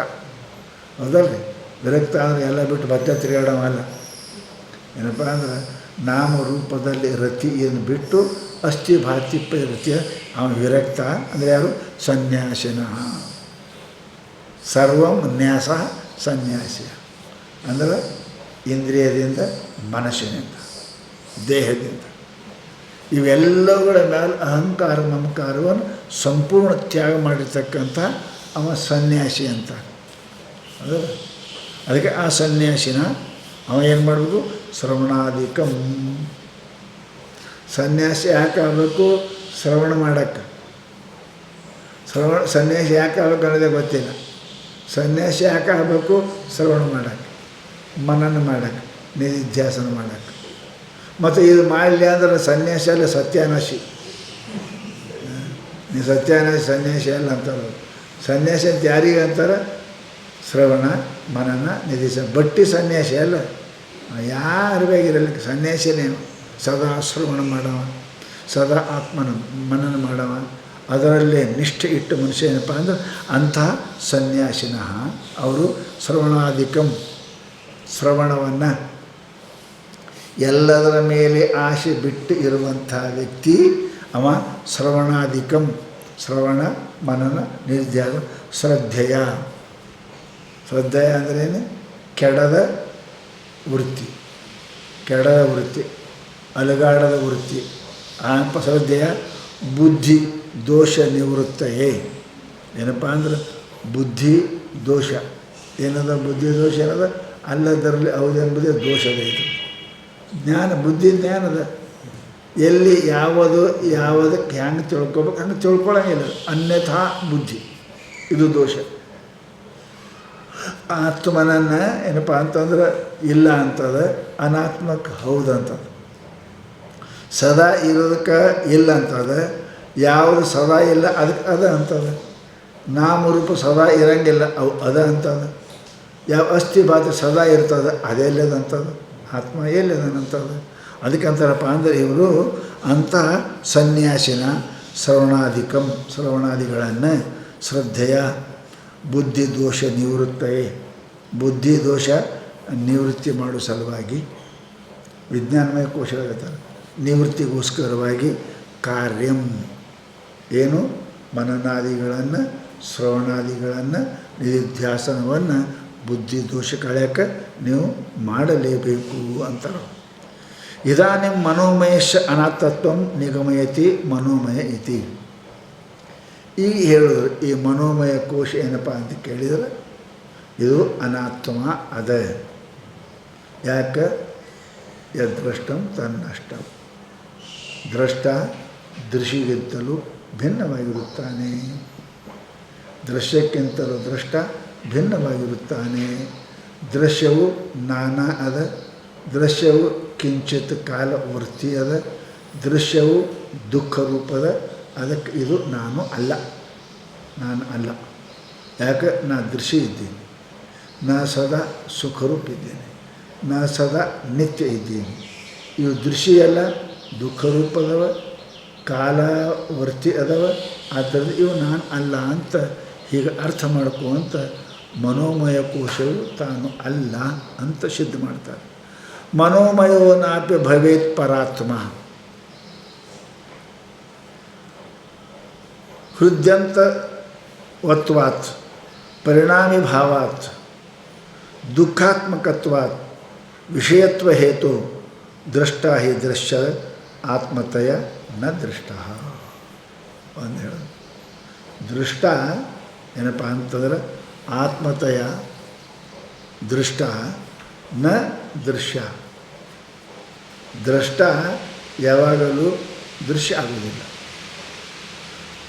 ಹೌದಲ್ರಿ? ವಿರಕ್ತ ಅಂದರೆ ಎಲ್ಲ ಬಿಟ್ಟು ಮತ್ತೆ ತಿರುಗಾಡೋವಲ್ಲ. ಏನಪ್ಪ ಅಂದ್ರೆ ನಾಮರೂಪದಲ್ಲಿ ರತಿಯನ್ನು ಬಿಟ್ಟು ಅಸ್ಥಿ ಭಾತಿಪ್ಪ ರತಿಯ ಅವನ ವಿರಕ್ತ. ಅಂದರೆ ಯಾರು? ಸನ್ಯಾಸಿನ. ಸರ್ವಂ ನ್ಯಾಸ ಸನ್ಯಾಸಿ ಅಂದರೆ ಇಂದ್ರಿಯದಿಂದ, ಮನಸ್ಸಿನಿಂದ, ದೇಹದಿಂದ, ಇವೆಲ್ಲವುಗಳ ಮೇಲೆ ಅಹಂಕಾರ ಮಮಕಾರವನ್ನು ಸಂಪೂರ್ಣ ತ್ಯಾಗ ಮಾಡಿರ್ತಕ್ಕಂಥ ಅವ ಸನ್ಯಾಸಿ ಅಂತ. ಅದಕ್ಕೆ ಆ ಸನ್ಯಾಸಿನ ಅವ ಏನು ಮಾಡಬೇಕು? ಶ್ರವಣಾಧಿಕಂ. ಸನ್ಯಾಸಿ ಯಾಕೆ ಆಗಬೇಕು? ಶ್ರವಣ ಮಾಡೋಕ್ಕೆ. ಸನ್ಯಾಸಿ ಯಾಕೆ ಆಗಬೇಕು ಅನ್ನೋದೇ ಗೊತ್ತಿಲ್ಲ. ಸನ್ಯಾಸಿ ಯಾಕೆ ಆಗಬೇಕು? ಶ್ರವಣ ಮಾಡೋಕ್ಕೆ, ಮನನ ಮಾಡೋಕ್ಕೆ, ನಿಧಿಧ್ಯಾಸನ ಮಾಡೋಕ್ಕೆ. ಮತ್ತು ಇದು ಮಾಡಲಿ ಅಂದ್ರೆ ಸನ್ಯಾಸಿ ಅಲ್ಲ, ಸತ್ಯಾನಾಶಿ. ನೀವು ಸತ್ಯಾನಾಶಿ ಸನ್ಯಾಸಿ ಅಲ್ಲ ಅಂತಾರೆ. ಸನ್ಯಾಸಿ ಅಂತ ಯಾರಿಗೆ ಅಂತಾರೆ? ಶ್ರವಣ ಮನನ ನಿಧಿಸ. ಬಟ್ಟಿ ಸನ್ಯಾಸಿ ಅಲ್ಲ, ಯಾರು ಬೇಗಿರಲಿ ಸನ್ಯಾಸಿನೇನು. ಸದಾ ಶ್ರವಣ ಮಾಡವ, ಸದಾ ಆತ್ಮನ ಮನನ ಮಾಡವ, ಅದರಲ್ಲೇ ನಿಷ್ಠೆ ಇಟ್ಟು ಮನುಷ್ಯ ಏನಪ್ಪ ಅಂದ್ರೆ ಅಂತಹ ಸನ್ಯಾಸಿನಃ ಅವರು ಶ್ರವಣಾಧಿಕಂ, ಶ್ರವಣವನ್ನು ಎಲ್ಲದರ ಮೇಲೆ ಆಸೆ ಬಿಟ್ಟು ಇರುವಂಥ ವ್ಯಕ್ತಿ ಅವ ಶ್ರವಣಾಧಿಕಂ. ಶ್ರವಣ ಮನನ ನಿಧಿಧ್ಯಾಸ. ಶ್ರದ್ಧೆಯ, ಶ್ರದ್ಧೆಯ ಅಂದ್ರೇನು? ಕೆಡದ ವೃತ್ತಿ, ಕೆಡದ ವೃತ್ತಿ, ಅಲುಗಾಡದ ವೃತ್ತಿ. ಆಪ ಶ್ರದ್ಧೆಯ ಬುದ್ಧಿ ದೋಷ ನಿವೃತ್ತಯೇ. ಏನಪ್ಪ ಅಂದ್ರೆ ಬುದ್ಧಿ ದೋಷ ಏನದ? ಬುದ್ಧಿ ದೋಷ ಏನದ? ಅಲ್ಲದರಲ್ಲಿ ಹೌದೆಂಬುದೇ ದೋಷದ. ಇದು ಜ್ಞಾನ, ಬುದ್ಧಿ ಜ್ಞಾನದ. ಎಲ್ಲಿ ಯಾವುದಕ್ಕೆ ಹೆಂಗೆ ತಿಳ್ಕೊಬೇಕು ಹಂಗೆ ತಿಳ್ಕೊಳಂಗಿಲ್ಲ. ಅನ್ಯಥಾ ಬುದ್ಧಿ, ಇದು ದೋಷ. ಆತ್ಮನನ್ನು ಏನಪ್ಪ ಅಂತಂದ್ರೆ ಇಲ್ಲ ಅಂತದ, ಅನಾತ್ಮಕ್ಕೆ ಹೌದಂತದ. ಸದಾ ಇರೋದಕ್ಕೆ ಇಲ್ಲ ಅಂತದ, ಯಾವುದು ಸದಾ ಇಲ್ಲ ಅದಕ್ಕೆ ಅದ ಅಂತದ. ನಾಮರೂಪ ಸದಾ ಇರಂಗಿಲ್ಲ ಅವು ಅದ ಅಂತದ. ಯಾವ ಅಸ್ಥಿ ಬಾತಿ ಸದಾ ಇರ್ತದೆ ಅದೆಲ್ಲದಂಥದ್ದು, ಆತ್ಮ ಎಲ್ಲದನಂಥದ್ದು. ಅದಕ್ಕೆ ಅಂತಾರಪ್ಪ ಅಂದರೆ ಇವರು ಅಂಥ ಸನ್ಯಾಸಿನ ಶ್ರವಣಾದಿಗಳನ್ನು ಶ್ರದ್ಧೆಯ ಬುದ್ಧಿ ದೋಷ ನಿವೃತ್ತಯೇ, ಬುದ್ಧಿ ದೋಷ ನಿವೃತ್ತಿ ಮಾಡೋ ಸಲುವಾಗಿ ವಿಜ್ಞಾನಮಯ ಕೋಶಗಳಾಗುತ್ತಾರೆ. ನಿವೃತ್ತಿಗೋಸ್ಕರವಾಗಿ ಕಾರ್ಯಂ ಏನು ಮನನಾದಿಗಳನ್ನು ಶ್ರವಣಾದಿಗಳನ್ನು ನಿಧಿಧ್ಯಾಸನವನ್ನು ಬುದ್ಧಿ ದೋಷ ಕಳೆಯೋಕ್ಕೆ ನೀವು ಮಾಡಲೇಬೇಕು ಅಂತಾರೆ. ಇದಾನಿಂ ಮನೋಮಯಶ್ಚ ಅನಾತ್ಮತ್ವಂ ನಿಗಮಯತಿ ಮನೋಮಯ ಇತಿ. ಈಗ ಹೇಳಿದ್ರು ಈ ಮನೋಮಯ ಕೋಶ ಏನಪ್ಪ ಅಂತ ಕೇಳಿದರೆ ಇದು ಅನಾತ್ಮ ಅದ. ಯಾಕೆ? ಯದೃಷ್ಟಂ ತನ್ನಷ್ಟಂ. ದ್ರಷ್ಟ ದೃಶ್ಯಕ್ಕಿಂತಲೂ ಭಿನ್ನವಾಗಿರುತ್ತಾನೆ, ದೃಶ್ಯಕ್ಕಿಂತಲೂ ದ್ರಷ್ಟ ಭಿನ್ನವಾಗಿರುತ್ತಾನೆ. ದೃಶ್ಯವು ನಾನಾ ಅದ, ದೃಶ್ಯವು ಕಿಂಚಿತ್ ಕಾಲವರ್ತಿ ಅದ, ದೃಶ್ಯವು ದುಃಖ ರೂಪದ. ಅದಕ್ಕೆ ಇದು ನಾನು ಅಲ್ಲ, ನಾನು ಅಲ್ಲ. ಯಾಕೆ? ನಾ ದೃಶ್ಯ ಇದ್ದೀನಿ, ನಾ ಸದಾ ಸುಖರೂಪ ಇದ್ದೇನೆ, ನಾ ಸದಾ ನಿತ್ಯ ಇದ್ದೀನಿ. ಇವು ದೃಶ್ಯ ಅಲ್ಲ, ದುಃಖ ರೂಪದವ, ಕಾಲವರ್ತಿ ಅದಾವ. ಆದ್ದರಿಂದ ಇವು ನಾನು ಅಲ್ಲ ಅಂತ ಹೀಗೆ ಅರ್ಥ ಮಾಡ್ಕೋಂತ ಮನೋಮಯ ಕೋಶವು ತಾನು ಅಲ್ಲ ಅಂತ ಸಿದ್ಧ ಮಾಡ್ತಾರೆ. ಮನೋಮಯೋ ನಾಪಿ ಭವೇತ್ ಪರಾತ್ಮ. ಹೃದ್ಯಂತವತ್ವಾತ್ ಪರಿಣಾಮಿ ಭಾವಾತ್ ದುಃಖಾತ್ಮಕತ್ವಾತ್ ವಿಷಯತ್ವ ಹೇತು ದೃಷ್ಟ ಹಿ ದೃಶ್ಯ ಆತ್ಮತಯ ನ ದೃಷ್ಟ ಅಂತ ಹೇಳೋದು. ದೃಷ್ಟ ಏನಪ್ಪ ಅಂತಂದ್ರೆ ಆತ್ಮತಯ ದೃಷ್ಟ ನ ದೃಶ್ಯ. ದೃಷ್ಟ ಯಾವಾಗಲೂ ದೃಶ್ಯ ಆಗುವುದಿಲ್ಲ.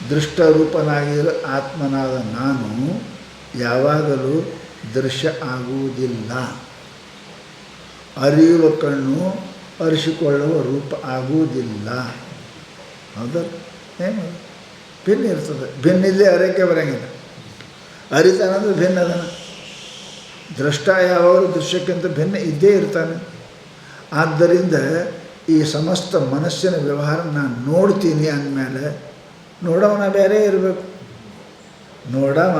ದೃಷ್ಟರೂಪನಾಗಿರೋ ಆತ್ಮನಾದ ನಾನು ಯಾವಾಗಲೂ ದೃಶ್ಯ ಆಗುವುದಿಲ್ಲ. ಅರಿಯುವ ಕಣ್ಣು ಅರಿಸಿಕೊಳ್ಳುವ ರೂಪ ಆಗುವುದಿಲ್ಲ. ಹೌದಲ್ಲ? ಏನು ಭಿನ್ನ ಇರ್ತದೆ. ಭಿನ್ನಿಲ್ಲದೆ ಅರಿಕೆ ಬರೋಂಗಿಲ್ಲ. ಅರಿತಾನಂದ್ರೆ ಭಿನ್ನ ಅದನ. ದೃಷ್ಟ ಯಾವಾಗಲೂ ದೃಶ್ಯಕ್ಕಿಂತ ಭಿನ್ನ ಇದ್ದೇ ಇರ್ತಾನೆ. ಆದ್ದರಿಂದ ಈ ಸಮಸ್ತ ಮನಸ್ಸಿನ ವ್ಯವಹಾರ ನಾನು ನೋಡ್ತೀನಿ ಅಂದಮೇಲೆ ನೋಡವನ ಬೇರೆ ಇರಬೇಕು. ನೋಡವ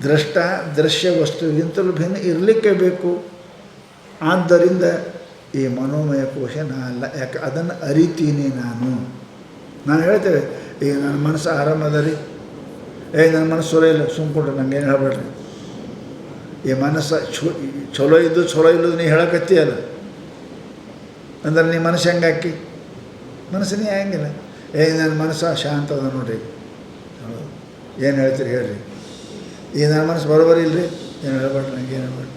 ದೃಷ್ಟ ದೃಶ್ಯ ವಸ್ತುವಿಗಿಂತಲೂ ಭಿನ್ನ ಇರಲಿಕ್ಕೆ ಬೇಕು. ಆದ್ದರಿಂದ ಈ ಮನೋಮಯ ಕೋಶ ನಾ ಅಲ್ಲ. ಯಾಕೆ? ಅದನ್ನು ಅರಿತೀನಿ ನಾನು. ಹೇಳ್ತೇವೆ ಈಗ ನನ್ನ ಮನಸ್ಸು ಆರಾಮದ ರೀ, ನನ್ನ ಮನಸ್ಸು ಚಲೋ ಇಲ್ಲ, ಸುಮ್ಕೊಂಡ್ರೆ ನಂಗೇನು ಹೇಳ್ಬೇಡ್ರಿ. ಈ ಮನಸ್ಸು ಚಲೋ ಇದ್ದು ಚಲೋ ಇಲ್ಲದು ನೀ ಹೇಳಕತ್ತೀಯಲ್ಲ ಅಂದ್ರೆ ನೀ ಮನಸ್ಸು ಹೆಂಗೆ ಹಾಕಿ? ಮನಸ್ಸು ನೀ ಹಂಗಿಲ್ಲ. ನನ್ನ ಮನಸ್ಸು ಶಾಂತ ಅದ ನೋಡ್ರಿ, ಏನು ಹೇಳ್ತೀರಿ ಹೇಳ್ರಿ. ಈ ನನ್ನ ಮನಸ್ಸು ಬರೋಬರಿ ಇಲ್ಲರಿ, ಏನು ಹೇಳ್ಬೇಡ್ರಿ, ನಂಗೆ ಏನು ಹೇಳ್ಬೇಡ್ರಿ,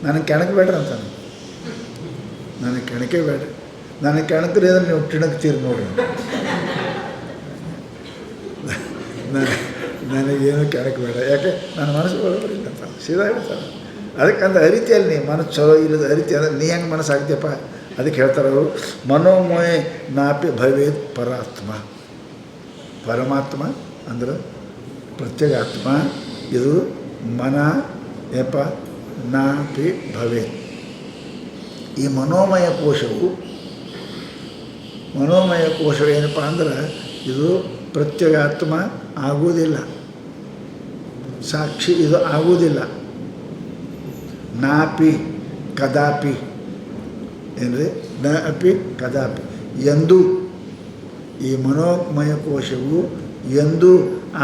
ನನಗೆ ಕೆಣಕ ಬೇಡ್ರಿ ಅಂತ. ನನಗೆ ಕೆಣಕೆ ಬೇಡ್ರಿ, ನನಗೆ ಕೆಣಕ್ರಿ ಅಂದ್ರೆ ನೀವು ಟಿಣಕ್ತೀರಿ ನೋಡ್ರಿ. ನನಗೇನು ಕೆಣಕ ಬೇಡ, ಯಾಕೆ ನನ್ನ ಮನಸ್ಸು ಬರೋಬರಿ ಇಲ್ಲ ಅಂತ ಸೀದಾ ಹೇಳ್ತಾರೆ. ಅದಕ್ಕಂದ್ರೆ ಅರಿತಿಯಲ್ಲಿ ನೀ ಮನಸ್ಸು ಚಲೋ ಇಲ್ಲದ ಅರಿತಿ ಅಂದ್ರೆ ನೀ ಹೆಂಗೆ ಮನಸ್ಸು ಆಗ್ತೀಯಪ್ಪ. ಅದಕ್ಕೆ ಹೇಳ್ತಾರೆ ಅವರು ಮನೋಮಯ ನಾಪಿ ಭವೇತ್ ಪರಾತ್ಮ. ಪರಮಾತ್ಮ ಅಂದ್ರೆ ಪ್ರತ್ಯೇಗಾತ್ಮ. ಇದು ಮನ ಏಪ ನಾಪಿ ಭವೇತ್. ಈ ಮನೋಮಯ ಕೋಶವು ಏನಪ್ಪ ಅಂದ್ರೆ ಇದು ಪ್ರತ್ಯೇಗಾತ್ಮ ಆಗುವುದಿಲ್ಲ, ಸಾಕ್ಷಿ ಇದು ಆಗುವುದಿಲ್ಲ. ನಾಪಿ ಕದಾಪಿ ಏನ್ರಿ? ನ ಅಪಿ ಕದಾಪಿ ಎಂದೂ ಈ ಮನೋಮಯ ಕೋಶವು ಎಂದೂ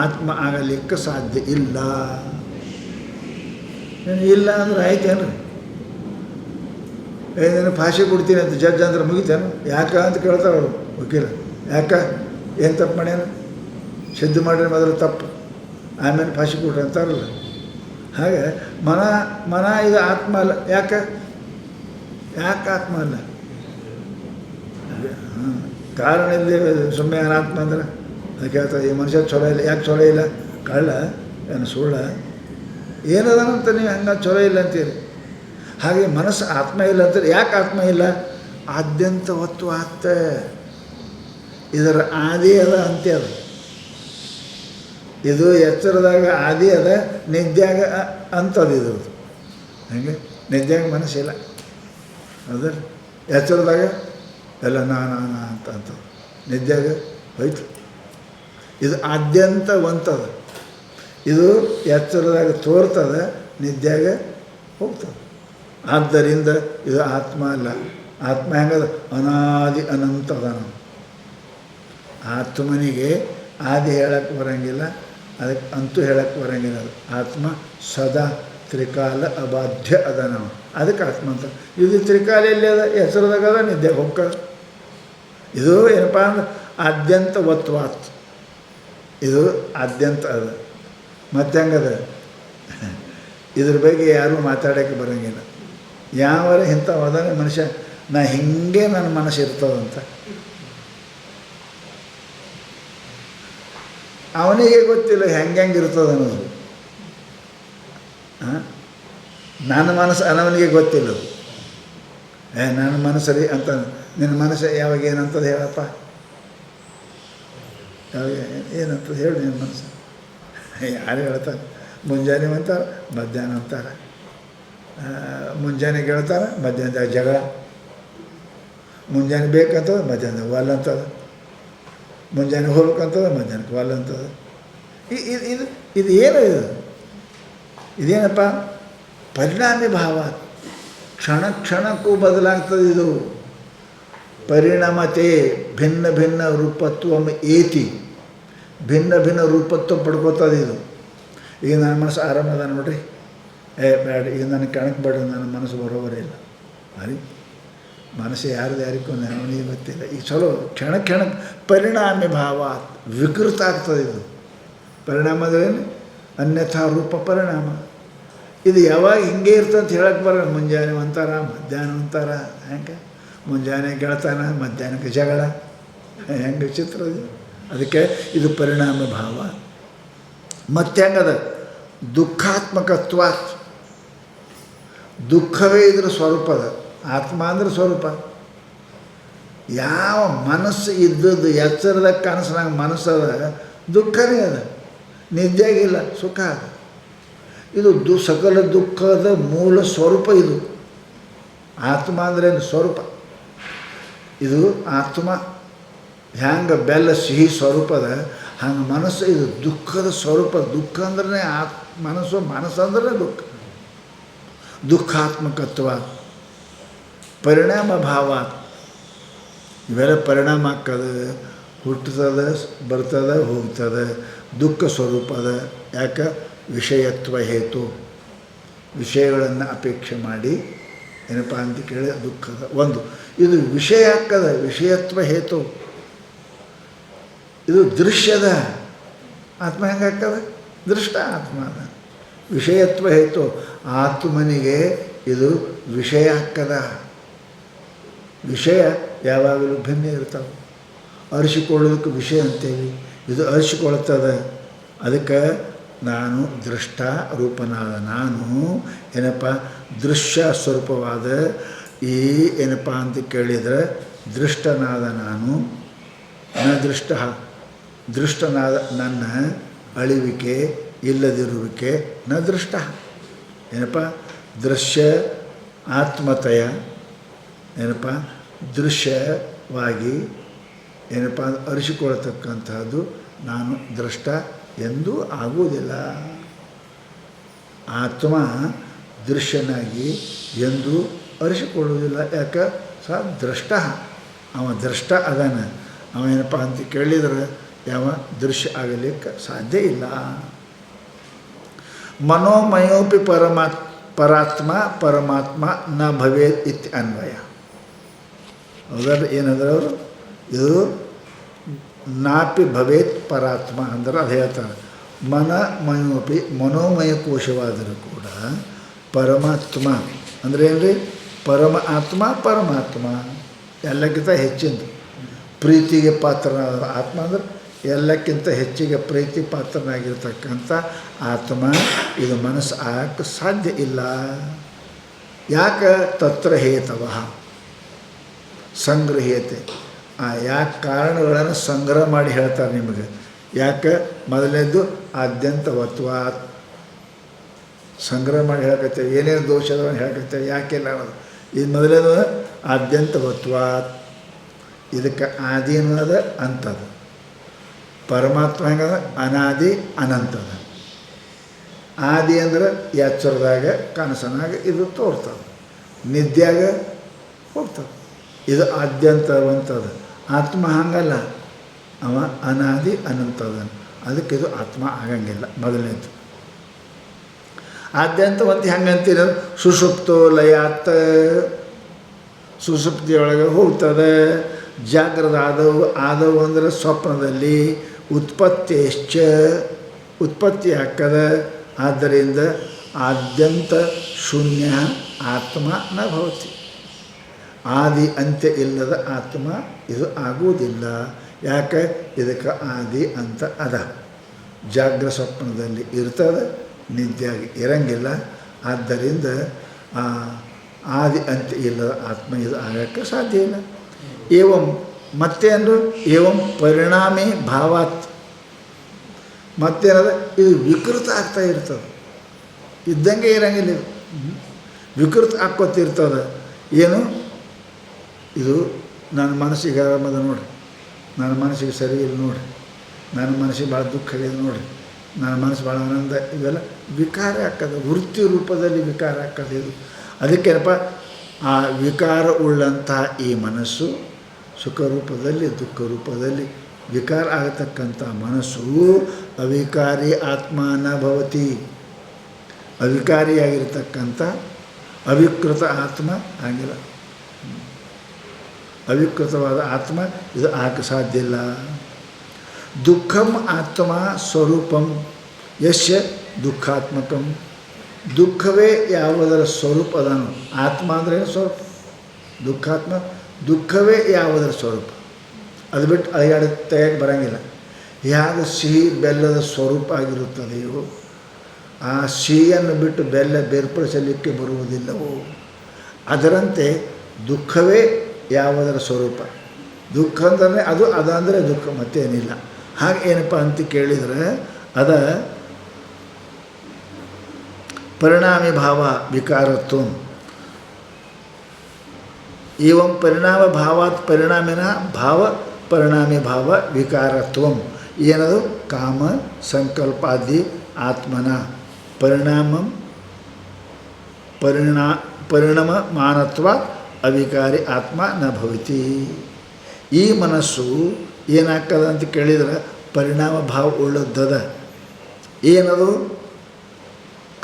ಆತ್ಮ ಆಗಲಿಕ್ಕೆ ಸಾಧ್ಯ ಇಲ್ಲ. ಇಲ್ಲ ಅಂದ್ರೆ ಆಯ್ತೇನ್ರಿ? ನಾನು ಭಾಷೆ ಕೊಡ್ತೀನಿ ಅಂತ ಜಡ್ಜ್ ಅಂದ್ರೆ ಮುಗಿತೇನು? ಯಾಕೆ ಅಂತ ಕೇಳ್ತಾರೆ ಅವರು ವಕೀಲ. ಯಾಕೆ? ಏನು ತಪ್ಪು ಮಾಡ್ಯಾನ? ಸಿದ್ಧ ಮಾಡ್ರಿ ಮೊದಲು ತಪ್ಪು, ಆಮೇಲೆ ಭಾಷೆ ಕೊಡ್ರಿ ಅಂತಾರಲ್ಲ. ಹಾಗೆ ಮನ ಇದು ಆತ್ಮ ಅಲ್ಲ. ಯಾಕೆ ಆತ್ಮ ಅಲ್ಲ? ಕಾರಣ ಇಲ್ಲದೆ ಸುಮ್ಮನೆ ಅನಾತ್ಮ ಅಂದ್ರೆ ಅದಕ್ಕೆ ಹೇಳ್ತಾರೆ ಈ ಮನುಷ್ಯ ಚಲೋ ಇಲ್ಲ. ಯಾಕೆ ಚಲೋ ಇಲ್ಲ? ಕಳ್ಳ ಏನು ಸುಳ್ಳ ಏನದಂತ ನೀವು ಹಂಗೆ ಚಲೋ ಇಲ್ಲ ಅಂತೀರಿ. ಹಾಗೆ ಮನಸ್ಸು ಆತ್ಮ ಇಲ್ಲ ಅಂತಾರೆ. ಯಾಕೆ ಆತ್ಮ ಇಲ್ಲ? ಆದ್ಯಂತವತ್ವಾತ್. ಇದರ ಆದಿ ಅದ ಅಂತ್ಯ ಅದ. ಇದು ಎಚ್ಚರದಾಗ ಆದಿ ಅದ, ನಿದ್ಯಾಗ ಅಂತದ ಇದ್ರದ್ದು. ಹೆಂಗೆ ನಿದ್ಯಾಗ ಮನಸ್ಸಿಲ್ಲ ಅದ್ರ ಎಚ್ಚರದಾಗ ಎಲ್ಲ ನಾನ ಅಂತ ನಿದ್ಯಾಗ ಹೋಯ್ತು. ಇದು ಆದ್ಯಂತ ಒಂತದ. ಇದು ಎಚ್ಚರದಾಗ ತೋರ್ತದ, ನಿದ್ಯಾಗ ಹೋಗ್ತದೆ. ಆದ್ದರಿಂದ ಇದು ಆತ್ಮ ಅಲ್ಲ. ಆತ್ಮ ಹೆಂಗದ? ಅನಾದಿ ಅನಂತದ. ನಾವು ಆತ್ಮನಿಗೆ ಆದಿ ಹೇಳಕ್ಕೆ ಬರೋಂಗಿಲ್ಲ, ಅದಕ್ಕೆ ಅಂತೂ ಹೇಳಕ್ಕೆ ಬರೋಂಗಿಲ್ಲ. ಅದು ಆತ್ಮ ಸದಾ ತ್ರಿಕಾಲ ಅಬಾಧ್ಯ ಅದ. ನಾವು ಅದಕ್ಕೆ ಆತ್ಮ ಅಂತ. ಇದು ತ್ರಿಕಾಲ ಎಲ್ಲಿ ಅದ? ಹೆಸರದಾಗ ಅದ, ನಿದ್ದೆ ಹೋಗ್ಕ. ಇದು ಏನಪ್ಪ ಅಂದ್ರೆ ಆದ್ಯಂತ ವತ್ವಾತ್. ಇದು ಆದ್ಯಂತ ಅದ. ಮತ್ತೆ ಹೆಂಗದ? ಇದ್ರ ಬಗ್ಗೆ ಯಾರೂ ಮಾತಾಡೋಕ್ಕೆ ಬರೋಂಗಿಲ್ಲ. ಯಾವಾರ ಇಂಥವಾದ ಮನುಷ್ಯ ನಾ ಹಿಂಗೆ ನನ್ನ ಮನಸ್ಸು ಇರ್ತದಂತ ಅವನಿಗೆ ಗೊತ್ತಿಲ್ಲ ಹೆಂಗೆ ಇರ್ತದೆ ಅನ್ನೋದು. ನನ್ನ ಮನಸ್ಸು ಅನ್ನೋವನಿಗೆ ಗೊತ್ತಿಲ್ಲ. ನನ್ನ ಮನಸ್ಸು ರೀ ಅಂತ. ನಿನ್ನ ಮನಸ್ಸು ಯಾವಾಗ ಏನಂತದ್ದು ಹೇಳಪ್ಪ, ಯಾವಾಗ ಏನಂತದ್ದು ಹೇಳು ನಿನ್ನ ಮನಸ್ಸು. ಯಾರು ಹೇಳ್ತಾರೆ? ಮುಂಜಾನೆ ಅಂತಾರೆ, ಮಧ್ಯಾಹ್ನ ಅಂತಾರೆ. ಮುಂಜಾನೆಗೆ ಹೇಳ್ತಾರೆ, ಮಧ್ಯಾಹ್ನದಾಗ ಜಗಳ. ಮುಂಜಾನೆ ಬೇಕಂತದ, ಮಧ್ಯಾಹ್ನ ವಾಲ್ ಅಂತದ. ಮುಂಜಾನೆ ಹೋಗ್ಬೇಕಂತದ, ಮಧ್ಯಾಹ್ನಕ್ಕೆ ವಾಲ್ ಅಂತದ. ಇದು ಏನು? ಇದೇನಪ್ಪ? ಪರಿಣಾಮಿ ಭಾವ. ಕ್ಷಣ ಕ್ಷಣಕ್ಕೂ ಬದಲಾಗ್ತದೆ ಇದು. ಪರಿಣಾಮತೆ ಭಿನ್ನ ಭಿನ್ನ ರೂಪತ್ವಂ ಏತಿ. ಭಿನ್ನ ಭಿನ್ನ ರೂಪತ್ವ ಪಡ್ಕೋತದೆ ಇದು. ಈಗ ನನ್ನ ಮನಸ್ಸು ಆರಾಮದ ನೋಡ್ರಿ, ಬೇಡ ಈಗ ನನಗೆ ಕಣಕ್ಕೆ ಬೇಡ, ನನ್ನ ಮನಸ್ಸು ಬರೋವರಿಲ್ಲ. ಅರಿ ಮನಸ್ಸು ಯಾರಿಗೂ ಅವನಿಗೆ ಗೊತ್ತಿಲ್ಲ. ಈಗ ಚಲೋ ಕ್ಷಣ ಕ್ಷಣಕ್ಕೆ ಪರಿಣಾಮಿ ಭಾವ ವಿಕೃತ ಆಗ್ತದೆ ಇದು. ಪರಿಣಾಮದೇನು? ಅನ್ಯಥಾ ರೂಪ ಪರಿಣಾಮ. ಇದು ಯಾವಾಗ ಹಿಂಗೆ ಇರ್ತಂತ ಹೇಳಕ್ಕೆ ಬರೋಲ್ಲ. ಮುಂಜಾನೆ ಒಂಥರ, ಮಧ್ಯಾಹ್ನ ಒಂಥರ. ಹೆಂಗೆ ಮುಂಜಾನೆ ಗೆಳತನ, ಮಧ್ಯಾಹ್ನಕ್ಕೆ ಜಗಳ. ಹೆಂಗೆ ಚಿತ್ರ ಇದು. ಅದಕ್ಕೆ ಇದು ಪರಿಣಾಮ ಭಾವ. ಮತ್ತೆ ಹೆಂಗದ? ದುಃಖಾತ್ಮಕತ್ವ. ದುಃಖವೇ ಇದ್ರ ಸ್ವರೂಪದ. ಆತ್ಮ ಅಂದ್ರೆ ಸ್ವರೂಪ. ಯಾವ ಮನಸ್ಸು ಇದ್ದದ್ದು ಎಚ್ಚರದ ಕನಸಿನಾಗ ಮನಸ್ಸದ, ದುಃಖನೇ ಅದ. ನಿದ್ದೆಗಿಲ್ಲ, ಸುಖ ಅದ. ಇದು ಸಕಲ ದುಃಖದ ಮೂಲ ಸ್ವರೂಪ. ಇದು ಆತ್ಮ ಅಂದ್ರೇನು? ಸ್ವರೂಪ. ಇದು ಆತ್ಮ ಹ್ಯಾಂಗೆ ಬೆಲ್ಲ ಸಿಹಿ ಸ್ವರೂಪದ, ಹಂಗೆ ಮನಸ್ಸು ಇದು ದುಃಖದ ಸ್ವರೂಪ. ದುಃಖ ಅಂದ್ರೆ ಮನಸ್ಸು, ಮನಸ್ಸು ಅಂದ್ರೆ ದುಃಖ. ದುಃಖಾತ್ಮಕತ್ವ, ಪರಿಣಾಮ ಭಾವ. ಇವೆಲ್ಲ ಪರಿಣಾಮ ಆಗ್ತದೆ, ಹುಟ್ಟುತ್ತದೆ, ಬರ್ತದೆ, ಹೋಗ್ತದೆ. ದುಃಖ ಸ್ವರೂಪದ. ಯಾಕೆ? ವಿಷಯತ್ವ ಹೇತು. ವಿಷಯಗಳನ್ನು ಅಪೇಕ್ಷೆ ಮಾಡಿ ಏನಪ್ಪ ಅಂತ ಕೇಳಿ ದುಃಖದ ಒಂದು. ಇದು ವಿಷಯ ಆಗ್ತದ, ವಿಷಯತ್ವ ಹೇತು. ಇದು ದೃಶ್ಯದ. ಆತ್ಮ ಹೆಂಗಾಗ್ತದೆ? ದೃಷ್ಟ ಆತ್ಮ ಅದ. ವಿಷಯತ್ವ ಹೇತು. ಆತ್ಮನಿಗೆ ಇದು ವಿಷಯ ಆಗ್ತದ. ವಿಷಯ ಯಾವಾಗಲೂ ಭಿನ್ನ ಇರ್ತಾವೆ. ಅರಿಸಿಕೊಳ್ಳೋದಕ್ಕೆ ವಿಷಯ ಅಂತೇಳಿ. ಇದು ಅರಿಸಿಕೊಳ್ತದೆ. ಅದಕ್ಕೆ ನಾನು ದೃಷ್ಟ ರೂಪನಾದ ನಾನು ಏನಪ್ಪ ದೃಶ್ಯ ಸ್ವರೂಪವಾದ ಈ ಏನಪ್ಪ ಅಂತ ಕೇಳಿದರೆ ದೃಷ್ಟನಾದ ನಾನು ನ ದೃಷ್ಟ. ದೃಷ್ಟನಾದ ನನ್ನ ಅಳಿವಿಕೆ ಇಲ್ಲದಿರುವಿಕೆ ನ ದೃಷ್ಟ. ಏನಪ್ಪ ದೃಶ್ಯ ಆತ್ಮತಯ ಏನಪ್ಪ ದೃಶ್ಯವಾಗಿ ಏನಪ್ಪ ಅರಿಸಿಕೊಳ್ಳತಕ್ಕಂಥದ್ದು ನಾನು ದೃಷ್ಟ ಎಂದೂ ಆಗುವುದಿಲ್ಲ. ಆತ್ಮ ದೃಶ್ಯನಾಗಿ ಎಂದೂ ಅರಿಸಿಕೊಳ್ಳುವುದಿಲ್ಲ. ಯಾಕೆ? ದೃಷ್ಟ. ಅವ ದೃಷ್ಟ ಅದಾನ. ಅವ ಏನಪ್ಪ ಅಂತ ಕೇಳಿದರೆ ಯಾವ ದೃಶ್ಯ ಆಗಲಿಕ್ಕೆ ಸಾಧ್ಯ ಇಲ್ಲ. ಮನೋಮಯೋಪಿ ಪರಾತ್ಮ ಪರಮಾತ್ಮ ನ ಭವೇತ್ ಇತ್ಯ ಅನ್ವಯ. ಹೌದಲ್ಲ? ಏನಂದ್ರೆ ಅವರು ಇದು ನಾಪಿ ಭವೇತ್ ಪರಾತ್ಮ ಅಂದ್ರೆ ಅದು ಹೇಳ್ತಾರೆ. ಮನೋಮಯೋಪಿ ಮನೋಮಯ ಕೋಶವಾದರೂ ಕೂಡ ಪರಮಾತ್ಮ ಅಂದರೆ ಏನು ರೀ? ಪರಮ ಆತ್ಮ ಪರಮಾತ್ಮ ಎಲ್ಲಕ್ಕಿಂತ ಹೆಚ್ಚಿಂದು ಪ್ರೀತಿಗೆ ಪಾತ್ರನಾದ ಆತ್ಮ ಅಂದ್ರೆ ಎಲ್ಲಕ್ಕಿಂತ ಹೆಚ್ಚಿಗೆ ಪ್ರೀತಿ ಪಾತ್ರನಾಗಿರ್ತಕ್ಕಂಥ ಆತ್ಮ ಇದು ಮನಸ್ಸು ಆಗಕ್ಕೆ ಸಾಧ್ಯ ಇಲ್ಲ. ಯಾಕೆ? ತತ್ರ ಹೇತವ. ಸಂಗ್ರಹೀಯತೆ. ಯಾಕೆ ಕಾರಣಗಳನ್ನು ಸಂಗ್ರಹ ಮಾಡಿ ಹೇಳ್ತಾರೆ ನಿಮಗೆ. ಯಾಕೆ ಮೊದಲನೇದ್ದು ಆದ್ಯಂತವತ್ವಾತ್, ಸಂಗ್ರಹ ಮಾಡಿ ಹೇಳಕತ್ತೇವೆ ಏನೇನು ದೋಷದವನ್ನು ಹೇಳಕತ್ತೇವೆ ಯಾಕೆಲ್ಲ ಅನ್ನೋದು. ಇದು ಮೊದಲನೇದು ಆದ್ಯಂತವತ್ವಾತ್, ಇದಕ್ಕೆ ಆದಿ ಅನ್ನೋದು ಅಂಥದ್ದು. ಪರಮಾತ್ಮ ಹೆಂಗದ ಅನಾದಿ ಅನಂತದ. ಆದಿ ಅಂದ್ರೆ ಎಚ್ಚರದಾಗ ಕನಸನಾಗ ಇದು ತೋರ್ತದೆ, ನಿದ್ಯಾಗ ಹೋಗ್ತದೆ. ಇದು ಆದ್ಯಂತವಂತದ. ಆತ್ಮ ಹಂಗಲ್ಲ, ಅವ ಅನಾದಿ ಅನಂತದನು, ಅದಕ್ಕೆ ಇದು ಆತ್ಮ ಆಗಂಗಿಲ್ಲ. ಮೊದಲನೇದು ಆದ್ಯಂತವಂತ ಹೆಂಗಂತೀರ? ಸುಷುಪ್ತೋ ಲಯಾತ್, ಸುಷುಪ್ತಿಯೊಳಗೆ ಹೋಗ್ತದೆ. ಜಾಗ್ರದ ಆದವು ಅಂದರೆ ಸ್ವಪ್ನದಲ್ಲಿ. ಉತ್ಪತ್ತಿಶ್ಚ, ಉತ್ಪತ್ತಿ ಹಾಕದ. ಆದ್ದರಿಂದ ಆದ್ಯಂತ ಶೂನ್ಯ ಆತ್ಮ ನ ಭವತಿ, ಆದಿ ಅಂತ್ಯ ಇಲ್ಲದ ಆತ್ಮ ಇದು ಆಗುವುದಿಲ್ಲ. ಯಾಕೆ? ಇದಕ್ಕೆ ಆದಿ ಅಂತ ಅದ. ಜಾಗ್ರ ಸ್ವಪ್ನದಲ್ಲಿ ಇರ್ತದೆ, ನಿದ್ಯಾಗಿ ಇರಂಗಿಲ್ಲ. ಆದ್ದರಿಂದ ಆದಿ ಅಂತ್ಯ ಇಲ್ಲದ ಆತ್ಮ ಇದು ಆಗೋಕ್ಕೆ ಸಾಧ್ಯ ಇಲ್ಲ. ಏವಂ ಮತ್ತೇನು? ಏವಂ ಪರಿಣಾಮಿ ಭಾವಾತ್, ಮತ್ತೇನದ? ಇದು ವಿಕೃತ ಆಗ್ತಾ ಇರ್ತದೆ, ಇದ್ದಂಗೆ ಇರಂಗಿಲ್ಲ. ಇದು ವಿಕೃತ ಆಕ್ಕೋತಿರ್ತದೆ. ಏನು? ಇದು ನನ್ನ ಮನಸ್ಸಿಗೆ ಆರಾಮದ ನೋಡ್ರಿ, ನನ್ನ ಮನಸ್ಸಿಗೆ ಸರಿ ಇಲ್ಲ ನೋಡ್ರಿ, ನನ್ನ ಮನಸ್ಸಿಗೆ ಭಾಳ ದುಃಖ ಆಗಿದೆ ನೋಡ್ರಿ, ನನ್ನ ಮನಸ್ಸು ಭಾಳ ಆನಂದ. ಇವೆಲ್ಲ ವಿಕಾರ ಹಾಕದ, ವೃತ್ತಿ ರೂಪದಲ್ಲಿ ವಿಕಾರ ಹಾಕದು ಇದು. ಅದಕ್ಕೇನಪ್ಪ, ಆ ವಿಕಾರ ಉಳ್ಳಂತಹ ಈ ಮನಸ್ಸು ಸುಖ ರೂಪದಲ್ಲಿ ದುಃಖ ರೂಪದಲ್ಲಿ ವಿಕಾರ ಆಗತಕ್ಕಂಥ ಮನಸ್ಸು ಅವಿಕಾರಿ ಆತ್ಮ ನ ಭವತಿ. ಅವಿಕಾರಿಯಾಗಿರ್ತಕ್ಕಂಥ ಅವಿಕೃತ ಆತ್ಮ ಆಗಿಲ್ಲ. ಅವಿಕೃತವಾದ ಆತ್ಮ ಇದು ಆಗಕ್ಕೆ ಸಾಧ್ಯ ಇಲ್ಲ. ದುಃಖಂ ಆತ್ಮ ಸ್ವರೂಪಂ ಯಶ್ಯ ದುಃಖಾತ್ಮಕಂ, ದುಃಖವೇ ಯಾವುದರ ಸ್ವರೂಪ ಅದನ್ನು. ಆತ್ಮ ಅಂದರೆ ಸ್ವರೂಪ, ದುಃಖಾತ್ಮ ದುಃಖವೇ ಯಾವುದರ ಸ್ವರೂಪ. ಅದು ಬಿಟ್ಟು ಅಲೆಯಾಡ ತೆಗೆಯಕ್ಕೆ ಬರೋಂಗಿಲ್ಲ. ಯಾವುದು ಸಿಹಿ ಬೆಲ್ಲದ ಸ್ವರೂಪ ಆಗಿರುತ್ತದೆಯೋ ಆ ಸಿಹಿಯನ್ನು ಬಿಟ್ಟು ಬೆಲ್ಲ ಬೇರ್ಪಡಿಸಲಿಕ್ಕೆ ಬರುವುದಿಲ್ಲವೋ ಅದರಂತೆ ದುಃಖವೇ ಯಾವುದರ ಸ್ವರೂಪ. ದುಃಖ ಅಂದರೆ ಅದು ಅದಂದರೆ ದುಃಖ, ಮತ್ತೇನಿಲ್ಲ. ಹಾಗೆ ಏನಪ್ಪ ಅಂತ ಕೇಳಿದರೆ ಅದ ಪರಿಣಾಮಿ ಭಾವ ವಿಕಾರತ್ವ. ಏವಂ ಪರಿಣಾಮ ಭಾವಾತ್ ಪರಿಣಾಮಿನ ಭಾವ ಪರಿಣಾಮಿ ಭಾವ ವಿಕಾರತ್ವ. ಏನದು? ಕಾಮ ಸಂಕಲ್ಪಾದಿ ಆತ್ಮನ ಪರಿಣಾಮಮಾನತ್ವ ಅವಿಕಾರಿ ಆತ್ಮ ನ ಭವತಿ. ಈ ಮನಸ್ಸು ಏನಾಗ್ತದೆ ಅಂತ ಕೇಳಿದ್ರೆ ಪರಿಣಾಮ ಭಾವ ಉಳ್ಳದ್ದದ. ಏನದು?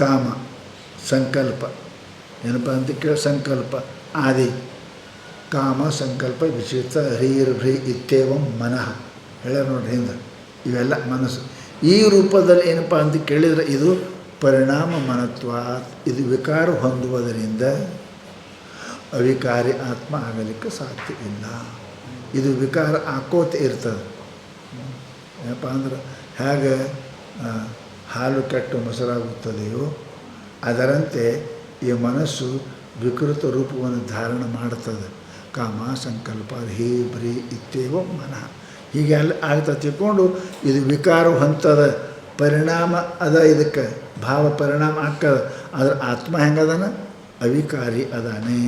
ಕಾಮ ಸಂಕಲ್ಪ. ಏನಪ್ಪ ಅಂತ ಕೇಳಿ ಸಂಕಲ್ಪ ಆದಿ, ಕಾಮ ಸಂಕಲ್ಪ ವಿಚಿತ್ರ ಹ್ರೀರ್ಭ್ರೀ ಇತ್ಯೇವಂ ಮನಃ ಹೇಳ್ಯಾರ ನೋಡ್ರಿ ಹಿಂದೆ. ಇವೆಲ್ಲ ಮನಸ್ಸು ಈ ರೂಪದಲ್ಲಿ ಏನಪ್ಪ ಅಂತ ಕೇಳಿದರೆ ಇದು ಪರಿಣಾಮ ಮನತ್ವ. ಇದು ವಿಕಾರ ಹೊಂದುವುದರಿಂದ ಅವಿಕಾರಿ ಆತ್ಮ ಆಗಲಿಕ್ಕೆ ಸಾಧ್ಯ ಇಲ್ಲ. ಇದು ವಿಕಾರ ಹಾಕೋತ ಇರ್ತದೆ. ಏನಪ್ಪ ಅಂದ್ರೆ ಹೇಗೆ ಹಾಲು ಕೆಟ್ಟು ಮೊಸರಾಗುತ್ತದೆಯೋ ಅದರಂತೆ ಈ ಮನಸ್ಸು ವಿಕೃತ ರೂಪವನ್ನು ಧಾರಣ ಮಾಡುತ್ತದೆ. ಕಾಮ ಸಂಕಲ್ಪ ಹೀ ಬ್ರೀ ಇತ್ಯೇವ ಮನಃ ಹೀಗೆ ಅಲ್ಲಿ ಆಗ್ತಾ ತಿಳ್ಕೊಂಡು ಇದು ವಿಕಾರ ಹೊಂತದ ಪರಿಣಾಮ ಅದ. ಇದಕ್ಕೆ ಭಾವ ಪರಿಣಾಮ ಆಗ್ತದೆ. ಆದರೆ ಆತ್ಮ ಹೆಂಗದನ? ಅವಿಕಾರಿ ಅದಾನೇ,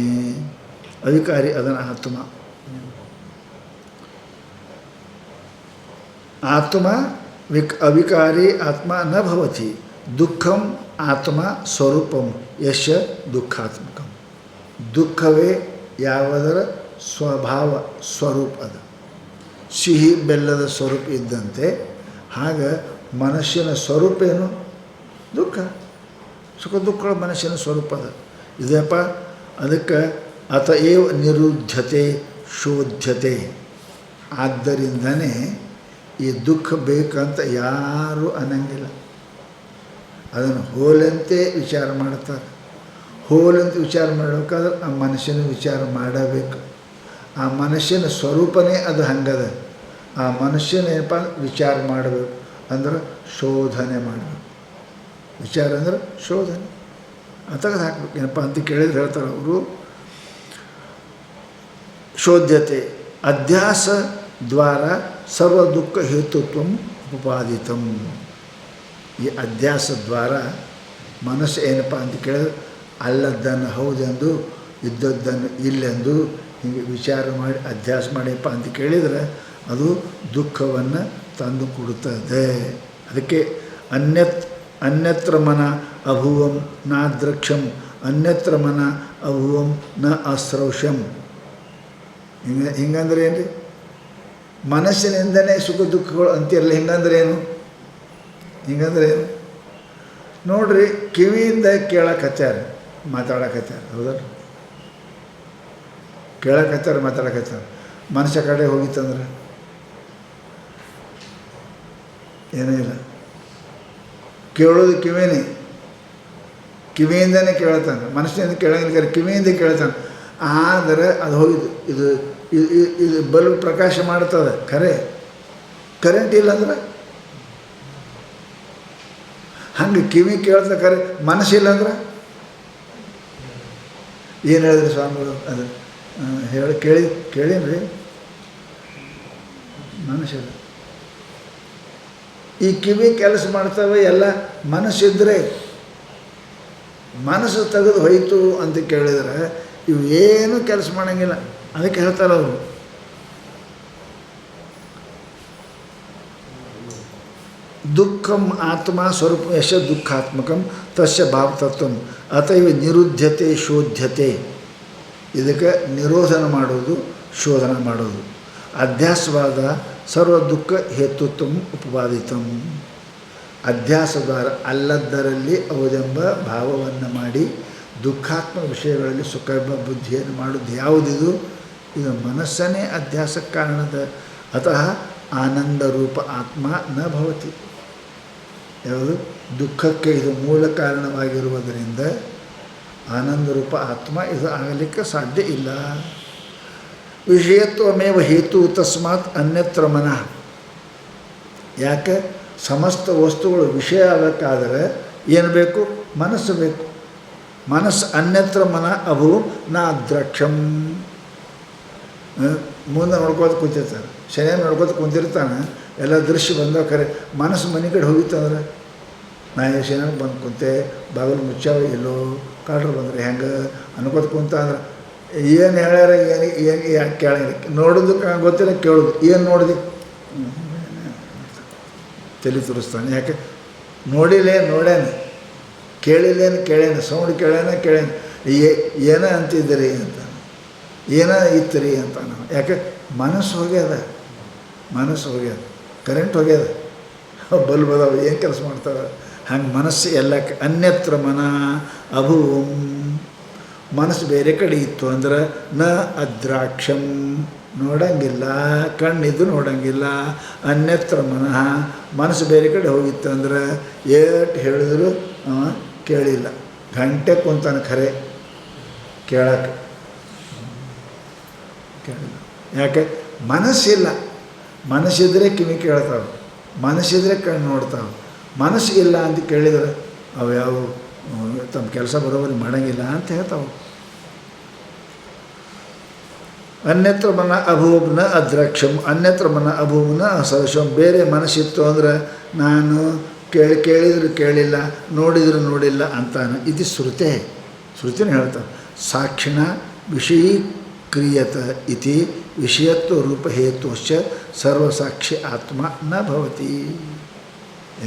ಅವಿಕಾರಿ ಅದನ ಆತ್ಮ. ಆತ್ಮ ಅವಿಕಾರಿ ಆತ್ಮ ನ ಭವತಿ. ದುಃಖಂ ಆತ್ಮ ಸ್ವರೂಪಂ ಯಶ ದುಃಖಾತ್ಮಕಂ. ದುಃಖವೇ ಯಾವುದರ ಸ್ವಭಾವ ಸ್ವರೂಪ ಅದು. ಸಿಹಿ ಬೆಲ್ಲದ ಸ್ವರೂಪ ಇದ್ದಂತೆ ಹಾಗೆ ಮನುಷ್ಯನ ಸ್ವರೂಪ ಏನು? ದುಃಖ. ಸುಖ ದುಃಖಗಳ ಮನುಷ್ಯನ ಸ್ವರೂಪ ಅದ. ಇದಪ್ಪ ಅದಕ್ಕೆ ಅತಏವ ನಿರುದ್ಧತೆ ಶೋಧ್ಯತೆ. ಆದ್ದರಿಂದನೇ ಈ ದುಃಖ ಬೇಕಂತ ಯಾರೂ ಅನ್ನಂಗಿಲ್ಲ. ಅದನ್ನು ಹೋಲಂತೆ ವಿಚಾರ ಮಾಡ್ತಾರೆ. ಹೋಲಂತೆ ವಿಚಾರ ಮಾಡಬೇಕಾದ್ರೆ ಆ ಮನುಷ್ಯನ ವಿಚಾರ ಮಾಡಬೇಕು. ಆ ಮನುಷ್ಯನ ಸ್ವರೂಪನೇ ಅದು ಹಂಗದ. ಆ ಮನುಷ್ಯನೇನಪ್ಪ ವಿಚಾರ ಮಾಡಬೇಕು ಅಂದ್ರೆ ಶೋಧನೆ ಮಾಡಬೇಕು. ವಿಚಾರ ಅಂದ್ರೆ ಶೋಧನೆ ತೆಗೆದು ಹಾಕ್ಬೇಕು. ಏನಪ್ಪ ಅಂತ ಕೇಳಿದ್ರೆ ಹೇಳ್ತಾರೆ ಅವರು, ಶೋಧ್ಯತೆ ಅಧ್ಯಾಸ ದ್ವಾರ ಸರ್ವ ದುಃಖ ಹೇತುತ್ವ ಉಪಾದಿತಂ. ಈ ಅಧ್ಯಾಸ ದ್ವಾರ ಮನಸ್ಸು ಏನಪ್ಪ ಅಂತ ಕೇಳಿದ್ರೆ ಅಲ್ಲದ್ದನ್ನು ಹೌದೆಂದು ಇದ್ದದ್ದನ್ನು ಇಲ್ಲೆಂದು ಹೀಗೆ ವಿಚಾರ ಮಾಡಿ ಅಧ್ಯಾಸ ಮಾಡಿಯಪ್ಪ ಅಂತ ಕೇಳಿದರೆ ಅದು ದುಃಖವನ್ನು ತಂದು ಕೊಡುತ್ತದೆ. ಅದಕ್ಕೆ ಅನ್ಯತ್ರ ಮನ ಅಭುವಂ ನ ದ್ರಕ್ಷಂ ಅನ್ಯತ್ರ ಮನ ಅಭುವಂ ನ ಅಸ್ರೌಷಂ. ಹಿಂಗಂದ್ರೆ ಏನು ರೀ? ಮನಸ್ಸಿನಿಂದನೇ ಸುಖ ದುಃಖಗಳು ಅಂತಿರಲ್ಲ. ಹಿಂಗಂದ್ರೆ ಏನು? ಹಿಂಗಂದ್ರೆ ಏನು ನೋಡ್ರಿ, ಕಿವಿಯಿಂದ ಕೇಳಕತ್ಯಾರ ಮಾತಾಡಕತ್ಯಾರ, ಹೌದಲ್ಲ? ಕೇಳಕತ್ಯಾರ ಮಾತಾಡಕತ್ಯಾರ. ಮನುಷ್ಯ ಕಡೆ ಹೋಗಿತ್ತಂದ್ರೆ ಏನೂ ಇಲ್ಲ. ಕೇಳೋದು ಕಿವಿನೇ, ಕಿವಿಯಿಂದನೇ ಕೇಳ್ತಾನೆ. ಮನುಷ್ಯನಿಂದ ಕೇಳಂಗಿಲ್ಲ, ಕಿವಿಯಿಂದ ಕೇಳ್ತಾನೆ. ಆದರೆ ಅದು ಹೋಗಿದ್ದು ಇದು ಇದು ಬಲ್ಬ್ ಪ್ರಕಾಶ ಮಾಡ್ತದೆ ಖರೆ, ಕರೆಂಟ್ ಇಲ್ಲಂದ್ರೆ ಹಂಗೆ ಕಿವಿ ಕೇಳ್ತದೆ ಖರೆ, ಮನಸ್ಸಿಲ್ಲಂದ್ರೆ ಏನು ಹೇಳಿದ್ರಿ ಸ್ವಾಮಿಗಳು? ಅದು ಕೇಳೀನಿ ಮನಸ್ಸಿಲ್ಲ. ಈ ಕಿವಿ ಕೆಲಸ ಮಾಡ್ತವೆ ಎಲ್ಲ ಮನಸ್ಸಿದ್ರೆ. ಮನಸ್ಸು ತೆಗೆದು ಹೋಯಿತು ಅಂತ ಕೇಳಿದರೆ ಇವು ಏನೂ ಕೆಲಸ ಮಾಡೋಂಗಿಲ್ಲ. ಅದಕ್ಕೆ ಹೇಳ್ತಾರೆ ಅವರು, ದುಃಖಂ ಆತ್ಮ ಸ್ವರೂಪ ಯಶ ದುಃಖಾತ್ಮಕಂ ತಸ್ಯ ಭಾವತತ್ವಂ ಅತೈವ ನಿರುದ್ಧತೆ ಶೋಧ್ಯತೆ. ಇದಕ್ಕೆ ನಿರೋಧನ ಮಾಡೋದು, ಶೋಧನ ಮಾಡೋದು. ಅಧ್ಯಾಸವಾದ ಸರ್ವ ದುಃಖ ಹೇತುತ್ವ ಉಪಪಾದಿತಂ. ಅಧ್ಯಾಸದ್ವಾರ ಅಲ್ಲದ್ದರಲ್ಲಿ ಹೌದೆಂಬ ಭಾವವನ್ನು ಮಾಡಿ ದುಃಖಾತ್ಮಕ ವಿಷಯಗಳಲ್ಲಿ ಸುಖ ಎಂಬ ಬುದ್ಧಿಯನ್ನು ಮಾಡೋದು ಯಾವುದಿದು? ಇದು ಮನಸ್ಸನ್ನೇ ಅಧ್ಯಾಸಕ್ಕೆ ಕಾರಣದ. ಅತಃ ಆನಂದ ರೂಪ ಆತ್ಮ ನ ಭವತಿ. ಯಾವುದು? ದುಃಖಕ್ಕೆ ಇದು ಮೂಲ ಕಾರಣವಾಗಿರುವುದರಿಂದ ಆನಂದ ರೂಪ ಆತ್ಮ ಇದು ಆಗಲಿಕ್ಕೆ ಸಾಧ್ಯ ಇಲ್ಲ. ವಿಷಯತ್ವಮೇವ ಹೇತು ತಸ್ಮಾತ್ ಅನ್ಯತ್ರ ಮನಃ. ಯಾಕೆ? ಸಮಸ್ತ ವಸ್ತುಗಳು ವಿಷಯ ಆಗಬೇಕಾದರೆ ಏನು ಬೇಕು? ಮನಸ್ಸು ಬೇಕು. ಮನಸ್ಸು ಅನ್ಯತ್ರ ಮನ ಅಭು ನಾ ದ್ರಕ್ಷಂ. ಮುಂದೆ ನೋಡ್ಕೋತ ಕುಂತಿರ್ತಾನೆ, ಶನಿಯನ್ನು ನೋಡ್ಕೋತ ಕುಂತಿರ್ತಾನೆ, ಎಲ್ಲ ದೃಶ್ಯ ಬಂದವ ಖರೆ. ಮನಸ್ಸು ಮನೆ ಕಡೆ ಹೋಗಿತ್ತಂದ್ರೆ ನಾ ಶನಿಯಾಗ ಬಂದು ಕುಂತೆ, ಬಾಗಿಲು ಮುಚ್ಚಾವ ಎಲ್ಲೋ ಕಾಡ್ರು ಬಂದರೆ ಹೆಂಗೆ ಅನ್ಕೋತ ಕುಂತ ಅಂದ್ರೆ ಏನು ಹೇಳ್ಯಾರ, ಏನು ಯಾಕೆ ಕೇಳಿಲ್ಲ. ನೋಡೋದು ಗೊತ್ತಿಲ್ಲ, ಕೇಳೋದು ಏನು ನೋಡಿದೆ ತಲೆ ತುರಿಸ್ತಾನೆ. ಯಾಕೆ? ನೋಡ್ಯಾನ, ಕೇಳೇನು ಸೌಂಡ್ ಕೇಳೇನ ಏನ ಅಂತಿದ್ದೀರಿ ಅಂತ, ಏನ ಇತ್ತರಿ ಅಂತ ನಾವು. ಯಾಕೆ? ಮನಸ್ಸು ಹೋಗ್ಯದ, ಕರೆಂಟ್ ಹೋಗ್ಯದ, ಬಲ್ಬ್ ಅದಾವ, ಏನು ಕೆಲಸ ಮಾಡ್ತಾವೆ? ಹಂಗೆ ಮನಸ್ಸು ಎಲ್ಲ ಅನ್ಯತ್ರ ಮನ ಅಭುವಂ. ಮನಸ್ಸು ಬೇರೆ ಕಡೆ ಇತ್ತು ಅಂದ್ರೆ ನ ಅದ್ರಾಕ್ಷಂ, ನೋಡಂಗಿಲ್ಲ, ಕಣ್ಣಿದ್ದು ನೋಡಂಗಿಲ್ಲ. ಅನ್ಯತ್ರ ಮನಃ, ಮನಸ್ಸು ಬೇರೆ ಕಡೆ ಹೋಗಿತ್ತು ಅಂದ್ರೆ ಏಟು ಹೇಳಿದ್ರು ಕೇಳಿಲ್ಲ. ಗಂಟೆ ಕುಂತಾನೆ ಖರೆ, ಕೇಳಕ್ಕೆ ಕೇಳಿಲ್ಲ. ಯಾಕೆ? ಮನಸ್ಸಿಲ್ಲ. ಮನಸ್ಸಿದ್ರೆ ಕಿವಿ ಕೇಳ್ತಾವೆ, ಮನಸ್ಸಿದ್ರೆ ಕಣ್ಣು ನೋಡ್ತಾವೆ. ಮನಸ್ಸು ಇಲ್ಲ ಅಂತ ಕೇಳಿದರೆ ಅವು ಯಾವ ತಮ್ಮ ಕೆಲಸ ಬರೋಬರಿ ಮಾಡೋಂಗಿಲ್ಲ ಅಂತ ಹೇಳ್ತಾವೆ. ಅನ್ಯತ್ರ ಮನ ಅಭೂಮ್ನ ಅದ್ರಾಕ್ಷಂ ಅನ್ಯತ್ರ ಮನ ಅಭೂಮ್ನ ಅಸರಶಂ. ಬೇರೆ ಮನಸ್ಸಿತ್ತು ಅಂದ್ರೆ ನಾನು ಕೇಳಿದ್ರು ಕೇಳಿಲ್ಲ, ನೋಡಿದ್ರು ನೋಡಿಲ್ಲ ಅಂತಾನೆ. ಇದು ಶ್ರುತಿನ ಹೇಳ್ತಾನೆ. ಸಾಕ್ಷಿಣ ವಿಷಯೀಕ್ರಿಯತ ಇತಿ ವಿಷಯತ್ವ ರೂಪ ಹೇತುಶ್ಚ ಸರ್ವಸಾಕ್ಷಿ ಆತ್ಮ ನ ಭವತಿ.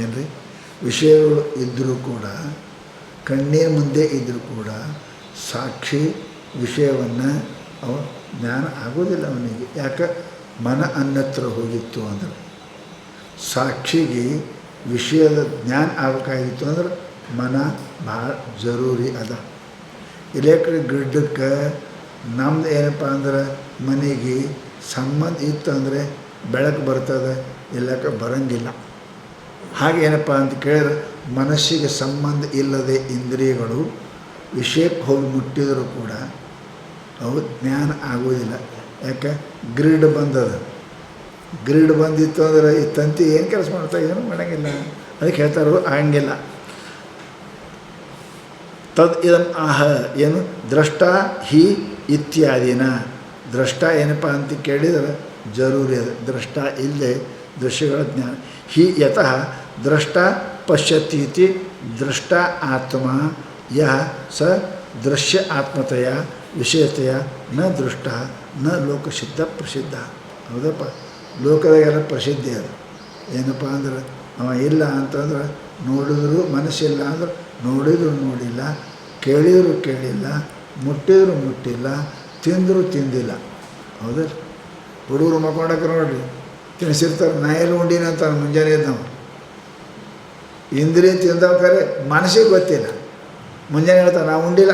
ಏನ್ರಿ? ವಿಷಯಗಳು ಇದ್ದರೂ ಕೂಡ, ಕಣ್ಣಿನ ಮುಂದೆ ಇದ್ದರೂ ಕೂಡ ಸಾಕ್ಷಿ ವಿಷಯವನ್ನು ಅವ ಜ್ಞಾನ ಆಗೋದಿಲ್ಲ ಅವನಿಗೆ. ಯಾಕೆ? ಮನ ಅನ್ಯತ್ರ ಹೋಗಿತ್ತು ಅಂದ್ರೆ. ಸಾಕ್ಷಿಗೆ ವಿಷಯದ ಜ್ಞಾನ ಆಗಬೇಕಾಗಿತ್ತು ಅಂದ್ರೆ ಮನ ಭಾಳ ಜರೂರಿ ಅದ. ಎಲೆಕ್ಟ್ರಿಕ್ ಗ್ರಿಡ್ಡಕ್ಕೆ ನಮ್ದು ಏನಪ್ಪ ಅಂದ್ರೆ ಮನೆಗೆ ಸಂಬಂಧ ಇತ್ತು ಅಂದರೆ ಬೆಳಕು ಬರ್ತದೆ, ಇಲ್ಲಕ್ಕೆ ಬರೋಂಗಿಲ್ಲ. ಹಾಗೇನಪ್ಪ ಅಂತ ಕೇಳಿದ್ರೆ ಮನಸ್ಸಿಗೆ ಸಂಬಂಧ ಇಲ್ಲದೆ ಇಂದ್ರಿಯಗಳು ವಿಷಯಕ್ಕೆ ಹೋಗಿ ಮುಟ್ಟಿದರೂ ಕೂಡ ಅವು ಜ್ಞಾನ ಆಗೋದಿಲ್ಲ. ಯಾಕೆ? ಗ್ರಿಡ್ ಬಂದಿತ್ತು ಅಂದರೆ ಈ ತಂತಿ ಏನು ಕೆಲಸ ಮಾಡ್ತಾರೆ? ಏನೂ ಮಾಡೋಂಗಿಲ್ಲ. ಅದಕ್ಕೆ ಹೇಳ್ತಾರೋ ಹಂಗಿಲ್ಲ. ತದ್ ಇದಂ ಆಹ ಏನು ದ್ರಷ್ಟ ಹಿ ಇತ್ಯಾದಿನ ದ್ರಷ್ಟ ಏನಪ್ಪ ಅಂತ ಕೇಳಿದರೆ ಜರೂರಿ ಅದು. ದ್ರಷ್ಟ ಇಲ್ಲದೆ ದೃಶ್ಯಗಳ ಜ್ಞಾನ. ಹಿ ಯತಃ ದ್ರಷ್ಟ ಪಶ್ಯತೀತಿ ದೃಷ್ಟ ಆತ್ಮ ಯಹ ಸ ದೃಶ್ಯ ಆತ್ಮತೆಯ ವಿಷಯತೆಯ ನ ದೃಷ್ಟ ನ ಲೋಕಸಿದ್ಧ ಪ್ರಸಿದ್ಧ. ಹೌದಪ್ಪ, ಲೋಕದಾಗೆಲ್ಲ ಪ್ರಸಿದ್ಧಿ ಅದು. ಏನಪ್ಪ ಅಂದ್ರೆ ಅವ ಇಲ್ಲ ಅಂತಂದ್ರೆ ನೋಡಿದ್ರು ಮನಸ್ಸಿಲ್ಲ ಅಂದ್ರೆ ನೋಡಿದ್ರು ನೋಡಿಲ್ಲ, ಕೇಳಿದ್ರು ಕೇಳಿಲ್ಲ, ಮುಟ್ಟಿದ್ರು ಮುಟ್ಟಿಲ್ಲ, ತಿಂದರೂ ತಿಂದಿಲ್ಲ. ಹೌದಲ್ಲ, ಹುಡುಗರು ಮಕ್ಕೊಂಡಕ್ಕೆ ನೋಡ್ರಿ ತಿನ್ನಿಸಿರ್ತಾರೆ. ನಾ ಎಲ್ಲಿ ಉಂಡಿನ ಅಂತ ಮುಂಜಾನೆ ಇದ್ದವು ಇಂದ್ರಿಯ ತಿಂದವ ಕರೆ ಮನಸ್ಸಿಗೆ ಗೊತ್ತಿಲ್ಲ. ಮುಂಜಾನೆ ಹೇಳ್ತಾನೆ ನಾವು ಉಂಡಿಲ್ಲ,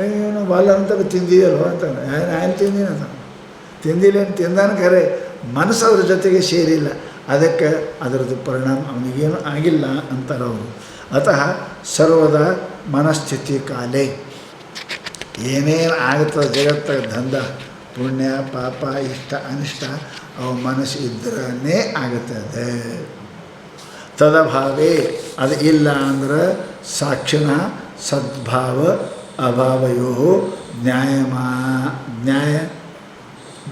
ಏನು ಬಾಲ ಅಂತ ತಿಂದಿದಲ್ವ ಅಂತಾನೆ. ನಾನು ತಿಂದಿನ ಅಂತ ತಿಂದಿಲ್ಲ, ತಿಂದಾನ ಖರೆ ಮನಸ್ಸು ಅದ್ರ ಜೊತೆಗೆ ಸೇರಿಲ್ಲ. ಅದಕ್ಕೆ ಅದರದ್ದು ಪರಿಣಾಮ ಅವನಿಗೇನು ಆಗಿಲ್ಲ ಅಂತಾರೆ ಅವರು. ಅತಃ ಸರ್ವದ ಮನಸ್ಥಿತಿ ಕಾಲೇ ಏನೇನು ಆಗುತ್ತದೆ ಜಗತ್ತಾಗ ದಂಧ ಪುಣ್ಯ ಪಾಪ ಇಷ್ಟ ಅನಿಷ್ಟ ಅವ ಮನಸ್ಸು ಇದ್ರೇ ಆಗುತ್ತದೆ. ತದಭಾವೇ ಅದು ಇಲ್ಲ ಅಂದ್ರೆ ಸಾಕ್ಷಿಣ ಸದ್ಭಾವ ಅಭಾವಯೋ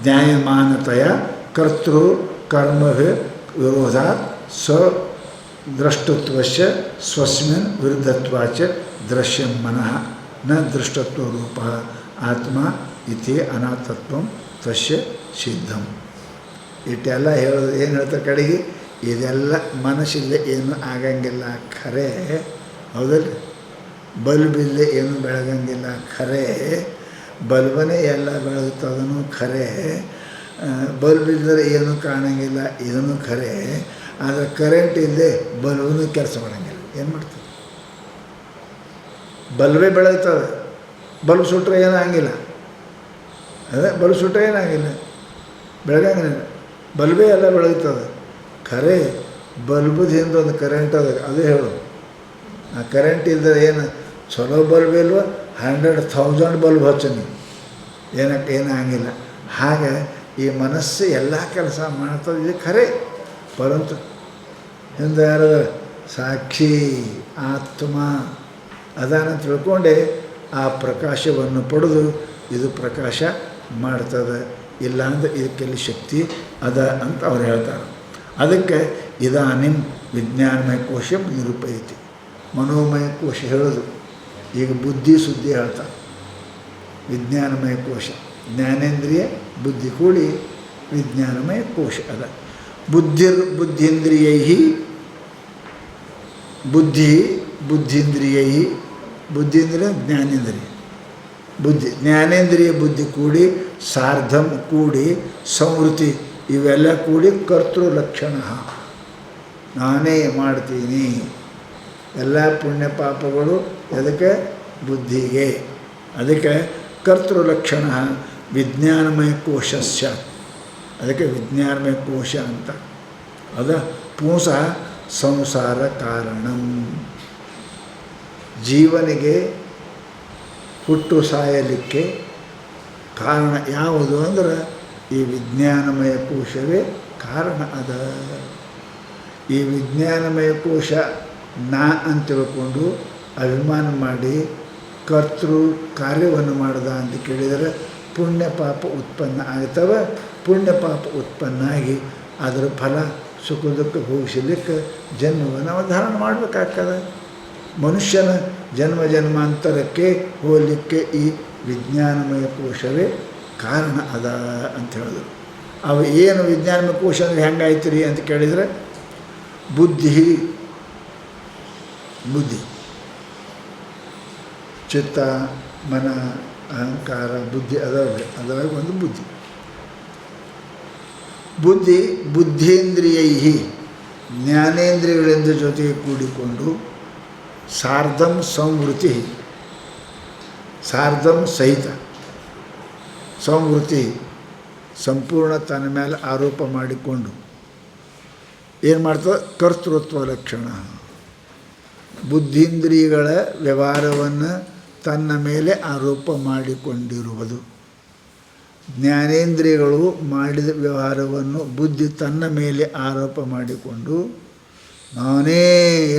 ನ್ಯಾಯಮಾನತೆಯ ಕರ್ತೃ ಕರ್ಮಭಿ ವಿರೋಧಾತ್ ಸ್ವದ್ರಷ್ಟುತ್ವಸ್ಯ ಸ್ವಸ್ಮಿನ್ ವಿರುದ್ಧತ್ವಾಚ ದೃಶ್ಯಂ ಮನಃ ನ ದೃಷ್ಟತ್ವರೂಪ ಆತ್ಮ ಇತಿ ಅನಾಥತ್ವಂ ತಸ್ಯ ಸಿದ್ಧಂ. ಇಟ್ಟೆಲ್ಲ ಹೇಳೋದು ಏನು ಹೇಳ್ತಾರೆ ಕಡೆಗೆ, ಇದೆಲ್ಲ ಮನಸ್ಸಿಲ್ಲದೆ ಏನು ಆಗಂಗಿಲ್ಲ ಖರೆ. ಹೌದಲ್ಲ, ಬಲ್ಬಿಲ್ಲದೆ ಏನು ಬೆಳಗಂಗಿಲ್ಲ ಖರೆ. ಬಲ್ಬನೇ ಎಲ್ಲ ಬೆಳಗುತ್ತದನು ಖರೆ. ಬಲ್ಬಿಲ್ಲದ್ರೆ ಏನೂ ಕಾಣಂಗಿಲ್ಲ ಇದನ್ನು ಖರೆ. ಆದರೆ ಕರೆಂಟ್ ಇಲ್ಲದೆ ಬಲ್ಬೂ ಕೆಲಸ ಮಾಡೋಂಗಿಲ್ಲ. ಏನು ಮಾಡ್ತದೆ? ಬಲ್ಬೇ ಬೆಳಗ್ತದೆ, ಬಲ್ಬ್ ಸುಟ್ಟರೆ ಏನೂ ಆಗಿಲ್ಲ. ಅದೇ ಬಲ್ಬ್ ಸುಟ್ಟರೆ ಏನಾಗಿಲ್ಲ, ಬೆಳಗಂಗಿಲ್ಲ. ಬಲ್ಬೇ ಎಲ್ಲ ಬೆಳಗ್ತದೆ ಖರೆ. ಬಲ್ಬದ ಹಿಂದೆ ಒಂದು ಕರೆಂಟ್ ಅದ, ಅದೇ ಹೇಳು. ಆ ಕರೆಂಟ್ ಇಲ್ಲದೆ ಏನು ಚಲೋ ಬಲ್ಬ್ ಇಲ್ವ 100,000 ಬಲ್ಬ್ ಹಚ್ಚ ನೀವು, ಏನಕ್ಕೆ ಏನೂ ಆಗಿಲ್ಲ. ಹಾಗೆ ಈ ಮನಸ್ಸು ಎಲ್ಲ ಕೆಲಸ ಮಾಡ್ತದೆ, ಇದು ಖರೆ. ಪರಂತು ಹಿಂದೆ ಯಾರು ಸಾಕ್ಷಿ ಆತ್ಮ ಅದಾನ ತಿಳ್ಕೊಂಡೆ ಆ ಪ್ರಕಾಶವನ್ನು ಪಡೆದು ಇದು ಪ್ರಕಾಶ ಮಾಡ್ತದೆ. ಇಲ್ಲ ಅಂದರೆ ಇದಕ್ಕೆಲ್ಲಿ ಶಕ್ತಿ ಅದ ಅಂತ ಅವ್ರು ಹೇಳ್ತಾರೆ. ಅದಕ್ಕೆ ಇದಾನಿಂ ವಿಜ್ಞಾನಮಯ ಕೋಶ ನಿರೂಪಯತಿ. ಮನೋಮಯ ಕೋಶ ಹೇಳೋದು ಈಗ ಬುದ್ಧಿ ಸುದ್ದಿ ಹೇಳ್ತಾರೆ. ವಿಜ್ಞಾನಮಯ ಕೋಶ ಜ್ಞಾನೇಂದ್ರಿಯ ಬುದ್ಧಿ ಕೂಡಿ ವಿಜ್ಞಾನಮಯ ಕೋಶ ಅದ. ಬುದ್ಧೀಂದ್ರಿಯೈ ಬುದ್ಧೀಂದ್ರಿಯೈ ಬುದ್ಧೀಂದ್ರಿಯ ಜ್ಞಾನೇಂದ್ರಿಯ ಬುದ್ಧಿ ಜ್ಞಾನೇಂದ್ರಿಯ ಬುದ್ಧಿ ಕೂಡಿ ಸಾರ್ಧಂ ಕೂಡಿ ಸಂವೃತ್ತಿ ಇವೆಲ್ಲ ಕೂಡಿ ಕರ್ತೃ ಲಕ್ಷಣ. ನಾನೇ ಮಾಡ್ತೀನಿ ಎಲ್ಲ ಪುಣ್ಯ ಪಾಪಗಳು ಅದಕ್ಕೆ ಬುದ್ಧಿಗೆ. ಅದಕ್ಕೆ ಕರ್ತೃ ಲಕ್ಷಣ ವಿಜ್ಞಾನಮಯ ಕೋಶ ಸ್ಯಾತ್. ಅದಕ್ಕೆ ವಿಜ್ಞಾನಮಯ ಕೋಶ ಅಂತ. ಅದ ಪುಂಸ ಸಂಸಾರ ಕಾರಣಂ. ಜೀವನಿಗೆ ಹುಟ್ಟು ಸಾಯಲಿಕ್ಕೆ ಕಾರಣ ಯಾವುದು ಅಂದ್ರೆ ಈ ವಿಜ್ಞಾನಮಯ ಕೋಶವೇ ಕಾರಣ ಅದ. ಈ ವಿಜ್ಞಾನಮಯ ಕೋಶ ನಾ ಅಂತ ತಿಳ್ಕೊಂಡು ಅಭಿಮಾನ ಮಾಡಿ ಕರ್ತೃ ಕಾರ್ಯವನ್ನು ಮಾಡ್ದ ಅಂತ ಕೇಳಿದರೆ ಪುಣ್ಯ ಪಾಪ ಉತ್ಪನ್ನ ಆಗ್ತವೆ. ಪುಣ್ಯ ಪಾಪ ಉತ್ಪನ್ನ ಆಗಿ ಅದರ ಫಲ ಸುಖ ದುಃಖ ಭೋಗಿಸಲಿಕ್ಕೆ ಜನ್ಮವನ್ನು ನಾವು ಧಾರಣ ಮಾಡಬೇಕಾಗ್ತದೆ. ಮನುಷ್ಯನ ಜನ್ಮ ಜನ್ಮಾಂತರಕ್ಕೆ ಹೋಗಲಿಕ್ಕೆ ಈ ವಿಜ್ಞಾನಮಯ ಕೋಶವೇ ಕಾರಣ ಅದ ಅಂತ ಹೇಳಿದ್ರು. ಅವು ಏನು ವಿಜ್ಞಾನಮಯ ಕೋಶ ಅಂದರೆ ಹೆಂಗಾಯ್ತು ರೀ ಅಂತ ಕೇಳಿದರೆ ಬುದ್ಧಿ ಚಿತ್ತ ಮನ ಅಹಂಕಾರ ಬುದ್ಧಿ ಅದರಾಗ ಒಂದು ಬುದ್ಧೀಂದ್ರಿಯೈ ಜ್ಞಾನೇಂದ್ರಿಯಗಳಿಂದ ಜೊತೆಗೆ ಕೂಡಿಕೊಂಡು ಸಾರ್ಧಂ ಸಂವೃತ್ತಿ ಸಾರ್ಧಂ ಸಹಿತ ಸಂವೃತ್ತಿ ಸಂಪೂರ್ಣ ತನ್ನ ಮೇಲೆ ಆರೋಪ ಮಾಡಿಕೊಂಡು ಏನು ಮಾಡ್ತದೆ? ಕರ್ತೃತ್ವ ಲಕ್ಷಣ. ಬುದ್ಧೀಂದ್ರಿಯಗಳ ವ್ಯವಹಾರವನ್ನು ತನ್ನ ಮೇಲೆ ಆರೋಪ ಮಾಡಿಕೊಂಡಿರುವುದು. ಜ್ಞಾನೇಂದ್ರಿಯಗಳು ಮಾಡಿದ ವ್ಯವಹಾರವನ್ನು ಬುದ್ಧಿ ತನ್ನ ಮೇಲೆ ಆರೋಪ ಮಾಡಿಕೊಂಡು ನಾನೇ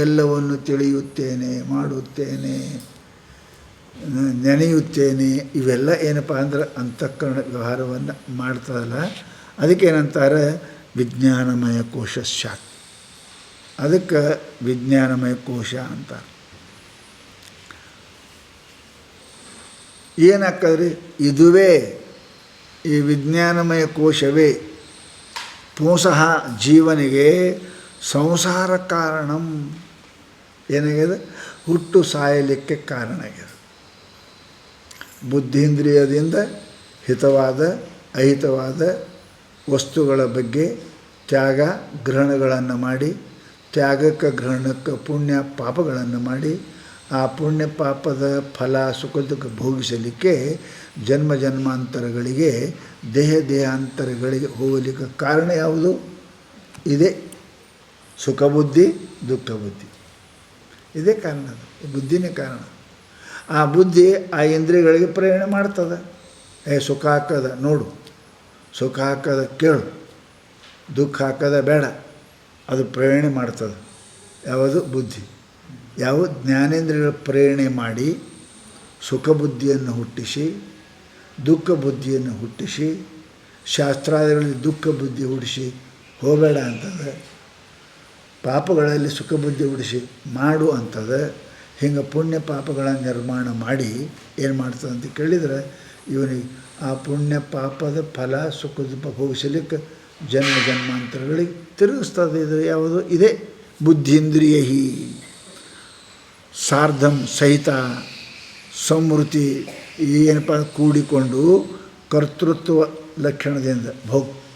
ಎಲ್ಲವನ್ನು ತಿಳಿಯುತ್ತೇನೆ ಮಾಡುತ್ತೇನೆ ನೆನೆಯುತ್ತೇನೆ, ಇವೆಲ್ಲ ಏನಪ್ಪ ಅಂದ್ರೆ ಅಂತಃಕರಣ ವ್ಯವಹಾರವನ್ನು ಮಾಡ್ತದಲ್ಲ, ಅದಕ್ಕೇನಂತಾರೆ ವಿಜ್ಞಾನಮಯ ಕೋಶ ಸ್ಯಾತ್. ಅದಕ್ಕೆ ವಿಜ್ಞಾನಮಯ ಕೋಶ ಅಂತ. ಏನಾಗ್ತದ್ರಿ, ಇದುವೇ ಈ ವಿಜ್ಞಾನಮಯ ಕೋಶವೇ ಪುಂಸಃ ಜೀವನಿಗೆ ಸಂಸಾರ ಕಾರಣಂ, ಏನಾಗ್ಯದ, ಹುಟ್ಟು ಸಾಯಲಿಕ್ಕೆ ಕಾರಣ ಆಗ್ಯದ. ಬುದ್ಧೀಂದ್ರಿಯದಿಂದ ಹಿತವಾದ ಅಹಿತವಾದ ವಸ್ತುಗಳ ಬಗ್ಗೆ ತ್ಯಾಗ ಗ್ರಹಣಗಳನ್ನು ಮಾಡಿ, ತ್ಯಾಗಕ್ಕೆ ಗ್ರಹಣಕ್ಕೆ ಪುಣ್ಯ ಪಾಪಗಳನ್ನು ಮಾಡಿ, ಆ ಪುಣ್ಯ ಪಾಪದ ಫಲ ಸುಖ ದುಃಖ ಭೋಗಿಸಲಿಕ್ಕೆ ಜನ್ಮ ಜನ್ಮಾಂತರಗಳಿಗೆ ದೇಹಾಂತರಗಳಿಗೆ ಹೋಗಲಿಕ್ಕೆ ಕಾರಣ ಯಾವುದು? ಇದೇ ಸುಖ ಬುದ್ಧಿ ದುಃಖ ಬುದ್ಧಿ. ಇದೇ ಕಾರಣ, ಅದು ಬುದ್ಧಿನೇ ಕಾರಣ. ಆ ಬುದ್ಧಿ ಆ ಇಂದ್ರಿಯಗಳಿಗೆ ಪ್ರೇರಣೆ ಮಾಡ್ತದೆ. ಸುಖ ಹಾಕದ ನೋಡು, ಸುಖ ಹಾಕದ ಕೇಳು, ದುಃಖ ಹಾಕದ ಬೇಡ, ಅದು ಪ್ರೇರಣೆ ಮಾಡ್ತದೆ. ಯಾವುದು? ಬುದ್ಧಿ. ಯಾವ ಜ್ಞಾನೇಂದ್ರಿಯಗಳ ಪ್ರೇರಣೆ ಮಾಡಿ ಸುಖ ಬುದ್ಧಿಯನ್ನು ಹುಟ್ಟಿಸಿ ದುಃಖ ಬುದ್ಧಿಯನ್ನು ಹುಟ್ಟಿಸಿ, ಶಾಸ್ತ್ರಾದಿಗಳಲ್ಲಿ ದುಃಖ ಬುದ್ಧಿ ಹುಟ್ಟಿಸಿ ಹೋಗಬೇಡ ಅಂತದೆ, ಪಾಪಗಳಲ್ಲಿ ಸುಖ ಬುದ್ಧಿ ಹುಟ್ಟಿಸಿ ಮಾಡು ಅಂತದೆ. ಹಿಂಗೆ ಪುಣ್ಯ ಪಾಪಗಳ ನಿರ್ಮಾಣ ಮಾಡಿ ಏನು ಮಾಡ್ತದೆ ಅಂತ ಕೇಳಿದರೆ, ಇವನಿಗೆ ಆ ಪುಣ್ಯ ಪಾಪದ ಫಲ ಸುಖ ದುಃಖ ಭೋಗಿಸಲಿಕ್ಕೆ ಜನ್ಮ ಜನ್ಮಾಂತರಗಳಿಗೆ ತಿರುಗಿಸ್ತದೆ. ಇದು ಯಾವುದು? ಇದೇ ಬುದ್ಧೀಂದ್ರಿಯ ಸಾರ್ಧಂ ಸಹಿತ ಸಂವೃತ್ತಿ, ಏನಪ್ಪ ಕೂಡಿಕೊಂಡು ಕರ್ತೃತ್ವ ಲಕ್ಷಣದಿಂದ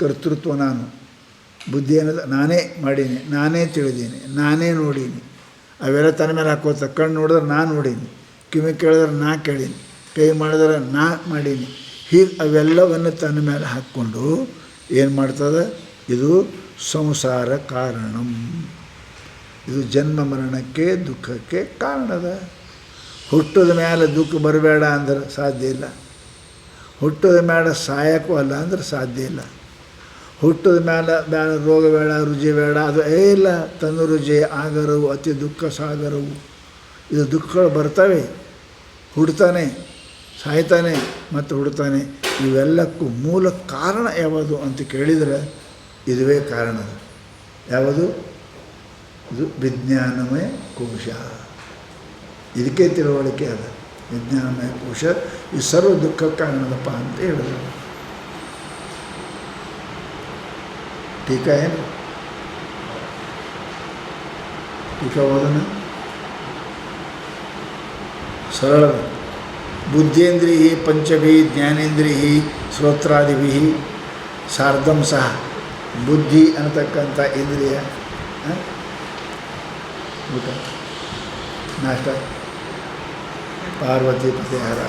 ಕರ್ತೃತ್ವ. ನಾನು ಬುದ್ಧಿ ಅನ್ನೋದು ನಾನೇ ಮಾಡೀನಿ, ನಾನೇ ತಿಳಿದೀನಿ, ನಾನೇ ನೋಡೀನಿ, ಅವೆಲ್ಲ ತನ್ನ ಮೇಲೆ ಹಾಕೋತ. ಕಣ್ಣು ನೋಡಿದ್ರೆ ನಾನು ನೋಡೀನಿ, ಕಿವಿ ಕೇಳಿದ್ರೆ ನಾ ಕೇಳೀನಿ, ಕೈ ಮಾಡಿದ್ರೆ ನಾ ಮಾಡೀನಿ. ಹೀಗೆ ಅವೆಲ್ಲವನ್ನು ತನ್ನ ಮೇಲೆ ಹಾಕ್ಕೊಂಡು ಏನು ಮಾಡ್ತದೆ? ಇದು ಸಂಸಾರ ಕಾರಣಂ. ಇದು ಜನ್ಮ ಮರಣಕ್ಕೆ ದುಃಖಕ್ಕೆ ಕಾರಣದ. ಹುಟ್ಟದ ಮೇಲೆ ದುಃಖ ಬರಬೇಡ ಅಂದ್ರೆ ಸಾಧ್ಯ ಇಲ್ಲ. ಹುಟ್ಟದ ಮೇಲೆ ಸಾಯಕ್ಕೂ ಅಲ್ಲ ಅಂದ್ರೆ ಸಾಧ್ಯ ಇಲ್ಲ. ಹುಟ್ಟದ ಮೇಲೆ ಬೇಡ, ರೋಗ ಬೇಡ, ರುಚಿ ಬೇಡ, ಅದು ಇಲ್ಲ. ತನ್ನ ರುಚಿ ಆಗರವು ಅತಿ ದುಃಖ ಸಾಗರವು. ಇದು ದುಃಖಗಳು ಬರ್ತವೆ. ಹುಡ್ತಾನೆ, ಸಾಯ್ತಾನೆ, ಮತ್ತು ಹುಡ್ತಾನೆ. ಇವೆಲ್ಲಕ್ಕೂ ಮೂಲ ಕಾರಣ ಯಾವುದು ಅಂತ ಕೇಳಿದರೆ ಇದುವೇ ಕಾರಣ. ಯಾವುದು? ಇದು ವಿಜ್ಞಾನಮಯ ಕೋಶ. ಇದಕ್ಕೆ ತಿಳುವಳಿಕೆ ಅದ. ವಿಜ್ಞಾನಮಯ ಕೋಶ ಈ ಸರ್ವ ದುಃಖ ಕಾರಣದಪ್ಪ ಅಂತ ಹೇಳಿದ್ರು. ಟೀಕಾ ಏನು? ಟೀಕಾ ಓದೋಣ. ಸರಳದ ಬುದ್ಧೇಂದ್ರಿಯ ಪಂಚಭಿ ಜ್ಞಾನೇಂದ್ರಿಯ ಶ್ರೋತ್ರಾದಿಭಿ ಸಾರ್ಧಂ ಸಹ. ಬುದ್ಧಿ ಅನ್ನತಕ್ಕಂಥ ಇಂದ್ರಿಯ, ಊಟ ನಾಷ್ಟ, ಪಾರ್ವತಿ ಪತಿ ಹರ